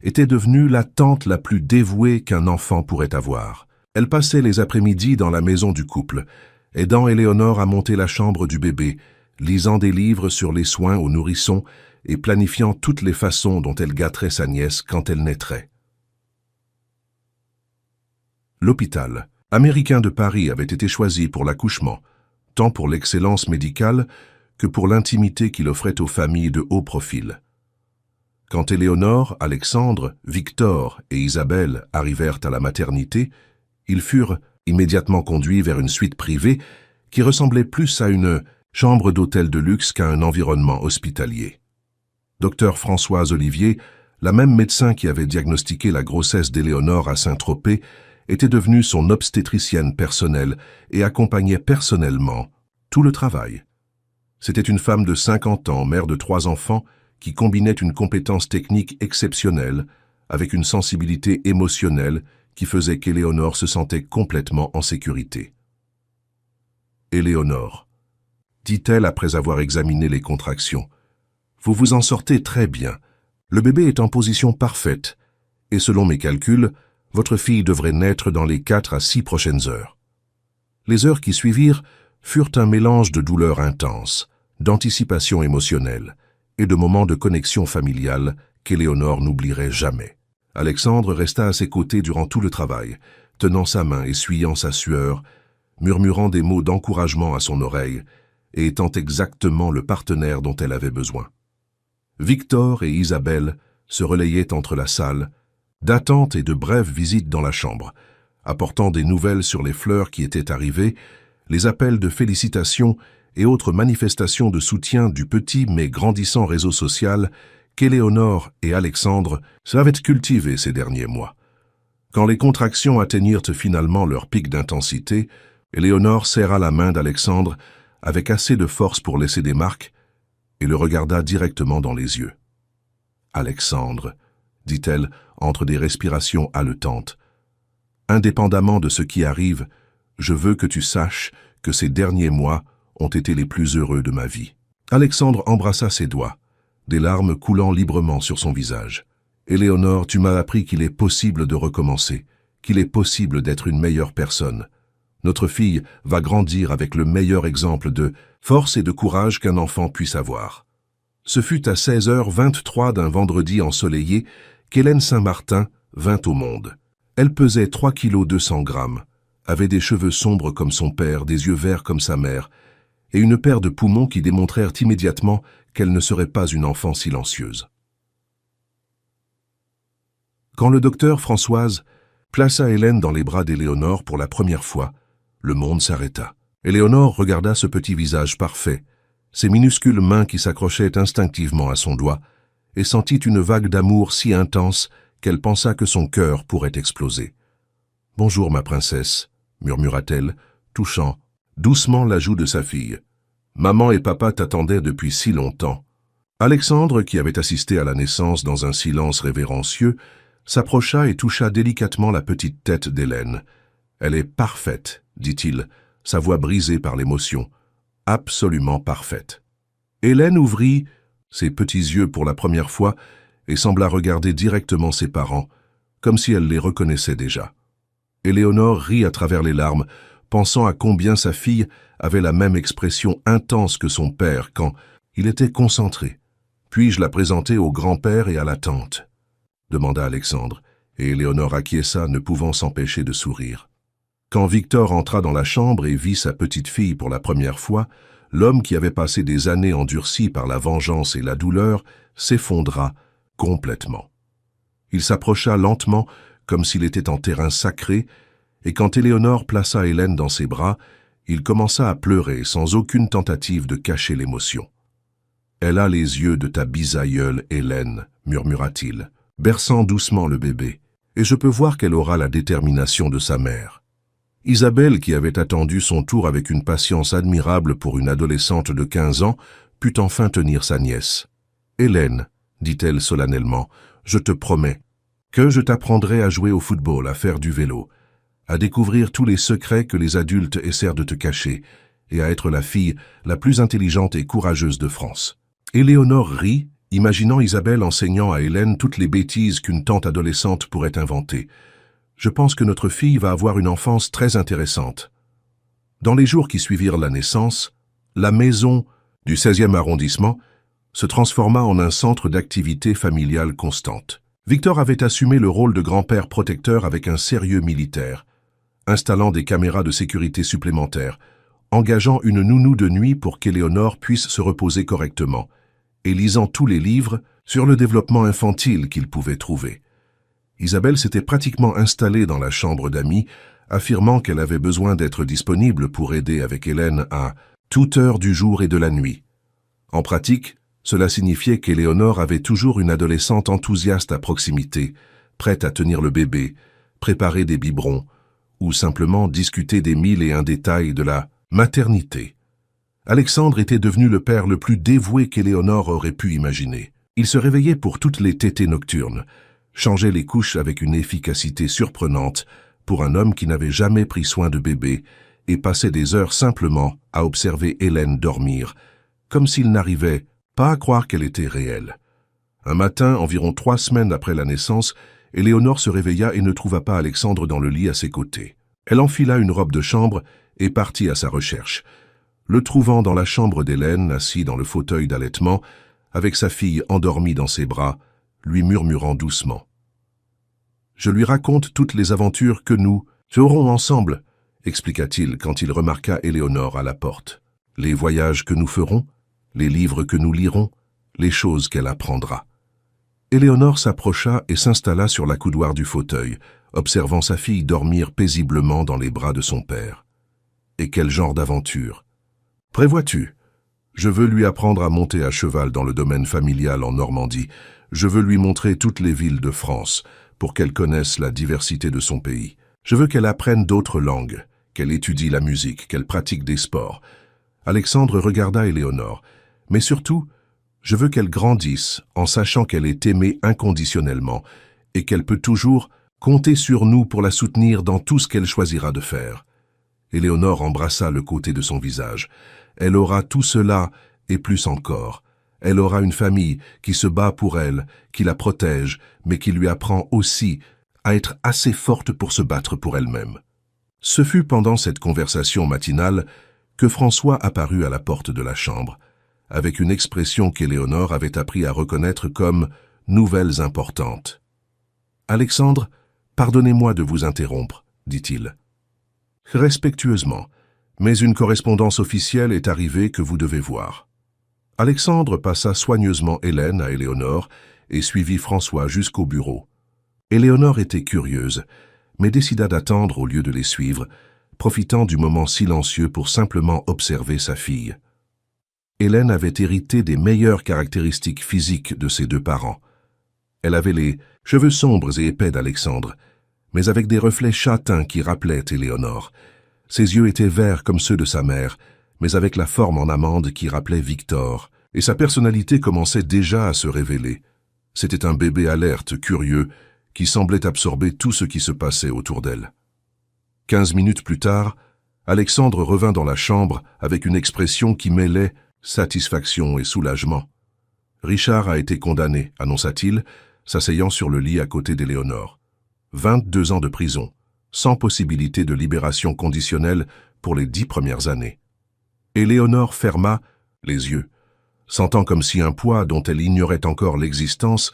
était devenue la tante la plus dévouée qu'un enfant pourrait avoir. Elle passait les après-midi dans la maison du couple, aidant Éléonore à monter la chambre du bébé, lisant des livres sur les soins aux nourrissons et planifiant toutes les façons dont elle gâterait sa nièce quand elle naîtrait. L'hôpital. Américain de Paris avait été choisi pour l'accouchement, tant pour l'excellence médicale que pour l'intimité qu'il offrait aux familles de haut profil. Quand Éléonore, Alexandre, Victor et Isabelle arrivèrent à la maternité, ils furent immédiatement conduits vers une suite privée qui ressemblait plus à une chambre d'hôtel de luxe qu'à un environnement hospitalier. Docteur Françoise Olivier, la même médecin qui avait diagnostiqué la grossesse d'Éléonore à Saint-Tropez, était devenue son obstétricienne personnelle et accompagnait personnellement tout le travail. C'était une femme de 50 ans, mère de 3 enfants, qui combinait une compétence technique exceptionnelle avec une sensibilité émotionnelle qui faisait qu'Éléonore se sentait complètement en sécurité. « Éléonore, dit-elle après avoir examiné les contractions, vous vous en sortez très bien. Le bébé est en position parfaite et selon mes calculs, votre fille devrait naître dans les 4 à 6 prochaines heures. » Les heures qui suivirent furent un mélange de douleurs intenses, d'anticipation émotionnelle et de moments de connexion familiale qu'Éléonore n'oublierait jamais. Alexandre resta à ses côtés durant tout le travail, tenant sa main, essuyant sa sueur, murmurant des mots d'encouragement à son oreille et étant exactement le partenaire dont elle avait besoin. Victor et Isabelle se relayaient entre la salle, d'attente et de brèves visites dans la chambre, apportant des nouvelles sur les fleurs qui étaient arrivées, les appels de félicitations et autres manifestations de soutien du petit mais grandissant réseau social qu'Éléonore et Alexandre savaient cultiver ces derniers mois. Quand les contractions atteignirent finalement leur pic d'intensité, Éléonore serra la main d'Alexandre avec assez de force pour laisser des marques et le regarda directement dans les yeux. « Alexandre, dit-elle entre des respirations haletantes, indépendamment de ce qui arrive, je veux que tu saches que ces derniers mois ont été les plus heureux de ma vie. » Alexandre embrassa ses doigts, des larmes coulant librement sur son visage. « Éléonore, tu m'as appris qu'il est possible de recommencer, qu'il est possible d'être une meilleure personne. Notre fille va grandir avec le meilleur exemple de force et de courage qu'un enfant puisse avoir. » Ce fut à 16h23 d'un vendredi ensoleillé qu'Hélène Saint-Martin vint au monde. Elle pesait 3 kg 200 grammes, avait des cheveux sombres comme son père, des yeux verts comme sa mère, et une paire de poumons qui démontrèrent immédiatement qu'elle ne serait pas une enfant silencieuse. Quand le docteur Françoise plaça Hélène dans les bras d'Éléonore pour la première fois, le monde s'arrêta. Éléonore regarda ce petit visage parfait, ses minuscules mains qui s'accrochaient instinctivement à son doigt, et sentit une vague d'amour si intense qu'elle pensa que son cœur pourrait exploser. « Bonjour, ma princesse », murmura-t-elle, touchant doucement la joue de sa fille. « Maman et papa t'attendaient depuis si longtemps. » Alexandre, qui avait assisté à la naissance dans un silence révérencieux, s'approcha et toucha délicatement la petite tête d'Hélène. « Elle est parfaite, dit-il, sa voix brisée par l'émotion. Absolument parfaite. » Hélène ouvrit ses petits yeux pour la première fois et sembla regarder directement ses parents, comme si elle les reconnaissait déjà. Éléonore rit à travers les larmes, pensant à combien sa fille avait la même expression intense que son père quand il était concentré. « Puis-je la présenter au grand-père et à la tante ?» demanda Alexandre, et Éléonore acquiesça, ne pouvant s'empêcher de sourire. Quand Victor entra dans la chambre et vit sa petite-fille pour la première fois, l'homme qui avait passé des années endurci par la vengeance et la douleur s'effondra complètement. Il s'approcha lentement, comme s'il était en terrain sacré, et quand Éléonore plaça Hélène dans ses bras, il commença à pleurer sans aucune tentative de cacher l'émotion. « Elle a les yeux de ta bisaïeule, Hélène, » murmura-t-il, berçant doucement le bébé, « et je peux voir qu'elle aura la détermination de sa mère. » Isabelle, qui avait attendu son tour avec une patience admirable pour une adolescente de 15 ans, put enfin tenir sa nièce. « Hélène, » dit-elle solennellement, « je te promets que je t'apprendrai à jouer au football, à faire du vélo, à découvrir tous les secrets que les adultes essaient de te cacher, et à être la fille la plus intelligente et courageuse de France. » Éléonore rit, imaginant Isabelle enseignant à Hélène toutes les bêtises qu'une tante adolescente pourrait inventer. « Je pense que notre fille va avoir une enfance très intéressante. » Dans les jours qui suivirent la naissance, la maison du 16e arrondissement se transforma en un centre d'activité familiale constante. Victor avait assumé le rôle de grand-père protecteur avec un sérieux militaire. installant des caméras de sécurité supplémentaires, engageant une nounou de nuit pour qu'Éléonore puisse se reposer correctement, et lisant tous les livres sur le développement infantile qu'il pouvait trouver. Isabelle s'était pratiquement installée dans la chambre d'amis, affirmant qu'elle avait besoin d'être disponible pour aider avec Hélène à toute heure du jour et de la nuit. En pratique, cela signifiait qu'Éléonore avait toujours une adolescente enthousiaste à proximité, prête à tenir le bébé, préparer des biberons, ou simplement discuter des 1001 détails de la maternité. Alexandre était devenu le père le plus dévoué qu'Éléonore aurait pu imaginer. Il se réveillait pour toutes les tétées nocturnes, changeait les couches avec une efficacité surprenante pour un homme qui n'avait jamais pris soin de bébé et passait des heures simplement à observer Hélène dormir, comme s'il n'arrivait pas à croire qu'elle était réelle. Un matin, environ 3 semaines après la naissance, Éléonore se réveilla et ne trouva pas Alexandre dans le lit à ses côtés. Elle enfila une robe de chambre et partit à sa recherche, le trouvant dans la chambre d'Hélène, assis dans le fauteuil d'allaitement, avec sa fille endormie dans ses bras, lui murmurant doucement. « Je lui raconte toutes les aventures que nous aurons ensemble, » expliqua-t-il quand il remarqua Éléonore à la porte. « Les voyages que nous ferons, les livres que nous lirons, les choses qu'elle apprendra. » Éléonore s'approcha et s'installa sur la coudoir du fauteuil, observant sa fille dormir paisiblement dans les bras de son père. « Et quel genre d'aventure? Prévois-tu? Je veux lui apprendre à monter à cheval dans le domaine familial en Normandie. Je veux lui montrer toutes les villes de France pour qu'elle connaisse la diversité de son pays. Je veux qu'elle apprenne d'autres langues, qu'elle étudie la musique, qu'elle pratique des sports. » Alexandre regarda Éléonore, mais surtout, je veux qu'elle grandisse en sachant qu'elle est aimée inconditionnellement et qu'elle peut toujours compter sur nous pour la soutenir dans tout ce qu'elle choisira de faire. Éléonore embrassa le côté de son visage. Elle aura tout cela et plus encore. Elle aura une famille qui se bat pour elle, qui la protège, mais qui lui apprend aussi à être assez forte pour se battre pour elle-même. Ce fut pendant cette conversation matinale que François apparut à la porte de la chambre, avec une expression qu'Éléonore avait appris à reconnaître comme « nouvelles importantes ». « Alexandre, pardonnez-moi de vous interrompre, » dit-il. « Respectueusement, mais une correspondance officielle est arrivée que vous devez voir. » Alexandre passa soigneusement Hélène à Éléonore et suivit François jusqu'au bureau. Éléonore était curieuse, mais décida d'attendre au lieu de les suivre, profitant du moment silencieux pour simplement observer sa fille. Hélène avait hérité des meilleures caractéristiques physiques de ses 2 parents. Elle avait les cheveux sombres et épais d'Alexandre, mais avec des reflets châtains qui rappelaient Éléonore. Ses yeux étaient verts comme ceux de sa mère, mais avec la forme en amande qui rappelait Victor, et sa personnalité commençait déjà à se révéler. C'était un bébé alerte, curieux, qui semblait absorber tout ce qui se passait autour d'elle. 15 minutes plus tard, Alexandre revint dans la chambre avec une expression qui mêlait satisfaction et soulagement. « Richard a été condamné », annonça-t-il, s'asseyant sur le lit à côté d'Éléonore. 22 ans de prison, sans possibilité de libération conditionnelle pour les 10 premières années. Éléonore ferma les yeux, sentant comme si un poids dont elle ignorait encore l'existence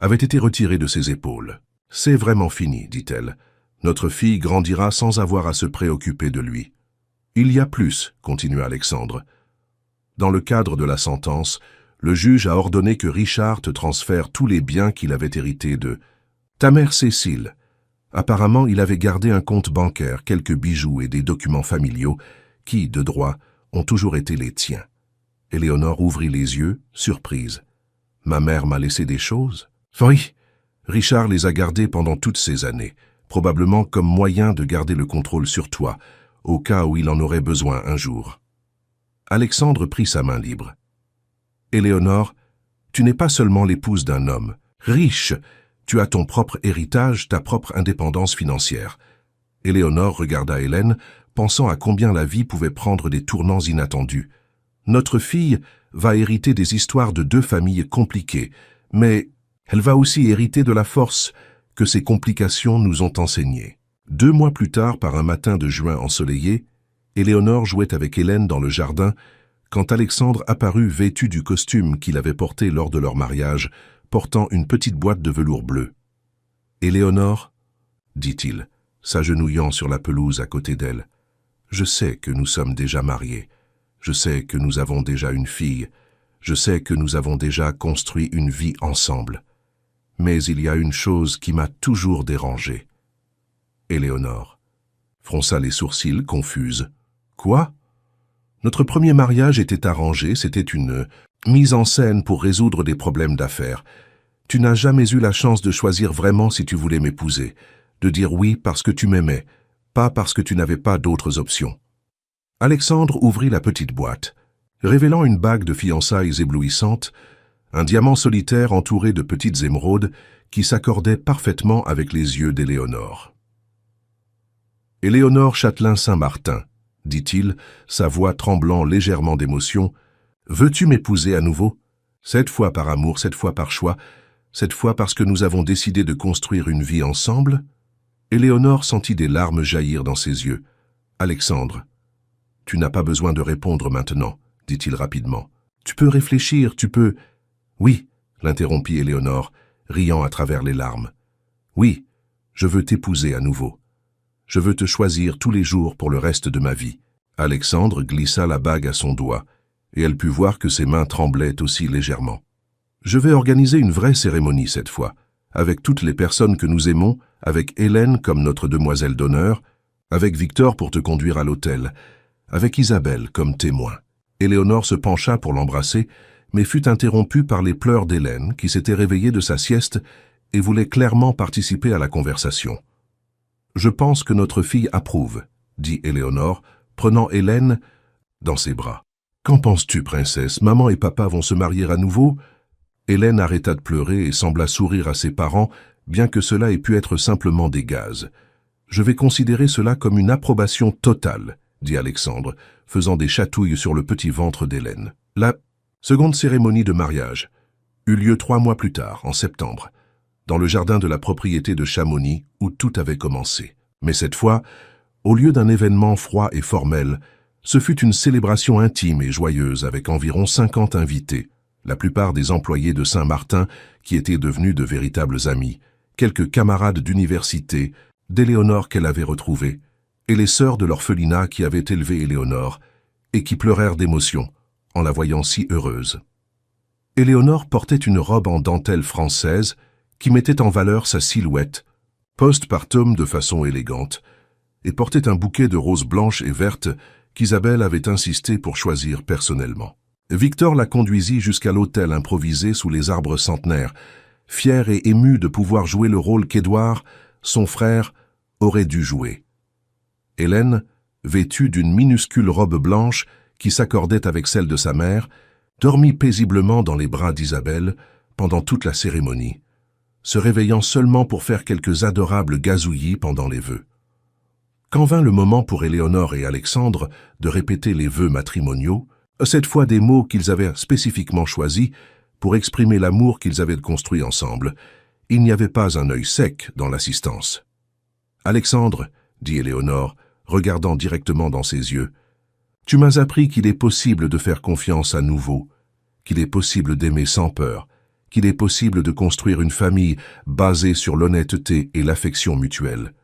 avait été retiré de ses épaules. « C'est vraiment fini, dit-elle. Notre fille grandira sans avoir à se préoccuper de lui. »« Il y a plus, » continua Alexandre. « Dans le cadre de la sentence, le juge a ordonné que Richard te transfère tous les biens qu'il avait hérités de ta mère Cécile. Apparemment, il avait gardé un compte bancaire, quelques bijoux et des documents familiaux qui, de droit, ont toujours été les tiens. » Éléonore ouvrit les yeux, surprise. « Ma mère m'a laissé des choses ?»« Oui, Richard les a gardées pendant toutes ces années, probablement comme moyen de garder le contrôle sur toi, au cas où il en aurait besoin un jour. » Alexandre prit sa main libre. « Éléonore, tu n'es pas seulement l'épouse d'un homme. Riche, tu as ton propre héritage, ta propre indépendance financière. » Éléonore regarda Hélène, pensant à combien la vie pouvait prendre des tournants inattendus. « Notre fille va hériter des histoires de 2 familles compliquées, mais elle va aussi hériter de la force que ces complications nous ont enseignée. » 2 mois plus tard, par un matin de juin ensoleillé, Éléonore jouait avec Hélène dans le jardin quand Alexandre apparut vêtu du costume qu'il avait porté lors de leur mariage, portant une petite boîte de velours bleu. « Éléonore, dit-il, s'agenouillant sur la pelouse à côté d'elle. « Je sais que nous sommes déjà mariés. Je sais que nous avons déjà une fille. Je sais que nous avons déjà construit une vie ensemble. Mais il y a une chose qui m'a toujours dérangé. » Éléonore fronça les sourcils, confuse. « Quoi ? Notre premier mariage était arrangé, c'était une mise en scène pour résoudre des problèmes d'affaires. Tu n'as jamais eu la chance de choisir vraiment si tu voulais m'épouser, de dire oui parce que tu m'aimais, pas parce que tu n'avais pas d'autres options. » Alexandre ouvrit la petite boîte, révélant une bague de fiançailles éblouissante, un diamant solitaire entouré de petites émeraudes qui s'accordaient parfaitement avec les yeux d'Éléonore. « Éléonore Châtelain-Saint-Martin, » dit-il, sa voix tremblant légèrement d'émotion, « veux-tu m'épouser à nouveau? Cette fois par amour, cette fois par choix, cette fois parce que nous avons décidé de construire une vie ensemble ?» Éléonore sentit des larmes jaillir dans ses yeux. « Alexandre, tu n'as pas besoin de répondre maintenant, » dit-il rapidement. « Tu peux réfléchir, tu peux... » « Oui, » l'interrompit Éléonore, riant à travers les larmes. « Oui, je veux t'épouser à nouveau. Je veux te choisir tous les jours pour le reste de ma vie. » Alexandre glissa la bague à son doigt, et elle put voir que ses mains tremblaient aussi légèrement. « Je vais organiser une vraie cérémonie cette fois, avec toutes les personnes que nous aimons, avec Hélène comme notre demoiselle d'honneur, avec Victor pour te conduire à l'hôtel, avec Isabelle comme témoin. » Éléonore se pencha pour l'embrasser, mais fut interrompue par les pleurs d'Hélène, qui s'était réveillée de sa sieste et voulait clairement participer à la conversation. « Je pense que notre fille approuve, » dit Éléonore, prenant Hélène dans ses bras. « Qu'en penses-tu, princesse? Maman et papa vont se marier à nouveau ?» Hélène arrêta de pleurer et sembla sourire à ses parents, bien que cela ait pu être simplement des gazes. « Je vais considérer cela comme une approbation totale, » dit Alexandre, faisant des chatouilles sur le petit ventre d'Hélène. La seconde cérémonie de mariage eut lieu 3 mois plus tard, en septembre, dans le jardin de la propriété de Chamonix, où tout avait commencé. Mais cette fois, au lieu d'un événement froid et formel, ce fut une célébration intime et joyeuse avec environ 50 invités, la plupart des employés de Saint-Martin qui étaient devenus de véritables amis, quelques camarades d'université, d'Éléonore qu'elle avait retrouvée, et les sœurs de l'orphelinat qui avaient élevé Éléonore, et qui pleurèrent d'émotion en la voyant si heureuse. Éléonore portait une robe en dentelle française qui mettait en valeur sa silhouette, post-partum de façon élégante, et portait un bouquet de roses blanches et vertes qu'Isabelle avait insisté pour choisir personnellement. Victor la conduisit jusqu'à l'hôtel improvisé sous les arbres centenaires, fier et ému de pouvoir jouer le rôle qu'Édouard, son frère, aurait dû jouer. Hélène, vêtue d'une minuscule robe blanche qui s'accordait avec celle de sa mère, dormit paisiblement dans les bras d'Isabelle pendant toute la cérémonie, se réveillant seulement pour faire quelques adorables gazouillis pendant les vœux. Quand vint le moment pour Éléonore et Alexandre de répéter les vœux matrimoniaux, cette fois des mots qu'ils avaient spécifiquement choisis pour exprimer l'amour qu'ils avaient construit ensemble, il n'y avait pas un œil sec dans l'assistance. « Alexandre, » dit Éléonore, regardant directement dans ses yeux, « tu m'as appris qu'il est possible de faire confiance à nouveau, qu'il est possible d'aimer sans peur, qu'il est possible de construire une famille basée sur l'honnêteté et l'affection mutuelle.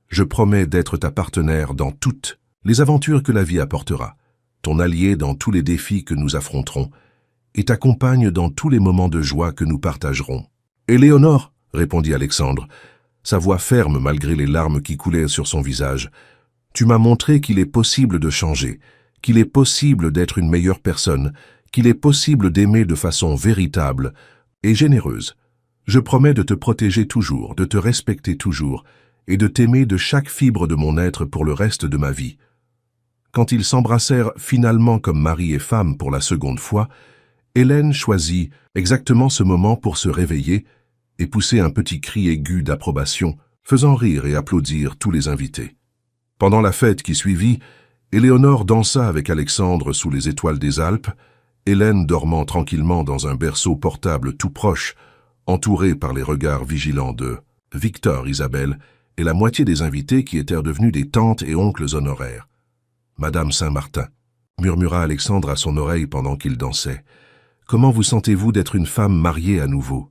Je promets d'être ta partenaire dans toutes les aventures que la vie apportera, ton allié dans tous les défis que nous affronterons, et ta compagne dans tous les moments de joie que nous partagerons. »« Éléonore, » répondit Alexandre, sa voix ferme malgré les larmes qui coulaient sur son visage, « tu m'as montré qu'il est possible de changer, qu'il est possible d'être une meilleure personne, qu'il est possible d'aimer de façon véritable et généreuse. Je promets de te protéger toujours, de te respecter toujours, et de t'aimer de chaque fibre de mon être pour le reste de ma vie. » Quand ils s'embrassèrent finalement comme mari et femme pour la seconde fois, Hélène choisit exactement ce moment pour se réveiller et pousser un petit cri aigu d'approbation, faisant rire et applaudir tous les invités. Pendant la fête qui suivit, Éléonore dansa avec Alexandre sous les étoiles des Alpes, Hélène dormant tranquillement dans un berceau portable tout proche, entourée par les regards vigilants de Victor, Isabelle et la moitié des invités qui étaient devenus des tantes et oncles honoraires. « Madame Saint-Martin, » murmura Alexandre à son oreille pendant qu'il dansait, « comment vous sentez-vous d'être une femme mariée à nouveau ?»«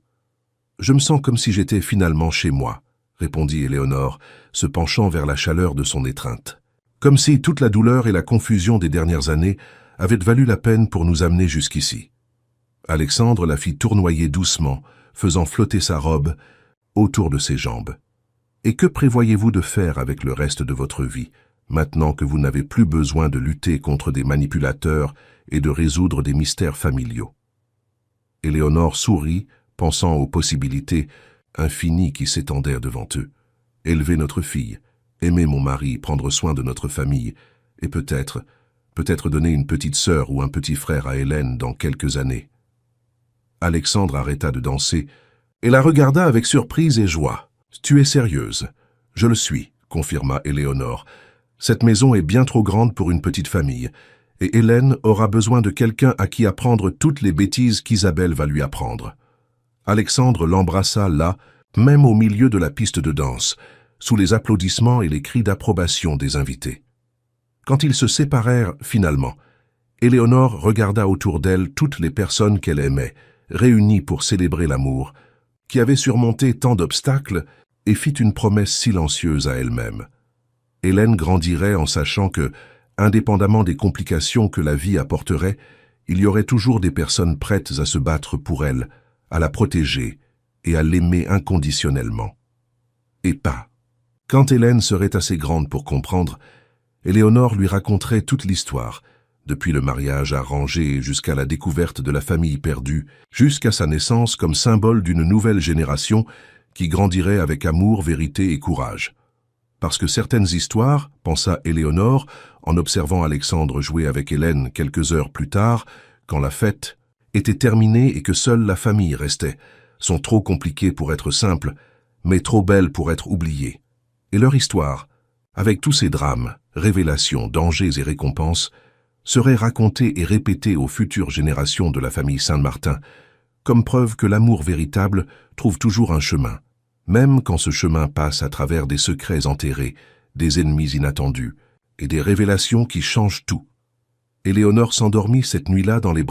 Je me sens comme si j'étais finalement chez moi, » répondit Éléonore, se penchant vers la chaleur de son étreinte. Comme si toute la douleur et la confusion des dernières années avaient valu la peine pour nous amener jusqu'ici. Alexandre la fit tournoyer doucement, faisant flotter sa robe autour de ses jambes. Et que prévoyez-vous de faire avec le reste de votre vie, maintenant que vous n'avez plus besoin de lutter contre des manipulateurs et de résoudre des mystères familiaux? Éléonore sourit, pensant aux possibilités infinies qui s'étendaient devant eux. Élever notre fille, aimer mon mari, prendre soin de notre famille, et peut-être donner une petite sœur ou un petit frère à Hélène dans quelques années. Alexandre arrêta de danser et la regarda avec surprise et joie. « Tu es sérieuse ?»« Je le suis », confirma Éléonore. « Cette maison est bien trop grande pour une petite famille, et Hélène aura besoin de quelqu'un à qui apprendre toutes les bêtises qu'Isabelle va lui apprendre. » Alexandre l'embrassa là, même au milieu de la piste de danse, sous les applaudissements et les cris d'approbation des invités. Quand ils se séparèrent finalement, Éléonore regarda autour d'elle toutes les personnes qu'elle aimait, réunies pour célébrer l'amour, qui avait surmonté tant d'obstacles, et fit une promesse silencieuse à elle-même. Hélène grandirait en sachant que, indépendamment des complications que la vie apporterait, il y aurait toujours des personnes prêtes à se battre pour elle, à la protéger et à l'aimer inconditionnellement. Et pas. Quand Hélène serait assez grande pour comprendre, Éléonore lui raconterait toute l'histoire, depuis le mariage arrangé jusqu'à la découverte de la famille perdue, jusqu'à sa naissance comme symbole d'une nouvelle génération qui grandirait avec amour, vérité et courage. Parce que certaines histoires, pensa Éléonore, en observant Alexandre jouer avec Hélène quelques heures plus tard, quand la fête était terminée et que seule la famille restait, sont trop compliquées pour être simples, mais trop belles pour être oubliées. Et leur histoire, avec tous ces drames, révélations, dangers et récompenses, serait racontée et répétée aux futures générations de la famille Saint-Martin, comme preuve que l'amour véritable trouve toujours un chemin, même quand ce chemin passe à travers des secrets enterrés, des ennemis inattendus et des révélations qui changent tout. Éléonore s'endormit cette nuit-là dans les